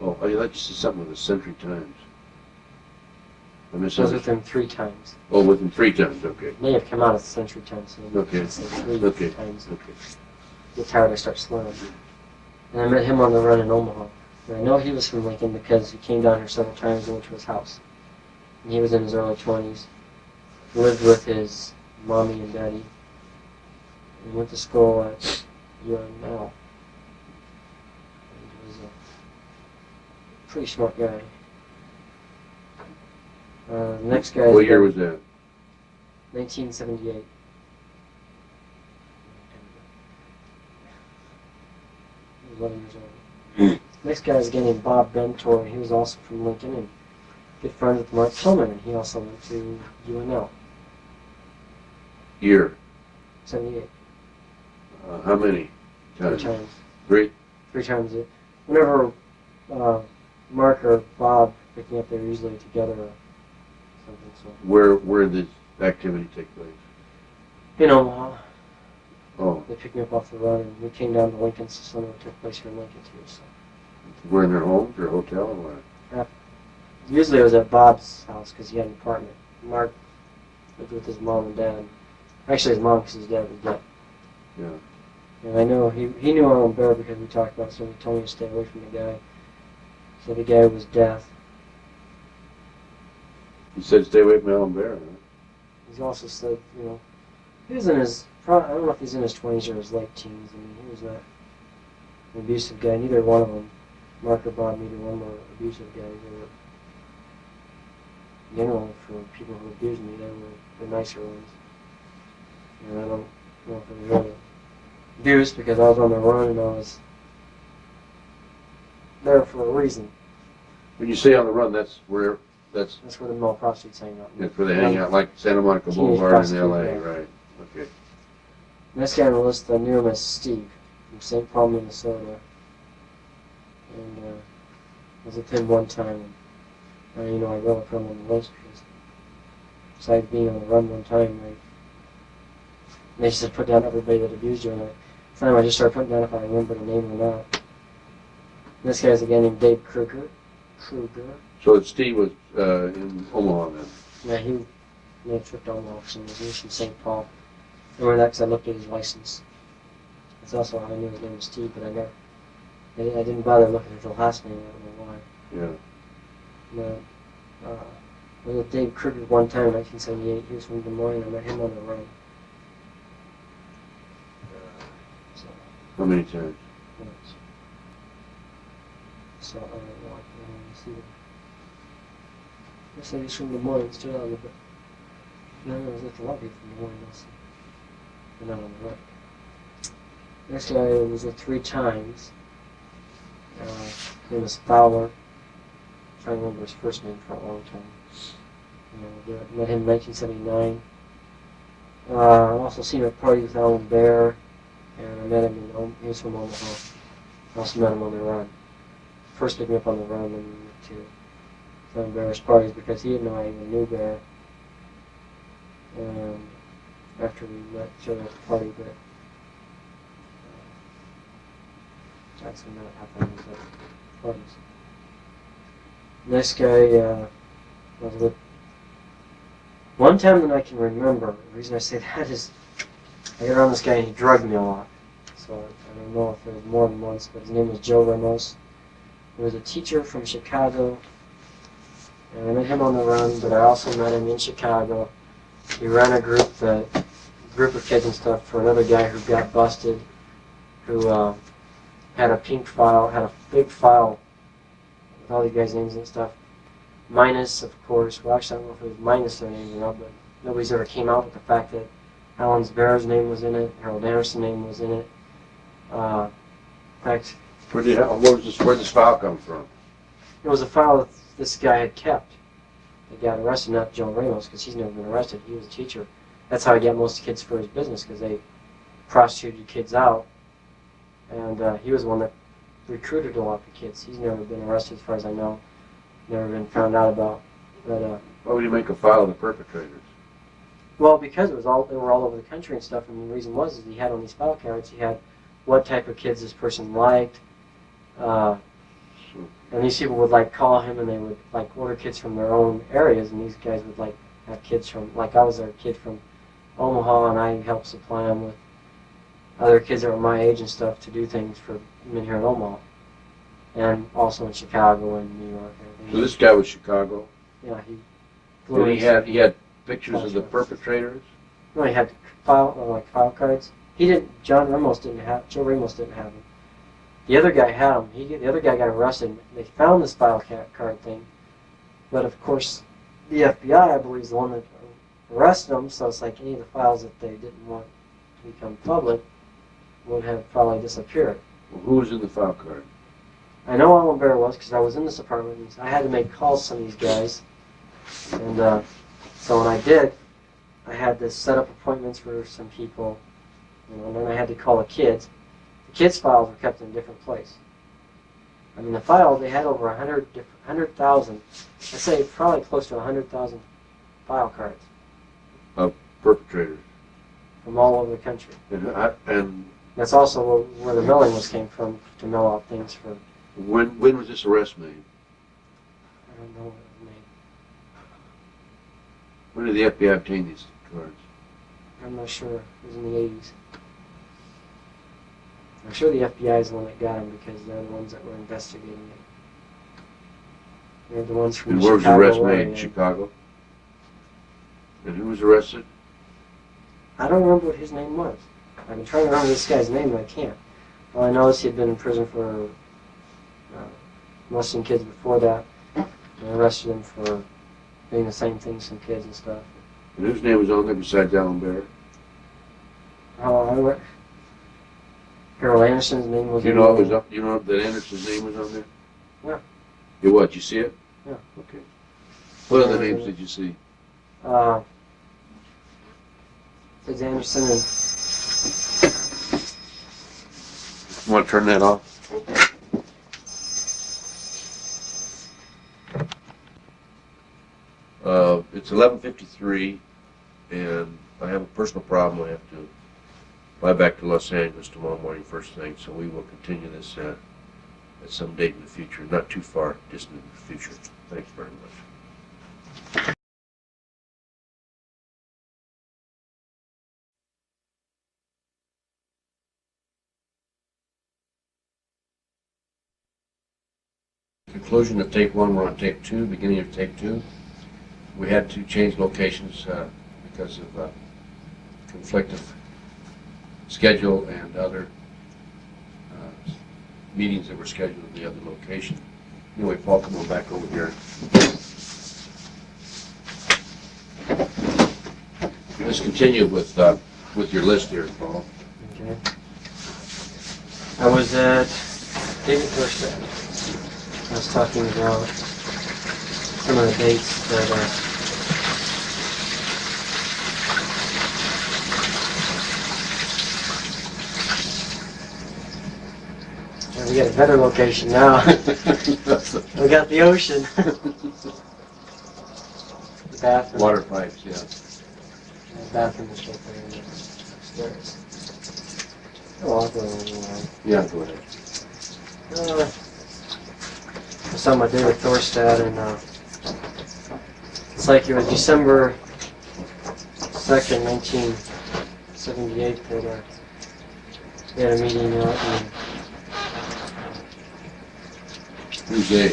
Oh, I thought you said something with the Century Times. I I was with misunderstood. him 3 times. Oh, with him 3 times, okay. May have come out at the Century Times, so Okay. it's like 3 Okay. times. Okay. Get tired, I start slurring. And I met him on the run in Omaha. And I know he was from Lincoln because he came down here several times and went to his house. And he was in his early 20s. Lived with his mommy and daddy. And went to school at UNL. And he was a pretty smart guy. The next guy What is year was that? 1978. He was 11 years old. Next guy is a guy named Bob Bentor. He was also from Lincoln and good friends with Mark Tillman, and he also went to UNL. Year? 78. How many 3 times? times. 3? 3 times. Whenever Mark or Bob picked me up, they were usually together or something. So Where did this activity take place? in Omaha, Oh, they picked me up off the run, and we came down to Lincoln, so some of it took place here in Lincoln too. So were in their homes or hotel or what? usually it was at Bob's house because he had an apartment. Mark lived with his mom and dad. Actually, his mom because his dad was dead. Yeah. And I know he knew Arnold Bear because we talked about it, so he told me to stay away from the guy. So the guy was deaf. He said stay away from Alan Bear, huh? He also said, he was in his, I don't know if he's in his 20s or his late teens. I mean, he was not an abusive guy. Neither one of them, Mark or Bob, neither one were abusive guys. They were, generally, for people who abused me, they were the nicer ones. And I don't know if it was really abuse because I was on the run and I was there for a reason. When you say on the run, that's where That's where the male prostitutes hang out. that's where they hang out, like Santa Monica Teenage Boulevard in prostitute, L.A., yeah. right? Okay. Next guy on the list, I knew him as Steve from St. Paul, Minnesota. And I was with him one time. And, I really put him on the list because besides being on the run one time, they said put down everybody that abused you. And the time I just started putting down if I remember the name or not. This guy's a guy named Dave Kruger. So Steve was in Omaha then? Yeah, he made a trip to Omaha for some reason. He was from St. Paul. I remember that because I looked at his license. That's also how I knew his name was Steve, but I didn't bother looking at the last name. I don't know why. Yeah. But, I was with Dave Kruger one time in 1978. He was from Des Moines. I met him on the run. So, How many times? I don't know. I can see it. I said he's from Des Moines, still on the bit. No, it was like a lot of people from Des Moines also. But not on the run. Next guy was with 3 times. His name was Fowler. I'm trying to remember his first name for a long time. Met him in 1979. I also seen him at parties with Alan Bear, and I met him he was from Omaha. I also met him on the run. First picked me up on the run and went to Bear's parties because he didn't know I even knew Bear. And after we met each other at the party, but Jackson met happened was at parties. Next guy was with one time that I can remember. The reason I say that is I got around this guy and he drugged me a lot. So I don't know if it was more than once, but his name was Joe Ramos. He was a teacher from Chicago. And I met him on the run, but I also met him in Chicago. He ran a group of kids and stuff for another guy who got busted, who had a pink file, had a big file with all these guys' names and stuff. Minus, of course, well actually I don't know if it was minus their names or not, but nobody's ever came out with the fact that Alan Zver's name was in it, Harold Anderson's name was in it. In fact, where'd this file come from? it was a file that this guy had kept. He got arrested, not Joe Ramos, because he's never been arrested. He was a teacher. That's how he got most kids for his business, because they prostituted kids out. And he was the one that recruited a lot of kids. He's never been arrested, as far as I know. Never been found out about. But why would you make a file of the perpetrators? well, because they were all over the country and stuff. And the reason was he had on these file cards, he had what type of kids this person liked. And these people would like call him and they would like order kids from their own areas, and these guys would like have kids from, like I was a kid from Omaha and I helped supply them with other kids that were my age and stuff to do things for men here in Omaha. And also in Chicago and New York. So this guy was Chicago? Yeah, He had pictures of the perpetrators? No, he had file cards. Joe Ramos didn't have them. The other guy had them. The other guy got arrested. They found this file card thing. But of course, the FBI, I believe, is the one that arrested them, so it's like any of the files that they didn't want to become public would have probably disappeared. Well, who was in the file card? I know Alan Bear was, because I was in this apartment, and I had to make calls to some of these guys. And so when I did, I had to set up appointments for some people, and then I had to call the kids. The kids' files were kept in a different place. I mean, the file, they had over 100,000, I'd say probably close to 100,000 file cards. Of perpetrators? From all over the country. And that's also where the mailing list came from, to mail out things for... when was this arrest made? I don't know what it was made. When did the FBI obtain these cards? I'm not sure. It was in the 80s. I'm sure the FBI is the one that got them, because they're the ones that were investigating it. They're the ones from And the where was the Chicago arrest made? area. In Chicago? And who was arrested? I don't remember what his name was. I've been trying to remember this guy's name, and I can't. All I know is he had been in prison for molesting kids before that. And I arrested him for doing the same thing to some kids and stuff. And whose name was on there besides Alan Bear? Harold Anderson's name was You know that Anderson's name was on there? Yeah. You what, you see it? Yeah. Okay. What other names did you see? It's Anderson and... You want to turn that off? It's 11:53, and I have a personal problem. I have to fly back to Los Angeles tomorrow morning first thing, so we will continue this at some date in the future, not too far distant in the future. Thanks very much. Conclusion of tape 1, we're on tape 2, beginning of tape 2. We had to change locations because of conflict of schedule and other meetings that were scheduled at the other location. Anyway, Paul, come on back over here. Let's continue with your list here, Paul. Okay. I was at David Thorstad. I was talking about some of the dates that we got a better location now. We got the ocean. The bathroom. Water pipes, yeah. bathroom is right there and upstairs. Oh, I'll go anyway. Yeah, go ahead. I saw my David Thorstad, and it's like it was December 2nd, 1978, that they had a meeting out in Who's they?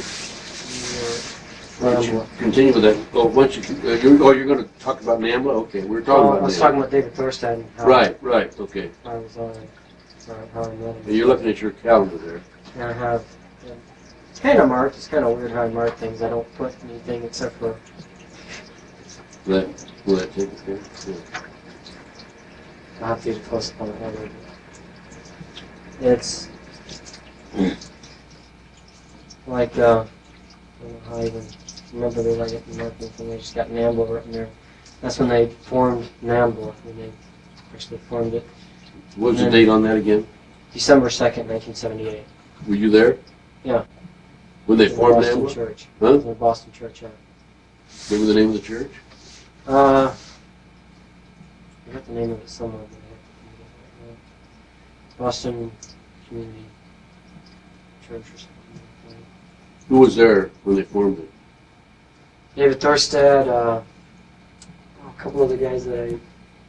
Why don't you Nambla. continue with that? Oh, once you're going to talk about NAMBLA? Okay, we're talking about I was NAMBLA. talking about David Thorstad and how Right, okay. I was on how I met him. And you're looking at your calendar there. And I have it's kind of marked. It's kind of weird how I mark things. I don't put anything except for Will that take it there? Yeah. I'll have to get a close up on it later. It's like I don't know how I even remember they like it marketing thing. They just got NAMBLA written there. That's when they formed NAMBLA, when they actually formed it. What was the date on that again? December 2nd, 1978. Were you there? Yeah. When they In formed Boston NAMBLA? Church. Huh? In the Boston Church, yeah. Remember the name of the church? I got the name of it somewhere, but I have to think of it right now. Boston Community Church or something like that. Who was there when they formed it? David Thorstad, a couple other guys that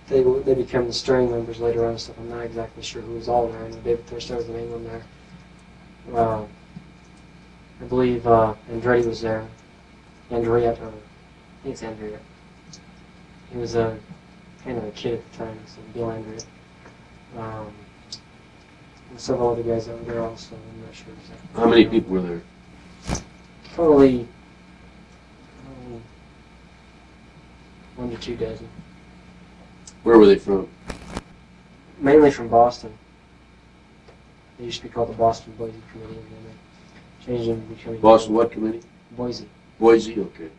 they became the steering members later on and stuff. I'm not exactly sure who was all there. I know David Thorstad was the main one there. I believe Andretti was there. Andrea, I think it's Andrea. He was kind of a kid at the time, so Bill Andrea. And several other guys that were there also. I'm not sure exactly. How many people were there? Probably 1 to 2 dozen. Where were they from? Mainly from Boston. They used to be called the Boston Boise Committee, and then they changed them to becoming Boston what committee? Boise. Boise, okay.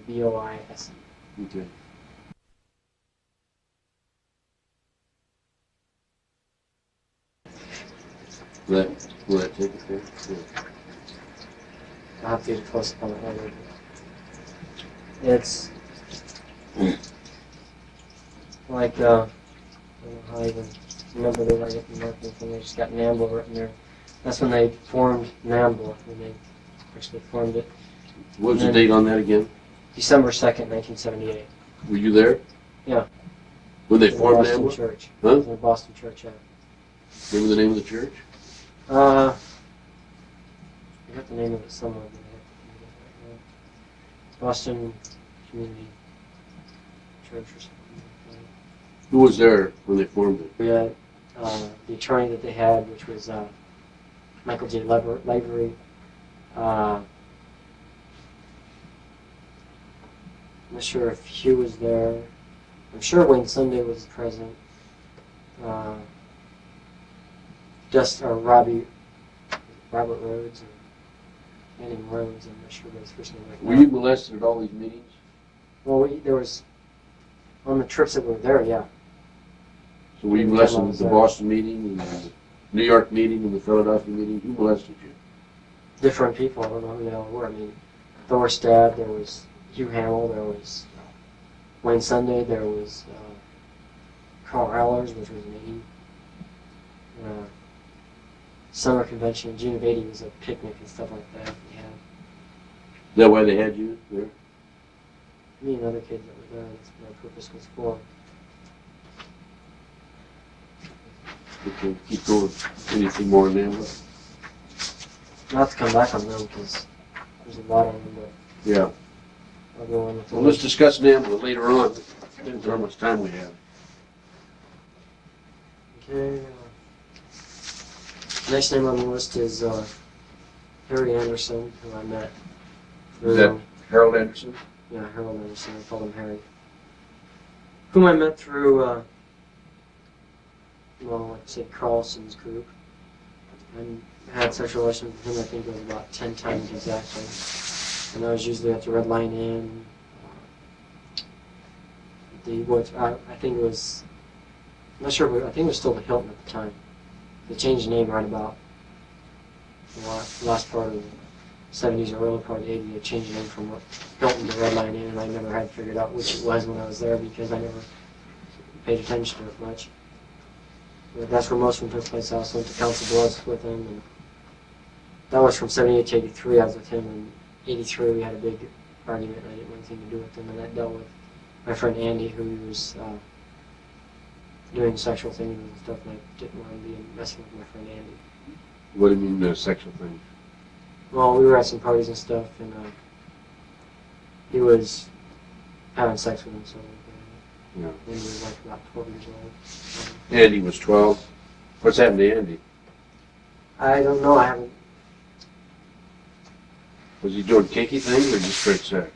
B-O-I-S-E. Okay. Will that take it there? Yeah. I'll have to get a close up on it later. It's like I don't know how I even remember they like it marketing thing. They just got NAMBLA written there. That's when they formed NAMBLA, when they actually formed it. What was the date on that again? December 2nd, 1978. Were you there? Yeah. When they In the formed Boston NAMBLA? Church. Huh? In the Boston Church, yeah. Remember the name of the church? I got the name of it somewhere, but I have to think of it right now. Boston Community Church or something like that. Who was there when they formed it? We had the attorney that they had, which was Michael J. Lavery. I'm not sure if Hugh was there. I'm sure Wayne Sunday was present. Robert Rhodes or Manning Rhodes. I'm not sure what his first name right now. Were you molested at all these meetings? Well, there was on the trips that were there, yeah. So were you molested at the Boston meeting, and the New York meeting, and the Philadelphia meeting? Who molested you? Different people. I don't know who they all were. I mean, Thorstad. There was Hugh Hamill. There was Wayne Sunday. There was Carl Allers, which was me. Summer convention. June of '80 was a picnic and stuff like that. We had Is that why they had you there? me and other kids that were there. That's what my purpose was for. Okay, keep going. Anything more in NAMBLA? Not to come back on them because there's a lot of them, but Yeah. I'll go on with the Well, let's list. discuss NAMBLA later on. Depends on how much time we have. Okay. Next name on the list is Harry Anderson, who I met. Is that Harold Anderson? Yeah, Harold Anderson. I called him Harry. Whom I met through, like I said, Carlson's group. And had sexual relations with him, I think it was about 10 times exactly. And I was usually at the Red Lion Inn. I think it was, I'm not sure, I think it was still the Hilton at the time. They changed the name right about the last part of the 70s or early part of the 80s. They changed the name from Hilton to Red Lion Inn, and I never had figured out which it was when I was there because I never paid attention to it much. But that's where most of them took place. I also went to Council Bluffs with him, and that was from 78 to 83. I was with him, and 83 we had a big argument, and I didn't want anything to do with him, and that dealt with my friend Andy, who was doing sexual things and stuff, and I didn't want to be messing with my friend Andy. What do you mean sexual things? Well, we were at some parties and stuff, and he was having sex with himself. Yeah. When he was like about 12 years old. Andy was 12. What's happened to Andy? I don't know. I haven't. Was he doing kinky things or just straight sex?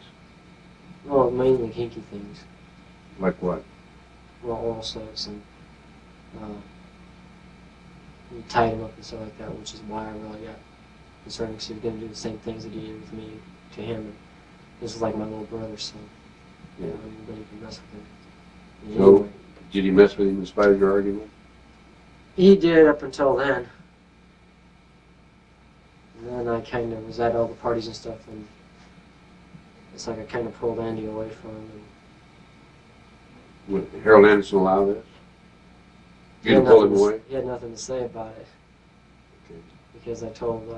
Well, mainly kinky things. Like what? Well, oral sex and we tied him up and stuff like that, which is why I really got concerned because he was going to do the same things that he did with me to him. And this is like my little brother, so Yeah. anybody can mess with him. And So, anyway, did he mess with him in spite of your argument? he did up until then. And then I kind of was at all the parties and stuff, and it's like I kind of pulled Andy away from him. And Would Harold Anderson allow this? he You had to pull him nothing to- away? He had nothing to say about it Okay. because I told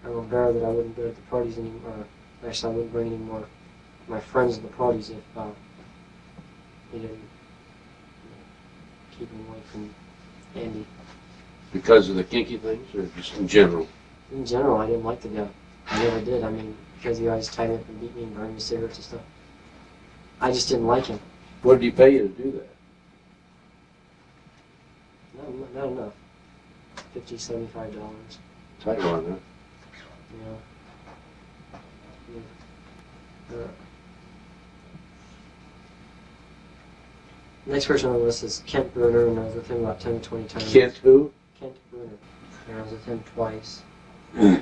Harold Bear that I wouldn't go to the parties anymore. Actually, I wouldn't bring any more of my friends to the parties if he didn't keep him away from Andy. Because of the kinky things or just in general? In general, I didn't like the guy. I never did. I mean, because he always tied me up and beat me and burned me cigarettes and stuff. I just didn't like him. What did he pay you to do that? Not enough. $50, $75. Tight one, huh? Yeah. Next person on the list is Kent Bruner, and I was with him about 10 or 20 times. Kent who? Kent Bruner. And I was with him twice. I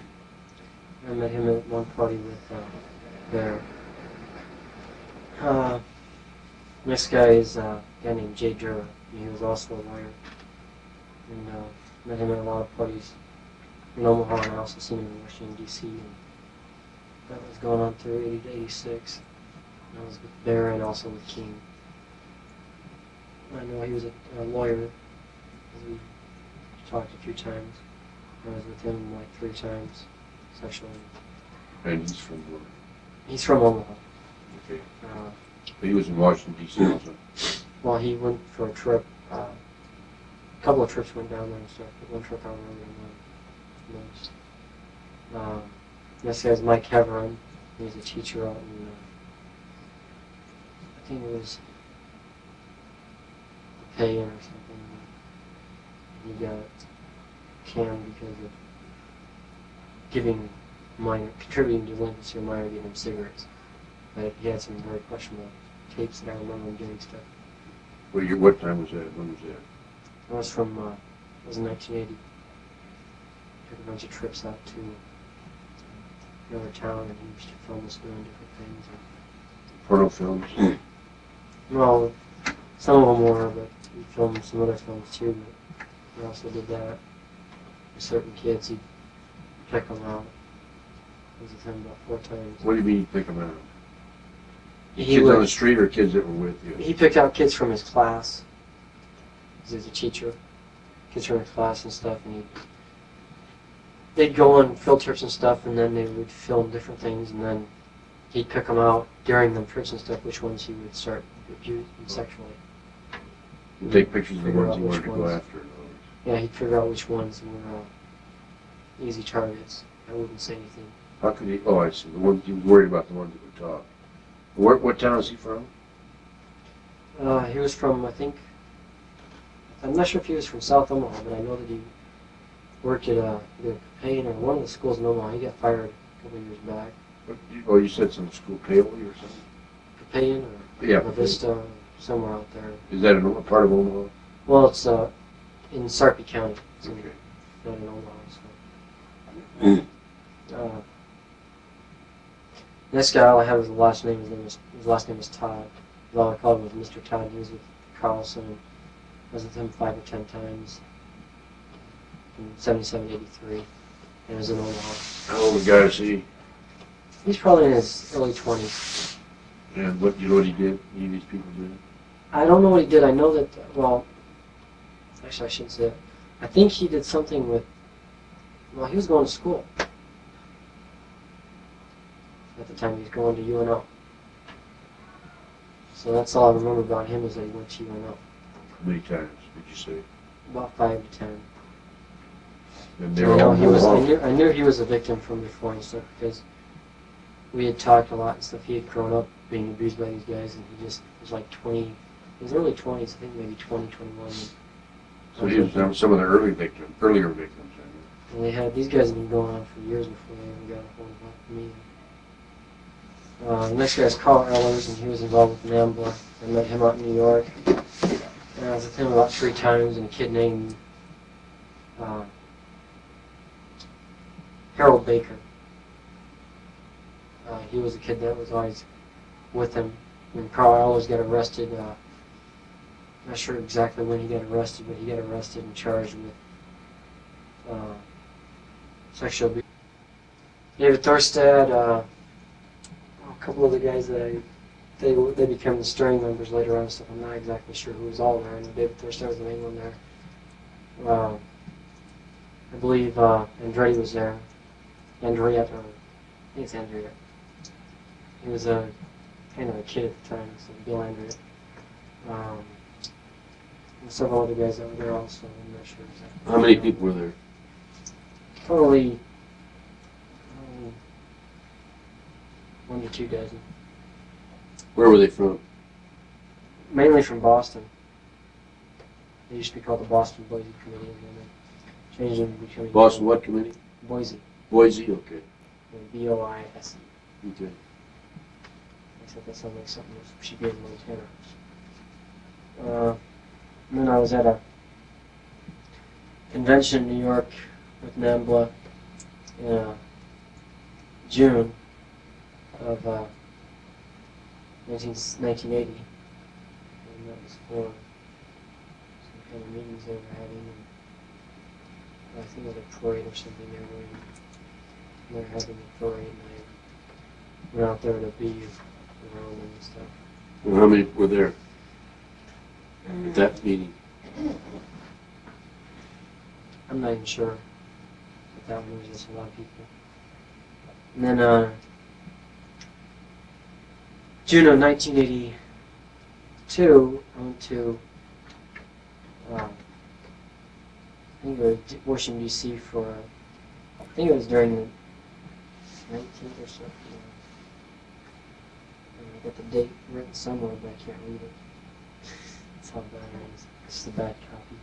met him at one party with Bear. Next guy is a guy named Jay Jura. He was also a lawyer. And met him at a lot of parties in Omaha, and I also seen him in Washington, D.C. And that was going on through 80 to 86. And I was with Bear and also with King. I know he was a lawyer. We talked a few times. I was with him like 3 times sexually. And he's from where? He's from Omaha. Okay. But he was in Washington, D.C. also. Well, he went for a trip. A couple of trips went down there and stuff, but one trip I remember most. This guy's Mike Heveron. He's a teacher out in, I think it was Payan or something. He got canned because of contributing to delinquency or minor giving him cigarettes. But he had some very questionable tapes that I remember him doing stuff. What time was that? When was that? That was from, it was in 1980. Took a bunch of trips out to another town, and he used to film us doing different things. Porno films? Well, some of them were, but he filmed some other films too. But he also did that with certain kids. He'd pick them out. I was with him about 4 times. What do you mean you pick them out? He Kids would- on the street or kids that were with you? He picked out kids from his class. 'Cause he was a teacher. Kids from his class and stuff, and they'd go on field trips and stuff, and then they would film different things, and then he'd pick them out during them trips and stuff, which ones he would start abusing sexually. You take pictures of the Figure ones out you which wanted to go ones. after. in other words. Yeah, he'd figure out which ones were easy targets. I wouldn't say anything. How could he? Oh, I see. The ones you were worried about, the ones that would talk. What town is he from? He was from, I think, I'm not sure if he was from South Omaha, but I know that he worked at either Payne or one of the schools in Omaha. He got fired a couple of years back. Oh, you said some school, Paoli or something? Payne or Yeah. La Vista, somewhere out there. Is that a part of Omaha? Well, it's in Sarpy County. It's Okay. not in Omaha. So. Next guy all I have is the last name. His last name is Todd. All I called him was Mr. Todd. He was with Carlson. I was with him 5 or 10 times from 77 to 83. And it was in Omaha. How old a guy is he? He's probably in his early 20s. And what you know what he did? Any of these people did? I don't know what he did. I know that, well, actually I shouldn't say it. I think he did something with, well, he was going to school. At the time he was going to UNO. So that's all I remember about him is that he went to UNO. How many times did you say? About 5 to 10. And they were all I knew he was a victim from before and stuff because we had talked a lot and stuff. He had grown up being abused by these guys and he just was like 20, his early 20s, I think maybe 20, 21. So he was some of the earlier victims. And they had, these guys had been going on for years before they even got a hold of me. The next guy is Carl Ehlers, and he was involved with NAMBLA. I met him out in New York. And I was with him about 3 times, and a kid named Harold Baker. He was a kid that was always with him. When Carl Ehlers got arrested, I'm not sure exactly when he got arrested, but he got arrested and charged with sexual abuse. David Thorstad, a couple of the guys that they became the steering members later on and stuff. I'm not exactly sure who was all there. I know David Thorstad was the main one there. I believe Andretti was there. Andriette, I think it's Andriette. He was a kind of a kid at the time, so Bill Andriette. And several other guys that were there also. I'm not sure exactly. How many people were there? Probably 1 to 2 dozen. Where were they from? Mainly from Boston. They used to be called the Boston Boise Committee, and then they changed them to becoming Boston what committee? Boise. Boise, okay. B-O-I-S-E. Okay. Except that sounds like something that should be in Montana. And then I was at a convention in New York with NAMBLA in June of 1980. And that was for some kind of meetings they were having. And I think it was a parade or something they were having a parade, and I went out there to be around them and stuff. And how many were there at that meeting? I'm not even sure, but that one was just a lot of people. And then June of 1982, I went to I think it was Washington D.C. for I think it was during the 19th or so. I got the date written somewhere, but I can't read it. That's how bad it is. It's just a bad copy.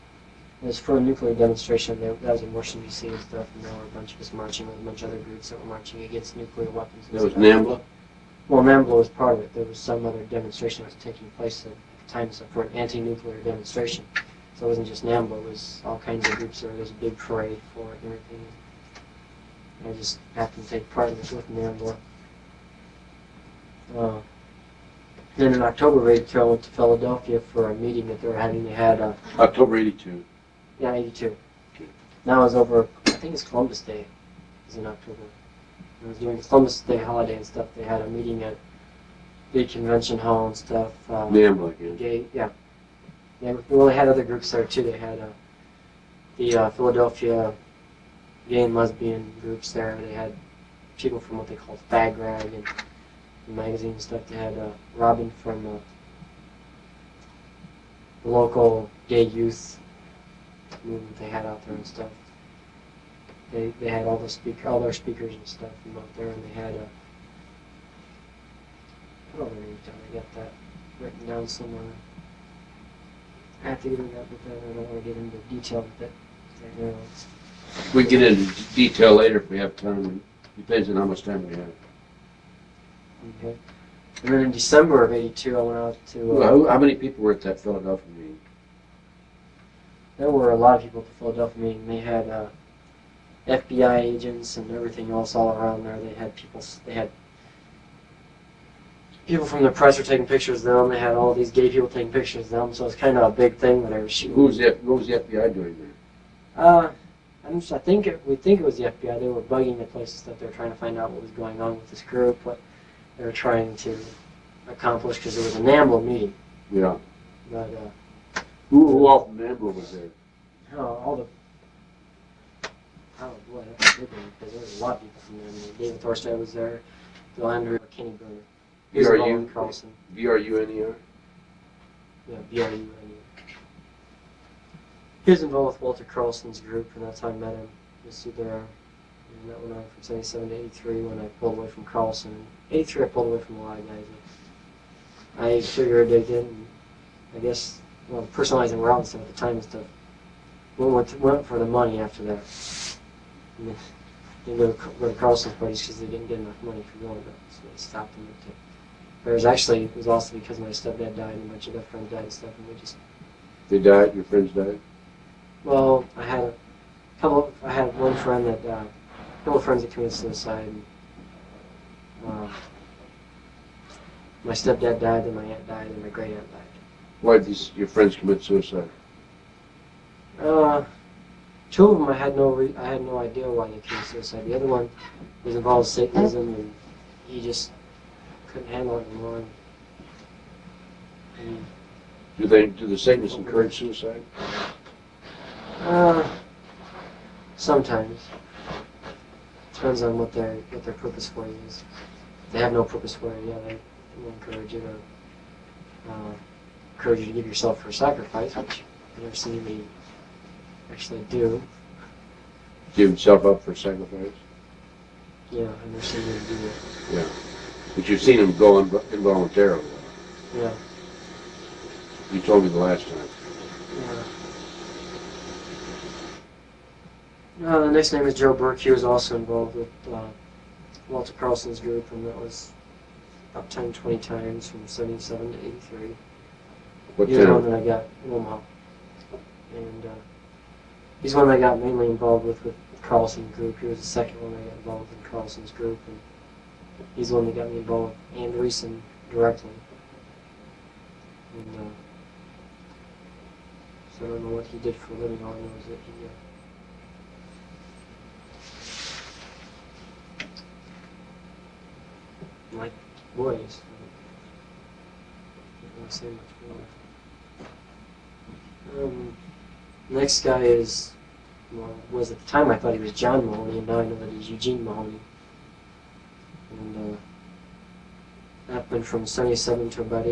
It was for a nuclear demonstration. That was in Washington, D.C. and stuff, and there were a bunch of us marching with a bunch of other groups that were marching against nuclear weapons. That was NAMBLA? Well, NAMBLA was part of it. There was some other demonstration that was taking place at the time for an anti-nuclear demonstration. So it wasn't just NAMBLA, it was all kinds of groups there. There was a big parade for it and everything. And I just happened to take part in this with NAMBLA. Then in October of 82, I went to Philadelphia for a meeting that they were having. They had October 82. Yeah, 82. Okay. Now it was over, I think it's Columbus Day. It was in October. It was during Columbus Day holiday and stuff. They had a meeting at the convention hall and stuff. NAMBLA again. Gay, yeah. Well, they had other groups there too. They had the Philadelphia gay and lesbian groups there. They had people from what they called Fag Rag and the magazine and stuff. They had Robin from the local gay youth movement they had out there and stuff. They had all their speakers and stuff from out there, and they had I don't know I got that written down somewhere. I have to get into that, but I don't want to get into detail with it right now. We can get into detail later if we have time. It depends on how much time we have. Okay. And then in December of 82, I went out to... Well, how many people were at that Philadelphia meeting? There were a lot of people at the Philadelphia meeting. They had FBI agents and everything else all around there. They had people from the press were taking pictures of them. They had all these gay people taking pictures of them. So it was kind of a big thing when they were shooting. What was the FBI doing there? We think it was the FBI. They were bugging the places that they were trying to find out what was going on with this group, what they were trying to accomplish, because it was a NAMBLA meeting. Yeah. But Who all from Amber was there? all the boy, that's a big one because there was a lot of people from there. I mean, David Thorstad was there, Bill Andrew, Kenny Bruner. He was involved in Carlson. BRUNER? Yeah, BRU. He was involved with Walter Carlson's group, and that's how I met him. Just through there. And that went on from 77 to 83 when I pulled away from Carlson. In 83 I pulled away from a lot of guys. I figured I didn't. I guess, well, personalizing route and stuff at the time and stuff. Went for the money after that. And they go to Carlson's parties because they didn't get enough money for going, but so they stopped them. It was also because my stepdad died and a bunch of other friends died and stuff, and we just. They died? Your friends died? Well, I had one friend that a couple of friends that committed suicide. And, my stepdad died, then my aunt died, and my great aunt died. Why did your friends commit suicide? Two of them I had no idea why they committed suicide. The other one was involved with Satanism, and he just couldn't handle it anymore. Do the Satanists encourage suicide? Sometimes. Depends on what their purpose for you is. If they have no purpose for you, yeah, they will encourage you to give yourself for a sacrifice, which I've never seen anybody actually do. Give himself up for sacrifice? Yeah, I've never seen anybody do it. Yeah. But you've seen him go involuntarily. Yeah. You told me the last time. Yeah. The next name is Joe Burke. He was also involved with Walter Carlson's group, and that was about 10, 20 times from 77 to 83. What He was the one town? that I got in Omaha. And he's one that I got mainly involved with Carlson's group. He was the second one I got involved in Carlson's group, and he's the one that got me involved with Anderson directly. And so I don't know what he did for a living. All I know is that he like boys. I don't want to say much more. Next guy is, was at the time I thought he was John Mahoney, and now I know that he's Eugene Mahoney. And happened from 77 to about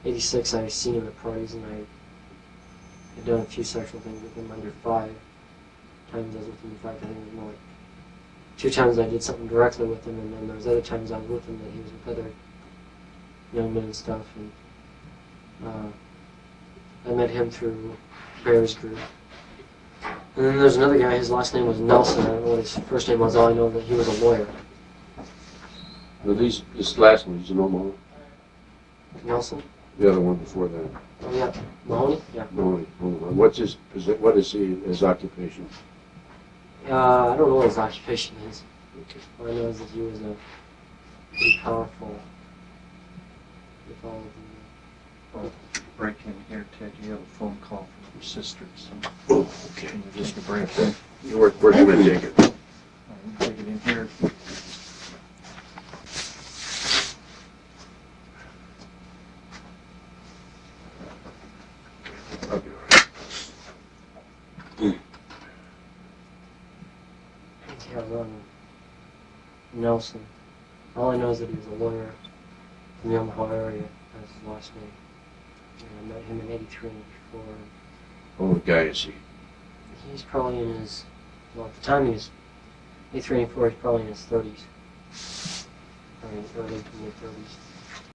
86. I've seen him at parties, and I've done a few sexual things with him under 5 times. I was with him. In fact, I think it was more like 2 times I did something directly with him, and then there was other times I was with him that he was with other young men and stuff. And I met him through Bear's group. And then there's another guy, his last name was Nelson. I don't know what his first name was, all I know that he was a lawyer. Well, this last one, he's in Omaha. Nelson? The other one before that. Oh yeah, Mahoney? Yeah. Mahoney. Omaha. What is his occupation? I don't know what his occupation is. Okay. All I know is that he was a pretty powerful with all of the Break in here, Ted. You have a phone call from your sister. So Oh, okay. can you take a break? Where's he going to take it? You take it in here. I'll be all right. yeah, Nelson. All I know is that he was a lawyer from the Omaha area. That's his last name. And I met him in 83 and 84. How old guy is he? He's probably in his, well, at the time he was 83 and 84, he's probably in his 30s. Probably early to mid 30s.